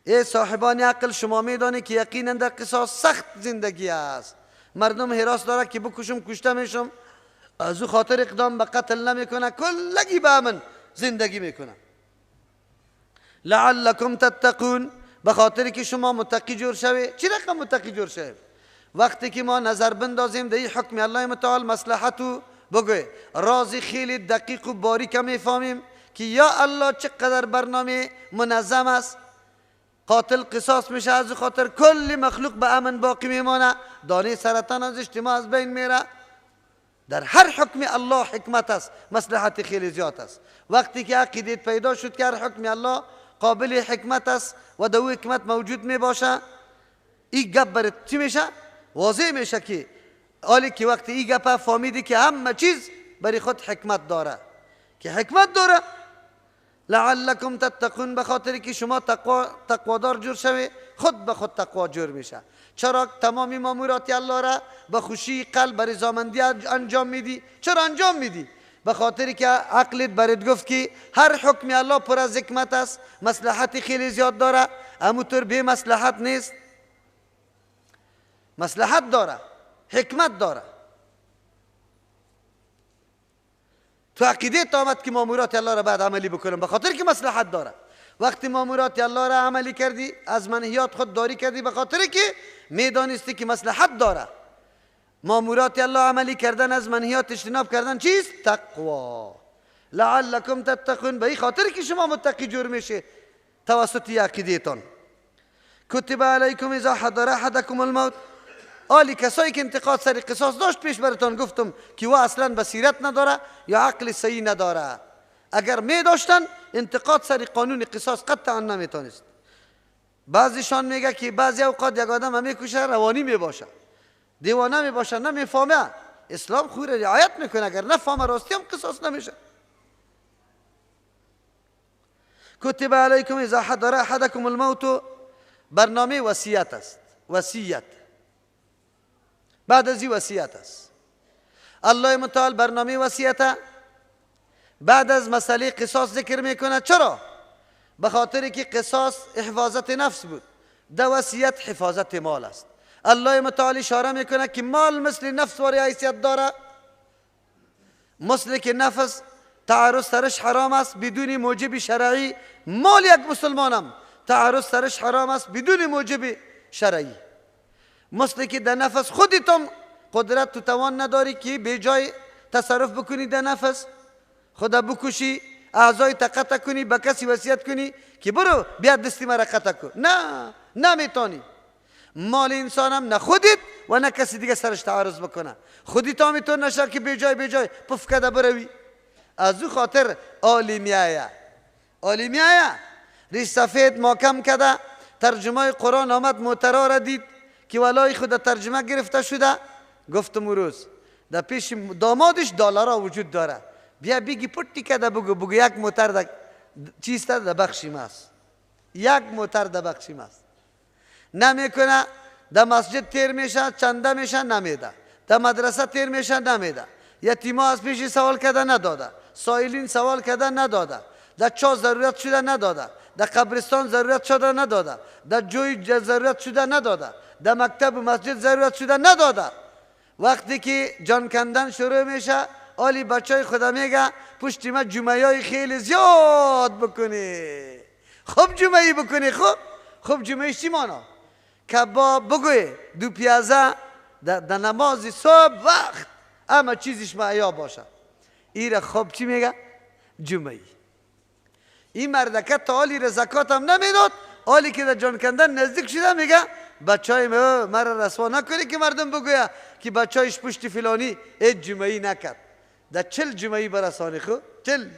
ای صاحبان عقل، شما میدانی که یقینا در قصاص سخت زندگی است. مردم حراس داره که بکشم کشته میشم، از او خاطر اقدام به قتل نمیکنه، کلگی به امن زندگی میکنه. لعلکم تتقون، به خاطر که شما متقی جور شوی. چی رقم متقی جور شوی؟ وقتی که ما نظر بندازیم در این حکم الله متعال، مصلحتو بگوی، رازی خیلی دقیق و باریک میفهمیم که یا الله چقدر برنامه منظم است. قاتل قصاص میشه، از خاطر کل مخلوق به امن باقی میمانه، دانه سرطان از اجتماع از بین میره. در هر حکم الله حکمت است، مصلحت خیلی زیاد است. وقتی که عقیدت پیدا شد که هر حکم الله قابل حکمت است و دو حکمت موجود می باشه، این گپ برات چی میشه؟ واضح میشه که حالی که وقتی این گپ فهمیدی که همه چیز برای خود حکمت داره، که حکمت داره. لعلکم تتقون، به خاطر که شما تقوادار جور شوی، خود به خود تقوا جور میشه. چرا تمامی مامورات الله را به خوشی قلب بر رضامندی انجام میدی؟ چرا انجام میدی؟ به خاطر که عقلت برات گفت که هر حکم الله پر از حکمت است، مصلحت خیلی زیاد داره، همونطور به مصلحت نیست. مصلحت داره، حکمت داره. تو عقیده آمد که مامورات الله را بعد عملی بکنم، به خاطر که مصلحت داره. وقتی مامورات الله را عملی کردی، از منهیات خود داری کردی، به خاطر که میدانستی که مصلحت داره. مامورات الله عملی کردن، از منهیات اجتناب کردن چیست؟ تقوا. لعلکم تتقون، به این خاطر که شما متقی جور میشه توسط عقیده تان. کتب علیکم اذا حضر احدکم الموت، آلی کسایی که انتقاد سر قصاص داشت، پیش براتون گفتم که او اصلا بصیرت نداره یا عقل صحیح نداره. اگر می داشتن انتقاد سر قانون قصاص قطعا نمیتونست. بعضیشان میگه که بعضی اوقات یک آدم میکشه روانی میباشه، دیوانه میباشه، نمیفهمه. اسلام خوره رعایت میکنه، اگر نفهمه راستی هم قصاص نمیشه. کتب علیکم اذا حضر احدکم الموت، برنامه وصیت است. وصیت بعد از این وصیت است. الله متعال برنامه وصیت بعد از مسئله قصاص ذکر میکنه. چرا؟ به خاطر که قصاص حفاظت نفس بود، در وصیت حفاظت مال است. الله متعال اشاره میکنه که مال مثل نفس واری حیثیت داره. مثل که نفس تعرض سرش حرام است بدون موجب شرعی، مال یک مسلمانم تعرض سرش حرام است بدون موجب شرعی. مثل که در نفس خودتون قدرت تو توان نداری که به جای تصرف بکنی در نفس، خدا بکشی، اعضای قطع کنی، به کسی وصیت کنی که برو بیا دستی مرا قطع کن. نه، نمیتونی. مال انسانم نه خودت و نه کسی دیگه سرش تعرض بکنه. خودت هم میتون نشه که به جای پف کده بروی. از او خاطر عالمیه ریش سفید محکم کده. ترجمه قرآن آمد، موترا را دید که ولای خود ترجمه گرفته شده. گفتم او روز در پیش دامادش دلارا وجود داره، بیا بگی پتی کده بگو یک موتر در چیست در بخشیم است، یک موتر در بخشیم است. نمیکنه. در مسجد تیر میشه، چنده میشه، نمیده. در مدرسه تیر میشه، نمیده. یتیما از پیش سوال کده نداده، سائلین سوال کده نداده، در چاه ضرورت شده نداده، در قبرستان ضرورت شده نداده، در جوی ضرورت شده نداده، در مکتب و مسجد ضرورت شده نداده. وقتی که جان کندن شروع میشه، آلی بچه خدا میگه پشت ما جمعه های خیلی زیاد بکنی. خوب جمعه بکنی. خوب جمعه چی مانا؟ کباب بگوی، دو پیازه در نماز صبح وقت اما چیزش معیا باشه. ایره خوب چی میگه؟ جمعه. این مردکه تا آلی را زکات هم نمیداد، آلی که در جان کندن نزدیک شده میگه بچه های مرا رسوا نکنی که مردم بگویا که بچه هایش پشت فلانی هیچ جمعی نکرد. در 40 جمعی برسانی. خود 40.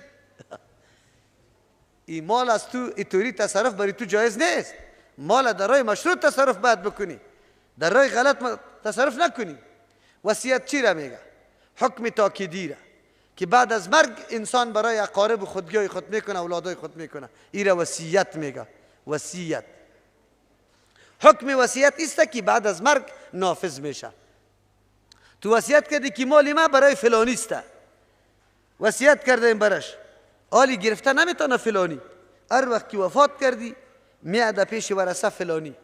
این مال از تو ایطوری تصرف برای تو جایز نیست. مال در راه مشروط تصرف باید بکنی، در راه غلط تصرف نکنی. وصیت چی را میگه؟ حکم تاکیدی را که بعد از مرگ انسان برای اقارب خودگی خود میکنه، اولادای خود میکنه. این را وصیت میگه. وصیت حکم وصیت است که بعد از مرگ نافذ میشه. تو وصیت کردی که مال ما برای فلانی است، وصیت کردیم برش، حالی گرفته نمیتونه فلانی، هر وقت که وفات کردی میاد در پیش ورثه فلانی،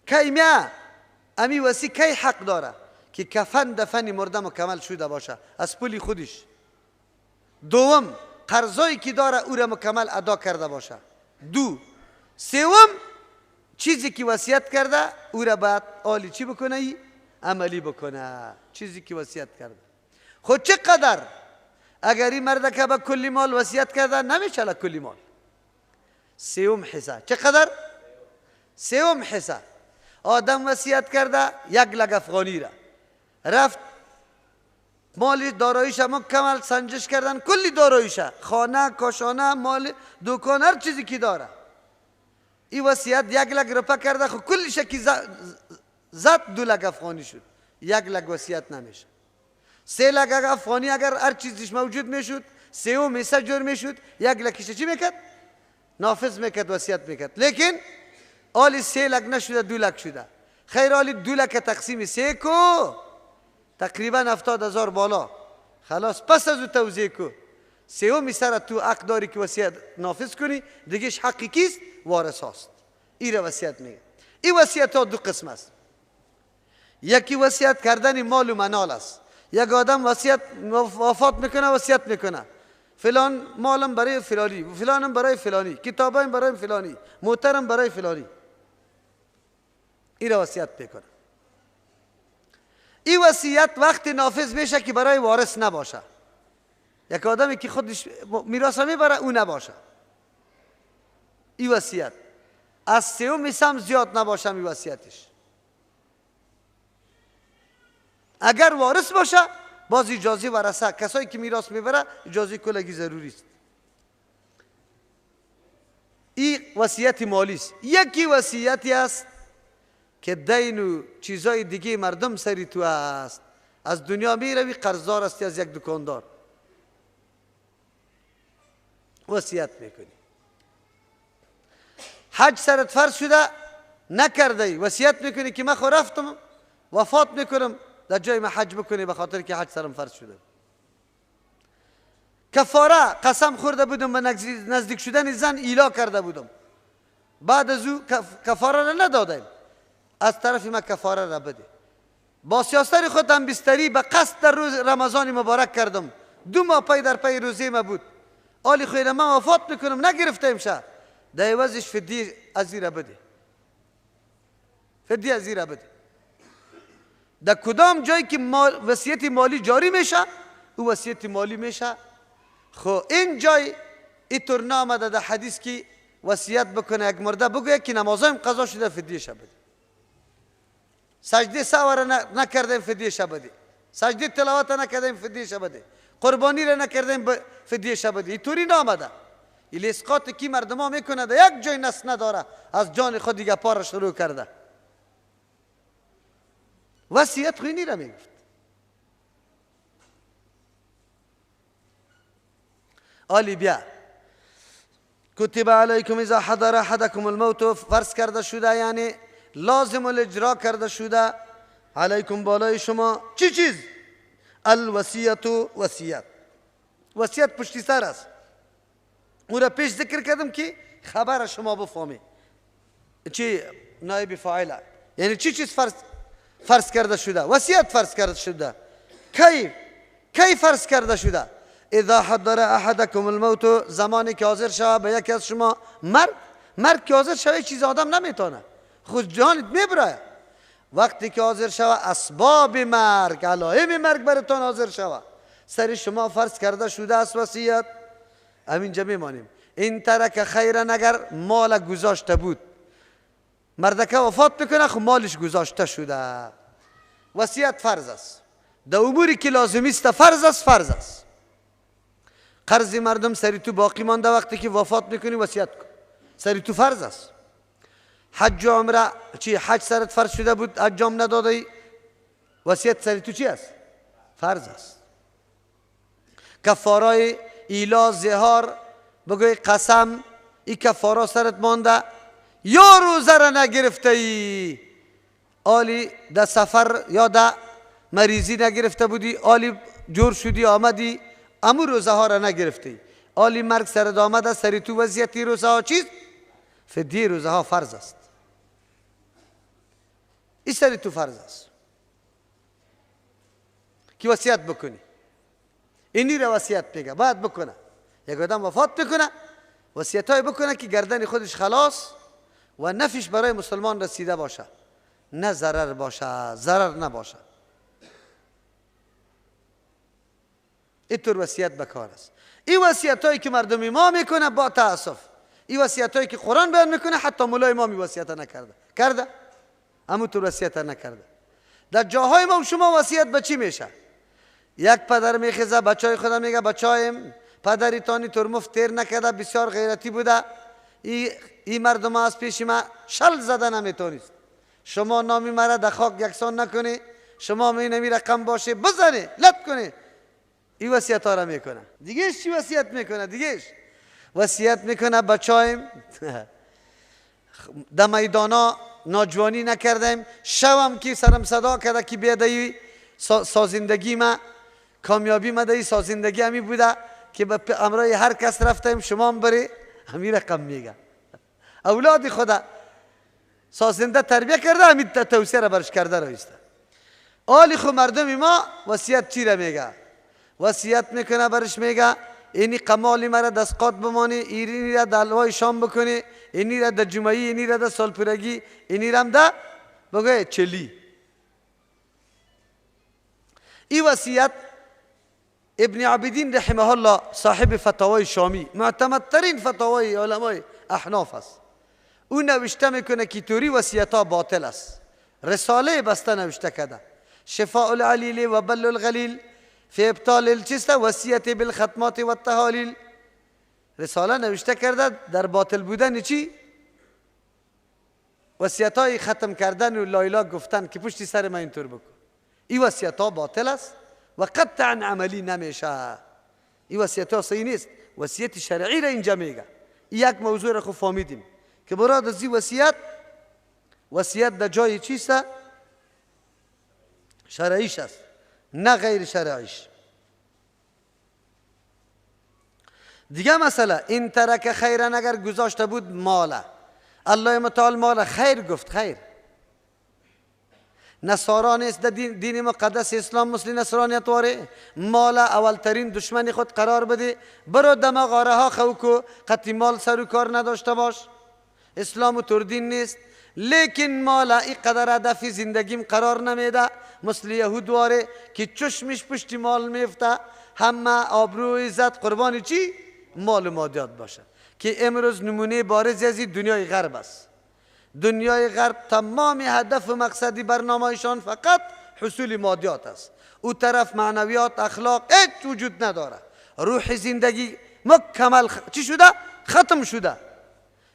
کی میاد امی وصی کی حق داره که کفن دفن مرده مکمل شده باشه از پول خودش. دوم قرضایی که داره او را مکمل ادا کرده باشه. سوم چیزی که وصیت کرده او را باید حالی چی بکنه؟ عملی بکنه چیزی که وصیت کرده. خود چقدر اگر این مرد که به کلی مال وصیت کرده نمیشه کلی مال. سوم حصه. چقدر؟ سوم حصه. آدم وصیت کرده 1,00,000 افغانی را، رفت مال داراییش مکمل سنجش کردن، کلی داراییش، خانه، کاشانه، مال، دکان، هر چیزی که داره. این وصیت 1,00,000 روپیه کرده، خب کلیش که زد 2,00,000 افغانی شد. 1,00,000 وصیت نمیشه. 3,00,000 افغانی اگر هر چیزش موجود میشد، سوم حصه جور میشد، 1,00,000 چی میکرد؟ نافذ میکرد، وصیت میکرد. لیکن حالی 3,00,000 نشده، 2,00,000 شده. خیر حالی 2,00,000 تقسیم 3 کو تقریبا 70,000 بالا. خلاص پس از او توزیع کو. سومی سر تو حق داری که وصیت نافذ کنی، دیگهش حقی کیست؟ وارث هاست. این را وصیت میگه. این وصیت ها 2 قسم است. یکی وصیت کردن مال و منال است. یک آدم وصیت وفات میکنه، وصیت میکنه فلان مالم برای فلانی، فلانم برای فلانی، کتابم برای فلانی، موترم برای فلانی. این را وصیت میکنه. این وصیت وقتی نافذ میشه که برای وارث نباشه. یک آدمی که خودش میراث میبره او نباشه. این وصیت از سوم حصه زیاد نباشه. این وصیتش اگر وارث باشه باز اجازه ورثه، کسایی که میراث میبره اجازه کلگی ضروری است. این وصیت مالی است. یکی وصیتی است که دین و چیزای دیگه مردم سری تو است. از دنیا میروی قرضدار هستی از یک دکاندار، وصیت میکنی. حج سرت فرض شده نکرده، وصیت میکنی که من خود رفتم وفات میکنم در جای من حج بکنی به خاطر که حج سرم فرض شده. کفاره قسم خورده بودم به نزدیک شدن زن ایلا کرده بودم، بعد از او کفاره را ندادیم، از طرف من کفاره را بده. با سیاستر خودم بستری به قصد در روز رمضان مبارک کردم، 2 ماه پی در پی روزه ما بود، آلی خیلی من وفات میکنم نگرفتیم شه، در عوضش فدیه از این را بده، فدیه از این را بده. در کدام جایی که وصیت مالی جاری میشه او وصیت مالی میشه. خو این جای اینطور نامده در حدیث که وصیت بکنه یک مرده بگویه که نمازایم قضا شده فدیه شه بده، سجده سهو را نکردیم فدیه شه بده، سجده تلاوت نکردیم فدیه شه بده، قربانی را نکردیم فدیه شه بده. اینطوری نامده. این اسقاط کی مردم ها میکنه در یک جای نس نداره، از جان خود دیگه پار شروع کرده. وصیت خوینی را میگفت. آلی بیا کتب علیکم اذا حضر احدکم الموت، فرض کرده شده یعنی لازم الاجرا کرده شده علیکم بالای شما چی چیز؟ الوصیت و وصیت. وصیت پشتی سر است، اون را پیش ذکر کردم که خبر شما بفهمی چی نایب فاعل یعنی چی چیز فرض کرده شده. وصیت فرض کرده شده. کی فرض کرده شده؟ اذا حضر احدکم الموت، زمانی که حاضر شود به یکی از شما مرگ که حاضر شود چیز آدم نمیتونه، خود جانت میبره. وقتی که حاضر شود اسباب مرگ، علائم مرگ براتون حاضر شود، سر شما فرض کرده شده است وصیت. همینجا میمانیم. این ترک خیرا، اگر مال گذاشته بود، مردکه وفات میکنه خب مالش گذاشته شده، وصیت فرض است. در اموری که لازمی است فرض است. قرض مردم سری تو باقی مانده، وقتی که وفات میکنی وصیت کن، سری تو فرض است. حج و عمره حج سرت فرض شده بود حج هم ندادی، وصیت سری تو چی است؟ فرض است. کفارای ایلا، زهار، بگوی قسم، این کفارا سرت مانده یا روزه را نگرفته ای، آلی در سفر یا در مریضی نگرفته بودی، آلی جور شدی آمدی امو روزه ها را نگرفتی، آلی مرگ سرت آمده سری تو وضعیتی روزه ها چیز فدیه روزه ها فرض است، این سری تو فرض است که وصیت بکنی. اینی را وصیت میگه باید بکنه. یک آدم وفات میکنه وصیت های بکنه که گردن خودش خلاص و نفعش برای مسلمان رسیده باشه، نه ضرر باشه، ضرر نباشه. اینطور وصیت بکار است. این وصیت هایی که مردم ما میکنه با تاسف، این وصیت هایی که قرآن بیان میکنه حتی مولای ما وصیت نکرده، کرده اما تو وصیت نکرده. در جاهای ما و شما وصیت به چی میشه؟ یک پدر میخزه بچهای خدا میگه بچایم پدری تانی ترمفت تیر نکرده، بسیار غیرتی بوده، این مردم از پیش ما شل زده نمیتونست، شما نامی مرا در خاک یکسان نکنی، شما می نمی رقم باشه بزنی لط کنی. این وصیت ها را میکنه. دیگهش چی وصیت میکنه؟ دیگهش وصیت میکنه بچایم در میدانا ناجوانی نکردیم، شوم که سرم صدا کرده که بیادهی سازندگی ما کامیابی ما در سازندگی همی بوده که به امرای هر کس رفتیم شما هم بری همی رقم میگه. اولاد خدا سازنده تربیه کرده همی توصیه را برش کرده رایسته. آلی خو مردم ما وصیت چی را میگه؟ وصیت میکنه برش میگه اینی قمالی مرا دستقات بمانی، اینی را در الوای شام بکنی، اینی را در جمعی، اینی را در سالپرگی، اینی را هم در بگه چلی. این وصیت ابن عابدین رحمه الله صاحب فتاوای شامی معتمدترین فتاوای علمای احناف است، او نوشته میکنه که توری وصیت ها باطل است. رساله بسته نوشته کرده شفاء العلیل و بل الغلیل فی ابطال الچست وصیت بالختمات و التهالیل. رساله نوشته کرده در باطل بودن چی؟ وصیت های ختم کردن و لایلا گفتن که پشتی سر من اینطور بکن. این وصیت ها باطل است و قطعا عملی نمیشه. این وصیت ها صحیح نیست. وصیت شرعی را اینجا میگه. یک موضوع را خوب فهمیدیم که براد از این وصیت در جای چیست؟ شرعیش است نه غیر شرعیش. دیگه مثلا این ترک خیرن اگر گذاشته بود ماله، الله متعال مال خیر گفت، خیر نصارا نیست در دین مقدس اسلام مثل نصرانیت واره، مال اولترین دشمن خود قرار بده، برو دماغاره ها خوکو قطعی مال سر و کار نداشته باش، اسلام و تردین نیست. لیکن مال ای قدر هدف زندگیم قرار نمیده مثل یهود واره که چشمش پشتی مال میفته، همه آبرو عزت قربانی چی؟ مال و مادیات باشه. که امروز نمونه بارزی از دنیای غرب است. دنیای غرب تمام هدف و مقصدی برنامهشان فقط حصول مادیات است. او طرف معنویات اخلاق هیچ وجود نداره. روح زندگی مکمل چی شده؟ ختم شده.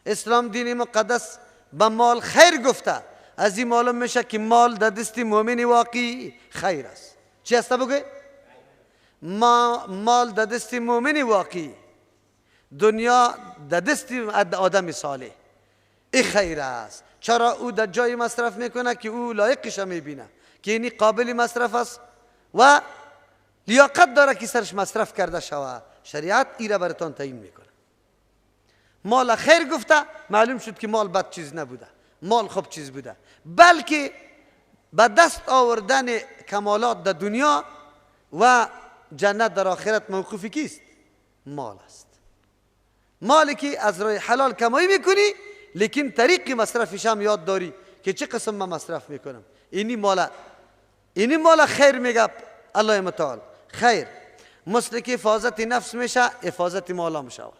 اسلام دین مقدس به مال خیر گفته. از این معلوم میشه که مال در دست مؤمن واقعی خیر است. چی است بگه؟ مال در دست مؤمن واقعی، دنیا در دست آدم صالح، این خیر است. چرا؟ او در جای مصرف میکنه که او لایقش میبینه که اینی قابل مصرف است و لیاقت داره که سرش مصرف کرده شود. شریعت ای را براتون تعیین میکنه. مال خیر گفته، معلوم شد که مال بد چیز نبوده، مال خوب چیز بوده، بلکه به دست آوردن کمالات در دنیا و جنت در آخرت موقوفی کیست؟ مال است. مالی که از راه حلال کمایی میکنی لیکن طریق مصرفش هم یاد داری که چه قسم من مصرف میکنم. اینی مال خیر میگه الله متعال. خیر مثل که حفاظت نفس میشه، حفاظت مال هم شود.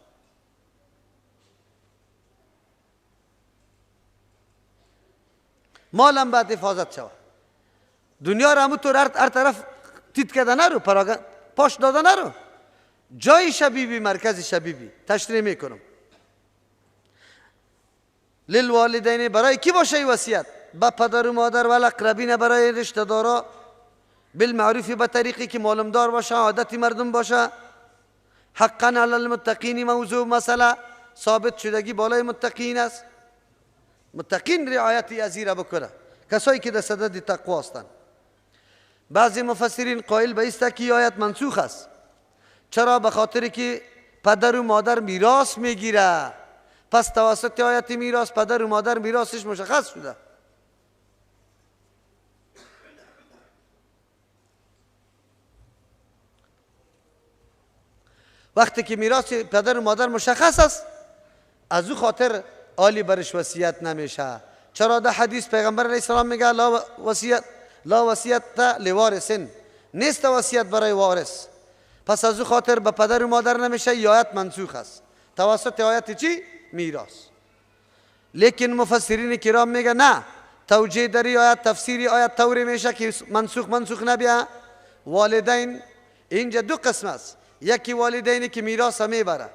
مال هم باید حفاظت شود. دنیا را همونطور هر طرف تیت کرده نرو، پاش داده نرو. جای شبیبی، مرکز شبیبی تشریح میکنم. للوالدین برای کی باشه وصیت؟ با پدر و مادر و الاقربین، برای رشته دارا، بالمعروف به طریقی که معلوم دار باشه، عادت مردم باشه. حقا علی المتقین موضوع مسئله ثابت شدگی بالای متقین است. متقین رعایت از را بکنه، کسایی که در صدد تقوا هستند. بعضی مفسرین قائل به است که آیت منسوخ است. چرا؟ به خاطر که پدر و مادر میراث میگیره، پس توسط آیت میراث پدر و مادر میراثش مشخص شده. وقتی که میراث پدر و مادر مشخص است، از او خاطر آلی برش وصیت نمیشه. چرا؟ در حدیث پیغمبر علیه السلام میگه لا وصیت لوارث، نیست وصیت برای وارث. پس از او خاطر به پدر و مادر نمیشه. آیت منسوخ است توسط آیت چی؟ میراث. لیکن مفسرین کرام میگه نه، توجیه در آیت، تفسیر آیت طوری میشه که منسوخ نبیه. والدین اینجا دو قسم است، یکی والدینی که میراث میبره،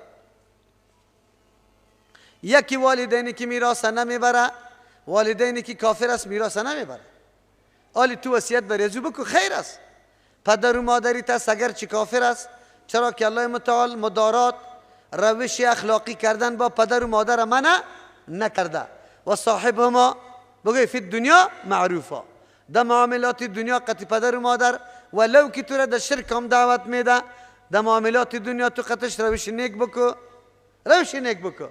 یکی والدینی که میراث نمیبره. والدینی که کافر است میراث نمیبره. آلی تو وصیت بر ازو بکو، خیر است. پدر و مادری تست اگر چی کافر است، چرا که الله متعال مدارات روش اخلاقی کردن با پدر و مادر منع نکرده. و صاحبهما بگوی فی الدنیا معروفا، در معاملات دنیا قطع پدر و مادر ولو که تو را در شرک هم دعوت میده، در معاملات دنیا تو قطعش روش نیک بکو، روش نیک بکو.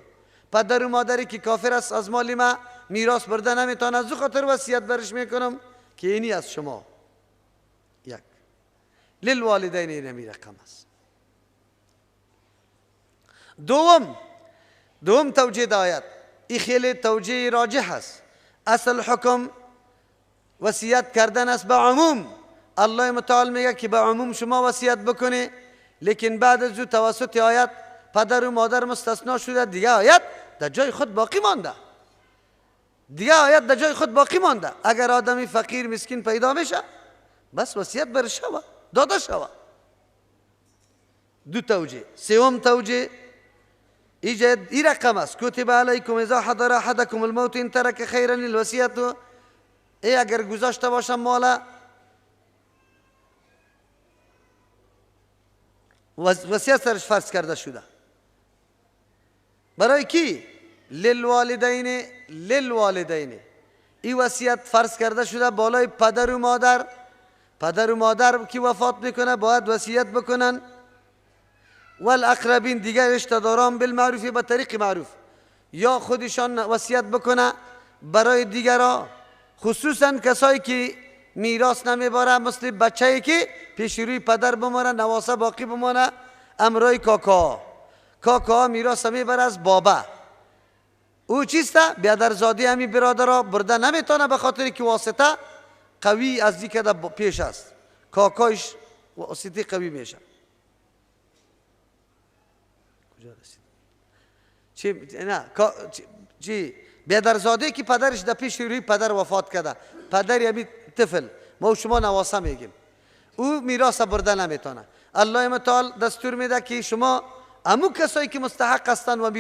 پدر و مادری که کافر است از مال ما میراث برده نمیتونه، از او خاطر وصیت برش میکنم که اینی از شما. یک للوالدین اینمی رقم است. دوم توجیه آیت، این خیلی توجیه راجح است. اصل حکم وصیت کردن است به عموم. الله متعال میگه که به عموم شما وصیت بکنی، لیکن بعد از او توسط آیت پدر و مادر مستثنا شده. دیگه آیت در جای خود باقی مانده، اگر آدمی فقیر مسکین پیدا میشه، بس وصیت برش شوه، داده شوه. دو توجیه. سوم توجیه ایجاد این رقم است، کتب علیکم اذا حضر احدکم الموت ان ترک خیرا الوصیت. اگر گذاشته باشم مالا، وصیت سرش فرض کرده شده. برای کی؟ للوالدین. این وصیت فرض کرده شده بالای پدر و مادر. پدر و مادر که وفات میکنه باید وصیت بکنن. والاقربین، دیگر رشته داران، بالمعروف، به طریق معروف، یا خودشان وصیت بکنه برای دیگران، خصوصا کسایی که میراث نمیبره، مثل بچه‌ای که پیش روی پدر بمونه، نواسه باقی بمونه، امرای کاکا میراث میبره از بابا. او چیسته؟ بیادرزادی همی برادرها برده نمیتونه، به خاطر که واسطه قوی از دیگه در پیش است. کاکایش واسطه قوی میشه. کجا رسید؟ چی؟ بیادرزادی که پدرش در پیش روی پدر وفات کرده، پدر یعنی طفل، ما و شما نواسه میگیم، او میراث برده نمیتونه. الله متعال دستور میده که شما امو کسایی که مستحق هستند و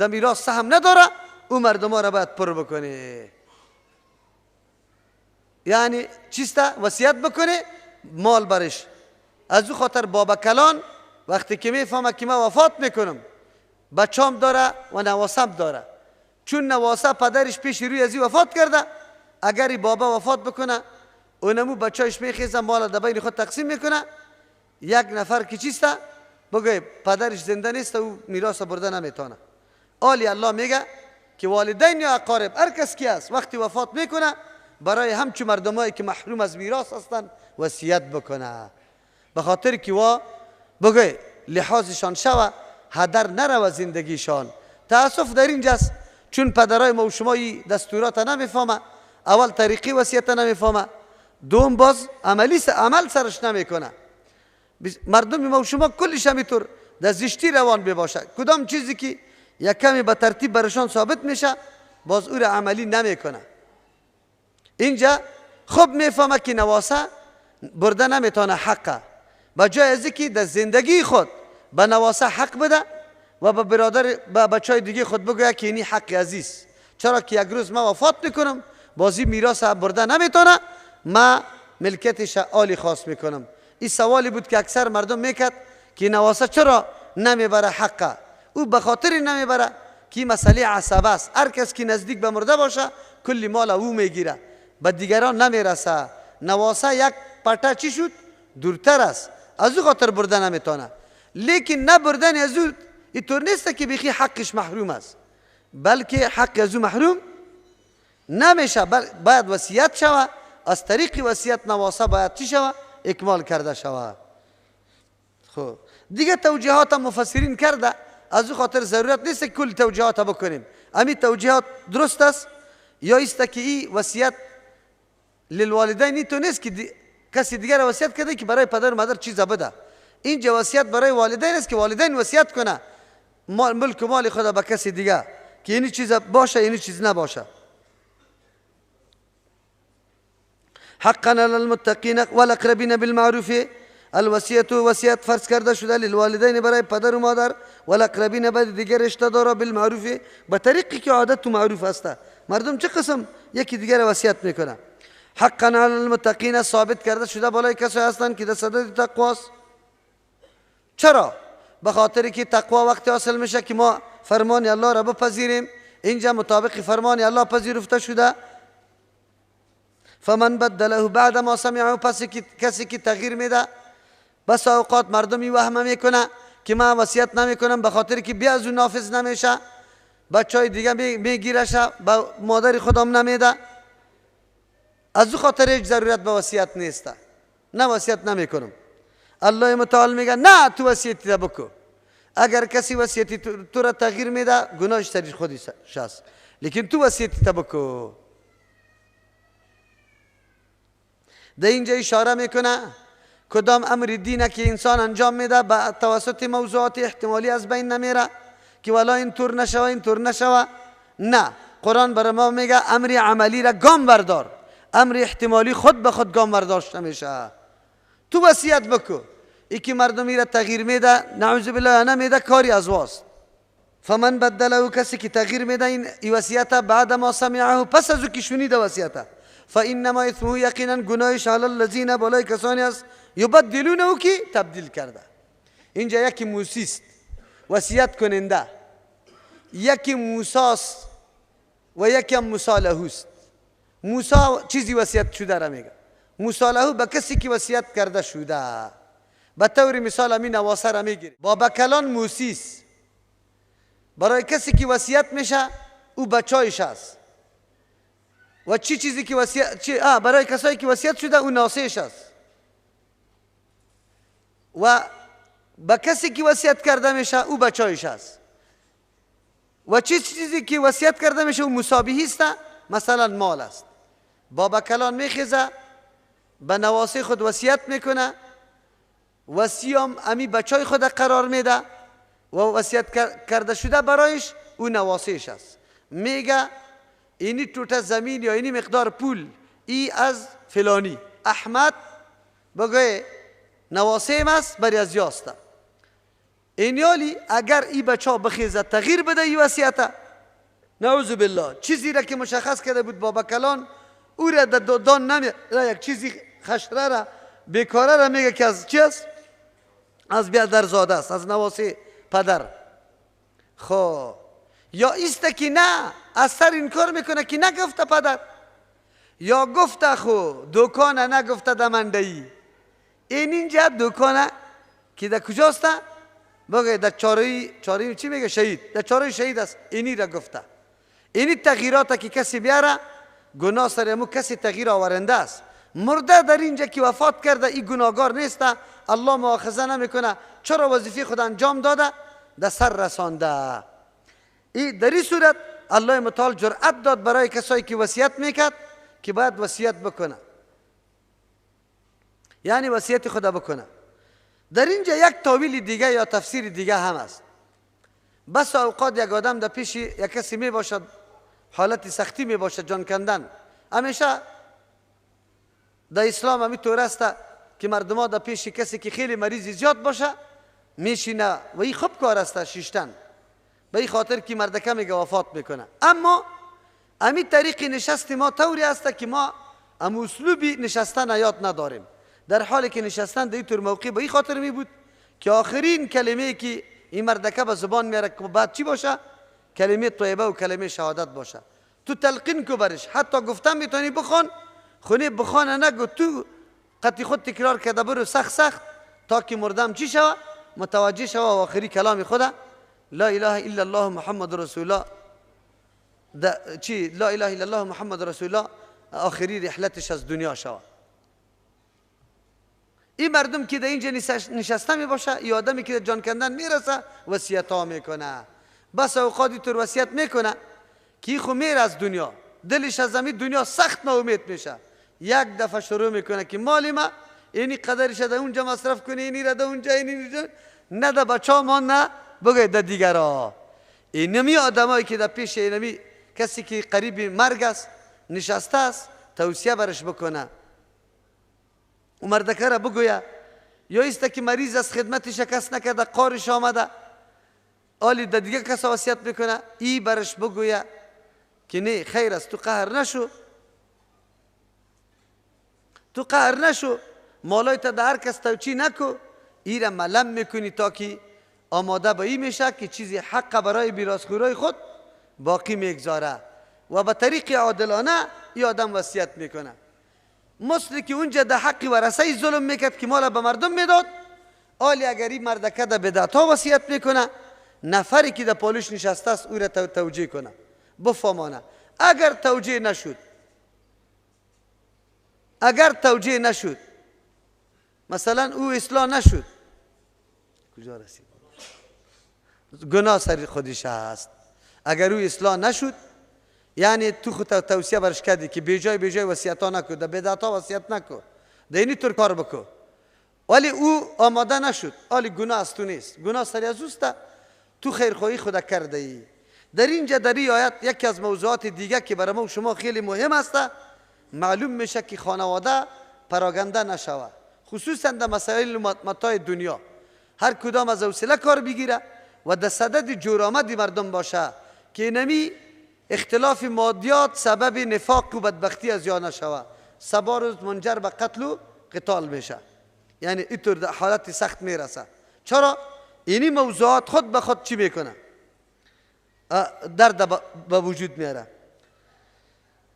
میراث سهم نداره، او مردم ها را باید پر بکنه. یعنی چیسته؟ وصیت بکنه مال برش. از او خاطر بابا کلان وقتی که میفهمه که ما وفات میکنم، بچام داره و نواسم داره، چون نواسه پدرش پیش روی ازی وفات کرده، اگر بابا وفات بکنه، اونمو بچهش میخیزه مال در بین خود تقسیم میکنه. یک نفر که چیسته؟ بگه پدرش زنده نیست و میراث برده نمیتونه. آلی الله میگه که والدین یا اقارب، هر کس کی است وقتی وفات میکنه، برای همچون مردمایی که محروم از میراث هستند وصیت بکنه، به خاطر که بگه لحاظشان شوه، هدر نرو زندگیشان. تاسف در اینجاست، چون پدرای ما و شما دستورات نمیفهمه، اول طریقی وصیت نمیفهمه، دوم باز عمل سرش نمیکنه. مردم ما و شما کلش همینطور در زشتی روان بباشه، کدام چیزی که یک کمی به ترتیب برشان ثابت میشه، باز او را عملی نمیکنه. اینجا خوب میفهمه که نواسه برده نمیتونه حقه، بجای از که در زندگی خود به نواسه حق بده و به برادر به بچهای دیگه خود بگوید که اینی حق عزیز، چرا که یک روز ما وفات میکنم، بازی میراث برده نمیتونه، ما ملکتش آلی خاص میکنم. این سوالی بود که اکثر مردم میکرد که نواسه چرا نمیبره حقه. او به خاطر نمیبره که مسئله عصبه است. هر کس که نزدیک به مرده باشه کلی مال او میگیره، به دیگران نمیرسه. نواسه یک پټه چی شد دورتر است، از او خاطر برده نمیتونه. لیکن نه بردن از او اینطور نیست که بخی حقش محروم است، بلکه حق از او محروم نمیشه، باید وصیت شوه. از طریق وصیت نواسه باید چی شوه اکمال کرده شوه. خب دیگه توجیهات مفسرین کرده، از او خاطر ضرورت نیست که کل توجیهات بکنیم. امی توجیهات درست است یا است که این وصیت للوالدین تو نیست که کسی دیگر وصیت کرده که برای پدر و مادر چیزا بده. اینجا وصیت برای والدین است که والدین وصیت کنه ملک و مال خود به کسی دیگه که اینی چیز باشه اینی چیز نباشه. حقا علی المتقین والاقربین بالمعروف، الوصیت وصیت فرض کرده شده للوالدین برای پدر و مادر، والاقربین بعد دیگر رشته دارا بالمعروف، به طریقی که عادت و معروف است. مردم چه قسم یکی دیگر وصیت میکنه. حقا علی المتقین ثابت کرده شده بالای کسایی هستند که در صدد تقوا است. چرا؟ به خاطر که تقوا وقتی حاصل میشه که ما فرمان الله را بپذیریم. اینجا مطابق فرمان الله پذیرفته شده. فمن بدله بعد ما سمعه، پس کسی که تغییر میده. بس اوقات مردمی وهم میکنه که من وصیت نمیکنم به خاطر که بیا از اون نافذ نمیشه، بچهای دیگه میگیرشه، به مادر خودم نمیده. از او خاطر هیچ ضرورت به وصیت نیست، نه وصیت نمیکنم. الله متعال میگه نه تو وصیتی بکو. اگر کسی وصیتی تو را تغییر میده گناهش سر خودش است، لیکن تو وصیتی بکو. در اینجا اشاره میکنه کدام امر دینه که انسان انجام میده به توسط موضوعات احتمالی از بین نمیره که والا اینطور نشوه اینطور نشوه. نه، قرآن برای ما میگه امر عملی را گام بردار، امر احتمالی خود به خود گام برداشت نمیشه. تو وصیت بکو. ای که مردمی را تغییر میده نعوذ بالله نمیده کاری از واست. فمن بدله، کسی که تغییر میده این وصیت بعد ما سمعه، پس از او که شنیده وصیت، فانما اثمه، یقینا گناهش علی الذین، بالای کسانی است یبدلونه که تبدیل کرده. اینجا یکی موسی است وصیت کننده، یکی موسی است و یکی هم موسی له است. موسی چیزی وصیت شده را میگه، موسی له به کسی که وصیت کرده شده. به طور مثال همین نواسه را میگیره. بابا کلان موسی است، برای کسی که وصیت میشه او بچایش است. و چی چیزی که وصیت برای کسایی که وصیت شده او ناسهش است. و به کسی که وصیت کرده میشه او بچایش است. و چی چیزی که وصیت کرده میشه او مصابیهی است، مثلا مال است. بابا کلان میخیزه به نواسه خود وصیت میکنه، وصیام امی بچای خود قرار میده و وصیت کرده شده برایش او نواسهش است. میگه اینی توته زمین یا اینی مقدار پول ای از فلانی احمد بگه نواسه است بری از یاسته. اینیالی اگر ای بچه بخیزه تغییر بده ای وصیت، نعوذ بالله چیزی را که مشخص کرده بود بابا کلان او را دان نمیره، یک چیزی خشره را بیکاره را میگه که از چی است؟ از بیادر زاده است، از نواسه پدر. خب یا ایسته که نه از سر این کار میکنه که نگفته پدر، یا گفته خو دکانه نگفته دمندهی. اینجا دکانه که در کجاست؟ بگه در چاره چی میگه شهید، در چاره شهید است. اینی را گفته. اینی تغییرات که کسی بیاره گناه سر امو کسی تغییر آورنده است. مرده در اینجا که وفات کرده این گناهگار نیست، الله مؤاخذه نمیکنه. چرا وظیفه خود انجام داده در سر رسانده. در این صورت الله متعال جرأت داد برای کسایی که وصیت میکرد که باید وصیت بکنه، یعنی وصیت خدا بکنه. در اینجا یک تاویل دیگه یا تفسیر دیگه هم است. بس اوقات یک آدم در پیش یک کسی می باشد حالت سختی می باشد، جان کندن. همیشه در اسلام همی طور است که مردم ها در پیش کسی که خیلی مریضی زیاد باشه میشینه و این خوب کار است شیشتن، به این خاطر که مردکه میگه وفات میکنه. اما امی طریق نشست ما طوری است که ما ام اسلوبی نشستن یاد نداریم، در حالی که نشستن در این طور موقع به این خاطر می بود که آخرین کلمه که این مردکه به زبان میاره که بعد چی باشه؟ کلمه طیبه و کلمه شهادت باشه. تو تلقین کو برش، حتی گفتم میتونی بخون، خونه بخونه نگو، تو قطعی خود تکرار کرده برو سخت تا که مردم چی شوه؟ متوجه شوه و آخری کلام خدا لا اله الا الله محمد رسول الله، لا اله الا الله محمد رسول الله آخری رحلتش از دنیا شوه. این مردم که در اینجا نشسته می باشه، این آدمی که جان کندن میرسه وصیت ها میکنه. بس اوقاتی طور وصیت میکنه که خو میره از دنیا، دلش از زمین دنیا سخت ناامید میشه. یک دفعه شروع میکنه که مالی ما اینی قدرش در اونجا مصرف کنه، اینی را در اونجا، اینی نه در بچه ما نه بگوید در دیگر ها. اینمی آدمایی که در پیش اینمی کسی که قریب مرگ است نشسته است توصیه برش بکنه، او مردکه را بگویه، یا ایسته که مریض از خدمت شکست نکرده قارش آمده آلی در دیگه کس وصیت میکنه، ای برش بگویه که نه خیر است، تو قهر نشو، مالای تا در هر کس توچی نکو، ای را ملم میکنی تا که آماده به ای میشه که چیزی حق برای بیرازخورای خود باقی میگذاره و به طریق عادلانه ای آدم وصیت میکنه. مثل که اونجا در حق ورثه ظلم میکرد که مال به مردم میداد، آلی اگر این مردکه در بدعت ها وصیت میکنه، نفری که در پالوش نشسته است او را توجیه کنه بفهمانه. اگر توجیه نشد مثلا او اصلاح نشد، کجا رسید؟ گناه سر خودش هست. اگر او اصلاح نشد یعنی تو خود توصیه برش کردی که بیجای وصیت ها نکن، در بدعت ها وصیت نکن، در اینی طور کار بکن، ولی او آماده نشد، ولی گناه از تو نیست، گناه سری از اوست، تو خیرخواهی خود کرده ای. در اینجا در این آیت یکی از موضوعات دیگه که برای ما و شما خیلی مهم است، معلوم میشه که خانواده پراگنده نشود، خصوصا در مسائل متاع دنیا. هر کدام از حوصله کار بگیره و در صدد جورآمد مردم باشه که نمی اختلاف مادیات سبب نفاق و بدبختی از یا نشود، سبا روز منجر به قتل و قتال میشه، یعنی اینطور در حالت سخت میرسه. چرا؟ اینی موضوعات خود به خود چی میکنه؟ درد به وجود میاره.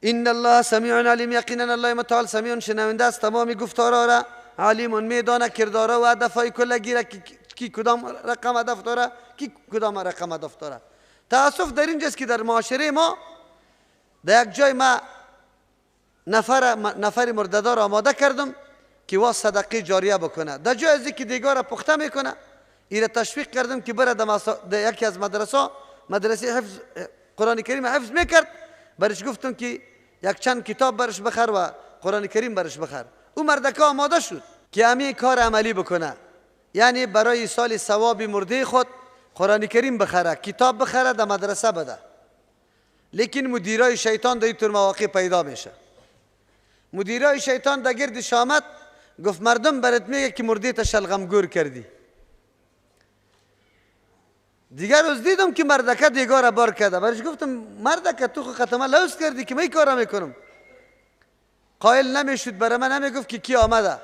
ان الله سمیع علیم، یقینا الله متعال سمیع شنونده است تمام گفتارها را، علیم میدانه کردارها و هدفهای کلگی را کی کدام رقم هدف داره، کی کدام رقم هدف داره. تاسف در اینجاست که در معاشره ما در یک جای ما نفر مرددار آماده کردم که وا صدقه جاریه بکنه، در جای از که دیگه را پخته میکنه ایره تشویق کردم که بره در یکی از مدرسه حفظ قرآن کریم حفظ میکرد، برش گفتم که یک چند کتاب برش بخر و قرآن کریم برش بخر. او مردکه آماده شد که همین کار عملی بکنه، یعنی برای سال ثواب مرده خود قرآن کریم بخره، کتاب بخره، در مدرسه بده. لیکن مدیرای شیطان در اینطور مواقع پیدا میشه. مدیرای شیطان در گردش آمد گفت مردم برات میگه که مرده تا شلغم گور کردی. دیگر روز دیدم که مردکه دیگار بار کرده، برش گفتم مردکه تو خود ختمه لوز کردی که من کارا میکنم. قائل نمیشد، برای من نمیگفت که کی آمده،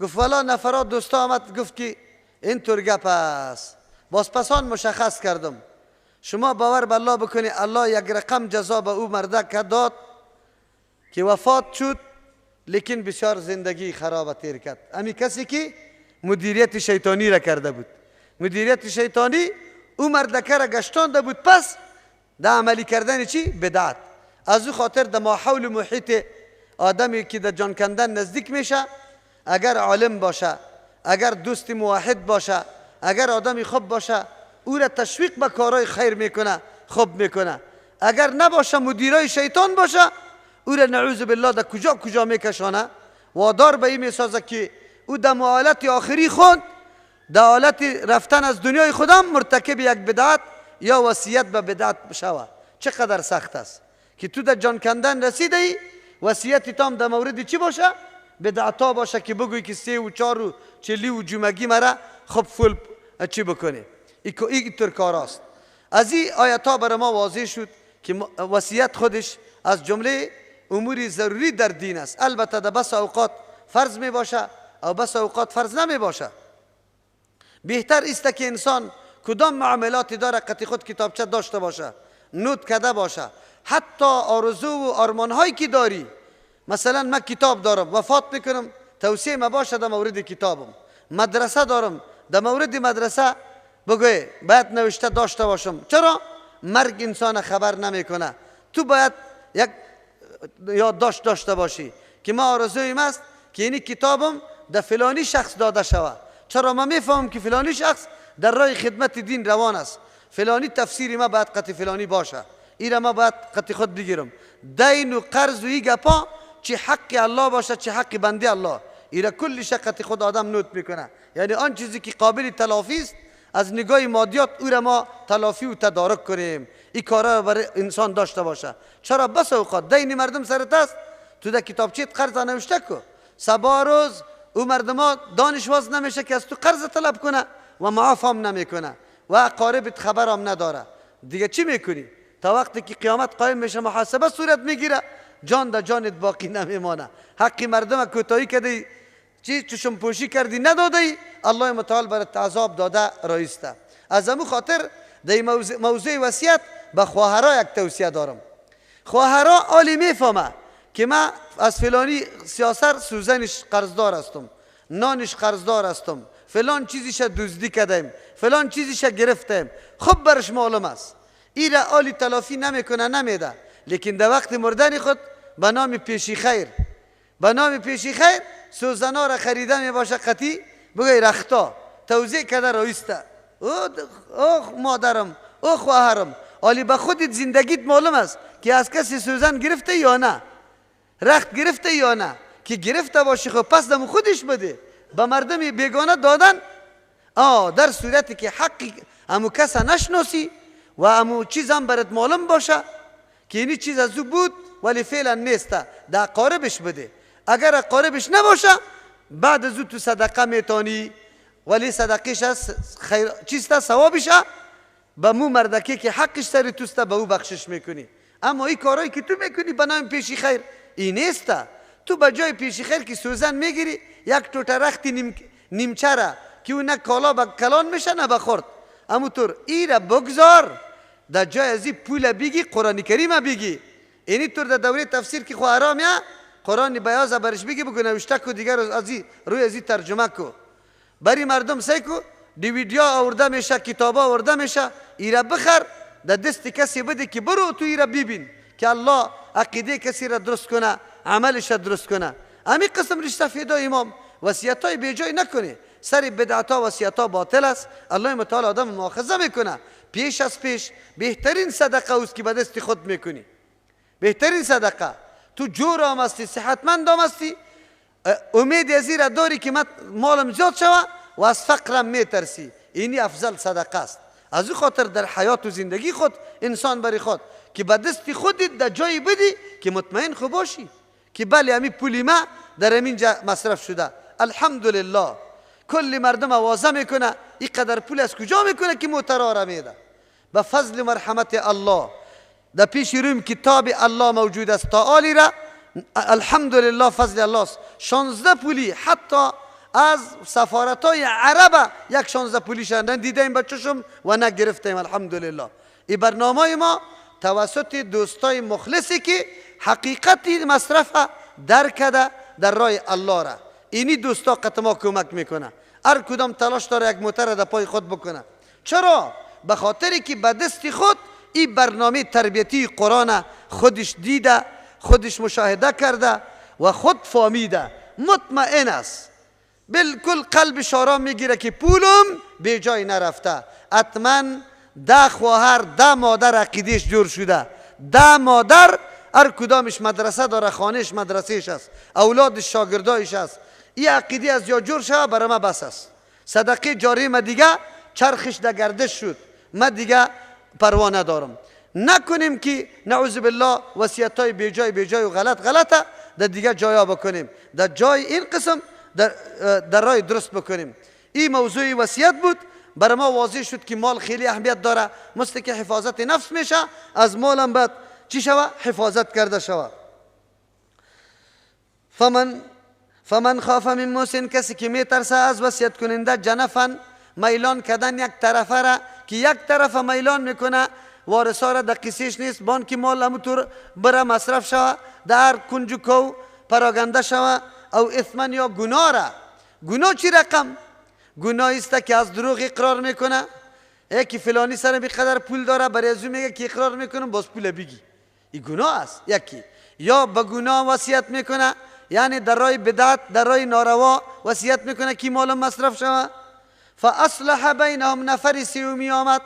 گفت والا نفرات دوستا آمد، گفت که اینطور گپ است. بازپسان مشخص کردم. شما باور به الله بکنی الله یک رقم جزا به او مردک داد که وفات شد، لیکن بسیار زندگی خراب تیر کرد. امی کسی که مدیریت شیطانی را کرده بود، مدیریت شیطانی او مردکه را گشتانده بود، پس در عملی کردن چی؟ بدعت. از او خاطر در ماحول محیط آدمی که در جان کندن نزدیک میشه، اگر عالم باشه، اگر دوست موحد باشه، اگر آدمی خوب باشه، او را تشویق به کارهای خیر میکنه، خوب میکنه. اگر نباشه مدیرای شیطان باشه، او را نعوذ بالله در کجا میکشانه، وادار به این میسازه که او در حالت آخری خود، در حالت رفتن از دنیای خودم مرتکب یک بدعت یا وصیت به بدعت شوه. چقدر سخت است که تو در جان کندن رسیده ای، وصیت تام در مورد چی باشه؟ بدعتا باشه که بگوی که 3 و 4 و 40 و جمعگی مرا خب فول چی بکنه. این طور کار است. از این آیت ها برای ما واضح شد که وصیت خودش از جمله امور ضروری در دین است. البته در بس اوقات فرض می باشه او بس اوقات فرض نمی باشه. بهتر است که انسان کدام معاملاتی داره قطعی خود کتابچه داشته باشه. نوت کرده باشه. حتی آرزو و آرمان هایی که داری، مثلا من کتاب دارم وفات میکنم، توصیه ما باشه در مورد کتابم. مدرسه دارم، در مورد مدرسه بگوی باید نوشته داشته باشم. چرا؟ مرگ انسان خبر نمیکنه. تو باید یک یادداشت داشته باشی که ما آرزویم است که این کتابم در فلانی شخص داده شود. چرا؟ من میفهمم که فلانی شخص در راه خدمت دین روان است، فلانی تفسیری ما باید قطع فلانی باشه، ایره ما باید قطع خود بگیرم. دین و قرض و این گپا چه حق الله باشه چه حق بنده الله، ایره کلش قطع خود آدم نوت میکنه. یعنی آن چیزی که قابل تلافی است از نگاه مادیات او را ما تلافی و تدارک کنیم. این کارا را برای انسان داشته باشه. چرا؟ بس اوقات دین مردم سرت است، تو در کتابچیت قرض نوشته کو، صبح روز او مردم دانشواز نمیشه که از تو قرض طلب کنه و معاف هم نمیکنه و اقاربت خبر هم نداره. دیگه چی میکنی؟ تا وقتی که قیامت قایم میشه محاسبه صورت میگیره، جان در جانت باقی نمیمانه. حق مردم کوتاهی کردی، چی چشم پوشی کردی ندادی، الله متعال برات عذاب داده رایسته. از همون خاطر در موضوع وصیت به خواهرها یک توصیه دارم. خواهرها عالی میفهمه که من از فلانی سیاسر سوزنش قرضدار هستم، نانش قرضدار هستم، فلان چیزیش دزدی کردیم، فلان چیزیش گرفتیم. خب برش معلوم است، این را عالی تلافی نمیکنه نمیده، لیکن در وقت مردن خود به نام پیشی خیر، به نام پیشی خیر سوزنا را خریده می باشه قطعی بگوی رختا توزیع کرده رایسته. اوه مادرم، اوه خواهرم، عالی به خودت زندگیت معلوم است که از کسی سوزن گرفته یا نه، رخت گرفته یا نه. که گرفته باشی خب پس دم خودش بده، به مردم بیگانه دادن. در صورتی که حقی امو کس نشناسی و امو چیز هم برات معلوم باشه که اینی چیز از او بود ولی فعلا نیسته، در اقاربش بده. اگر اقاربش نباشه بعد از او تو صدقه میتانی، ولی صدقش خیر چیسته ثوابش به مو مردکی که حقش سر توسته به او بخشش میکنی. اما این کارهایی که تو میکنی به نام پیشی خیر این نیسته. تو به جای پیشی خیر که سوزن میگیری یک ټوټه رختی نیمچه را که او نه کالا به کلان میشه نه بخورد، همونطور این را بگذار در جای از این پول بگی قرآن کریم بگی. اینی طور در دوره تفسیر که خواه حرام یا قرآن بیاز برش بگی بگو نوشته کو دیگر روی از این ترجمه کو، بری مردم سی کو دیویدیا آورده میشه، کتابا آورده میشه، ایره بخر در دست کسی بده که برو تو ایره ببین که الله عقیده کسی را درست کنه، عملش را درست کنه. همین قسم رشته فیدا امام وصیت های بیجای نکنه، سر بدعت ها وصیت ها باطل است، الله متعال آدم مؤاخذه میکنه. پیش از پیش بهترین صدقه اوست که به دست خود میکنی، بهترین صدقه. تو جور هم هستی، صحتمند هم هستی، امید از این را داری که مالم زیاد شوه و از فقرم میترسی، اینی افضل صدقه است. از او خاطر در حیات و زندگی خود انسان بری خود که به دست خودت در جایی بدی که مطمئن خوب باشی که بله همین پولی ما در همین جا مصرف شده. الحمدلله کل مردم آوازه میکنه این قدر پول از کجا میکنه که موترا میده. به فضل مرحمت الله در پیش رویم کتاب الله موجود است تا آلی را الحمدلله فضل الله است. 16 پولی حتی از سفارت های عرب یک 16 پولیش ندیدیم به چشم و نگرفتیم. الحمدلله این برنامه ما توسط دوستای مخلصی که حقیقتی مصرف درک کرده در راه الله را، اینی دوستا قطما کمک میکنه. هر کدام تلاش داره یک موتر در پای خود بکنه. چرا؟ به خاطری که به دست خود این برنامه تربیتی قرآن خودش دیده، خودش مشاهده کرده و خود فهمیده، مطمئن است، بالکل قلبش آرام میگیره که پولم به جای نرفته. حتما 10 خواهر 10 مادر عقیدهش جور شده، 10 مادر هر کدامش مدرسه داره، خانهش مدرسهش است، اولادش شاگردایش است. این عقیده از جا جور شده برای ما بس است. صدقه جاری ما دیگه چرخش در گردش شد، ما دیگه پروا ندارم. نکنیم که نعوذ بالله وصیت‌های بیجای و غلطه در دیگه جایا بکنیم، در جای این قسم در راه درست بکنیم. این موضوع وصیت بود. برای ما واضح شد که مال خیلی اهمیت داره، مثل که حفاظت نفس میشه، از مالم باید چی شوه؟ حفاظت کرده شوه. فمن خاف من موسن، کسی که میترسه از وصیت کننده، جنفن میلان کردن یک طرفه را که یک طرف میلان میکنه وارثا را در قصهش نیست بان که مال همونطور بره مصرف شوه در کنج و کو پراگنده شوه او اثمن یا گناه را. گناه چی رقم؟ گناه است که از دروغ اقرار میکنه، یکی فلانی سر بقدر پول داره برای ازو میگه که اقرار میکنه باز پول بگی، این گناه است. یکی یا به گناه وصیت میکنه، یعنی در راه بدعت در راه ناروا وصیت میکنه که مال مصرف شوه. فاصلح بینهم، نفر سیومی آمد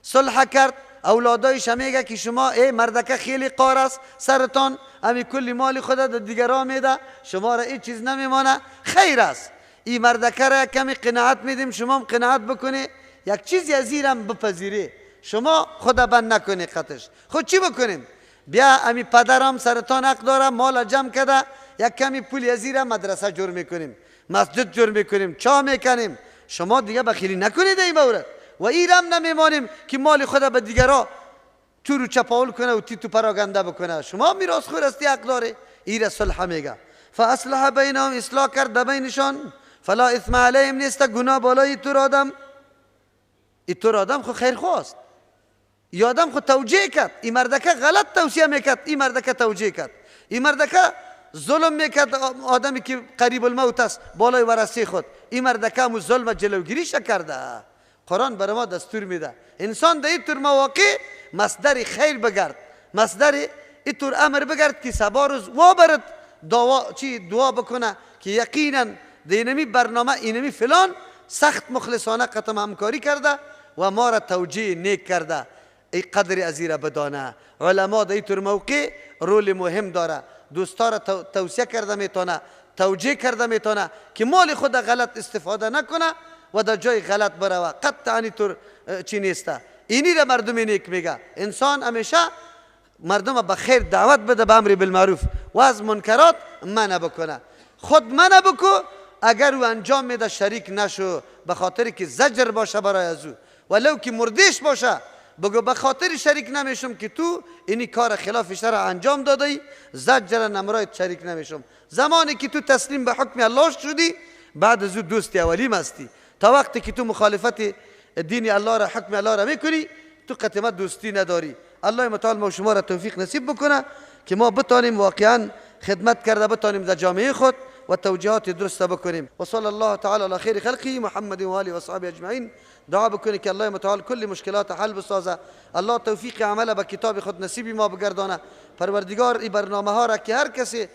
صلح کرد، اولادایش میگه که شما ای مردکه خیلی قار است سرتان، امی کلی مال خود در دیگران میده، شما را این چیز نمیمانه، خیر است. این مردکه را کمی قناعت میدیم، شما هم قناعت بکنی، یک چیزی از ایرم بپذیری، شما خود بند نکنی قطش. خود چی بکنیم؟ بیا امی پدرم سرتان حق داره مال جمع کرده، یک کمی پول از ایرم مدرسه جور میکنیم، مسجد جور میکنیم، چا میکنیم، شما دیگه بخیلی نکنید این مورد. و ایرم نمیمانیم که مال خود به دیگران تو رو چپاول کنه و تو پراگنده بکنه، شما میراث خور استی حق داره. ایره صلح میگه. فاصلح بینهم، اصلاح کرد بینشان، فلا اثم علیهم، نیست گناه بالای تو آدم. ای تو آدم خو خیر خواست، ای آدم خو توجیه کرد، این مردکه غلط توصیه میکرد، این مردکه توجیه کرد، این مردکه ظلم میکرد آدمی که قریب الموت است بالای ورثه خود، این مردکه هم ظلم جلوگیری کرده. قرآن برای ما دستور میده انسان در این طور مواقع مصدر خیر بگرد، مصدر این طور امر بگرد که سبا روز و برد دعا بکنه که یقینا دینمی برنامه اینمی فلان سخت مخلصانه قطم همکاری کرده و ما را توجیه نیک کرده، ای قدر ازیره بدانه. علما در این طور موقع رول مهم داره، دوستا را توصیه کرده میتونه، توجیه کرده میتونه که مال خود غلط استفاده نکنه و در جای غلط بروه. قطعا اینطور چی نیسته. اینی را مردم نیک میگه. انسان همیشه مردم به خیر دعوت بده، به امر بالمعروف و از منکرات منع بکنه. خود منع بکو، اگر او انجام میده شریک نشو، به خاطر که زجر باشه برای از او، ولو که مردیش باشه بگو به خاطر شریک نمیشم که تو اینی کار خلاف شرع انجام دادی، زجر نمرایت شریک نمیشم. زمانی که تو تسلیم به حکم الله شدی، بعد از او دوستی اولیم هستی. تا وقتی که تو مخالفت دین الله را، حکم الله را میکنی، تو قطعا دوستی نداری. الله متعال ما شما را توفیق نصیب بکنه که ما بتانیم واقعا خدمت کرده، بتانیم در جامعه خود و توجیهات درست بکنیم. و صلی الله تعالی علی خیر خلقه محمد و آله و صحبه اجمعین. دعا بکنی که الله متعال کل مشکلات حل بسازه، الله توفیق عمل به کتاب خود نصیب ما بگردانه. پروردگار این برنامه ها را که هر کسی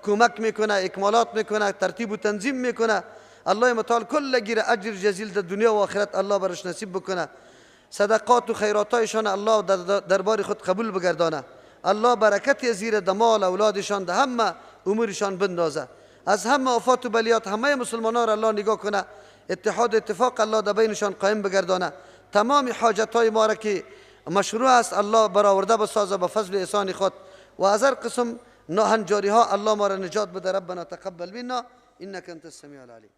کمک میکنه، اکمالات میکنه، ترتیب و تنظیم میکنه، الله متعال کل گیر اجر جزیل در دنیا و آخرت الله برش نصیب بکنه. صدقات و خیراتایشان الله در بار خود قبول بگردانه. الله برکت زیر دمال اولادشان ده همه امورشان بندازه. از همه آفات و بلیات همه مسلمانان را الله نگاه کنه، اتحاد و اتفاق الله در بینشان قائم بگردانه. تمام حاجت های ما را که مشروع است الله برآورده بسازه به فضل و احسان خود، و از هر قسم ناهنجاری ها الله ما را نجات بده. ربنا تقبل منا انك انت السميع العليم.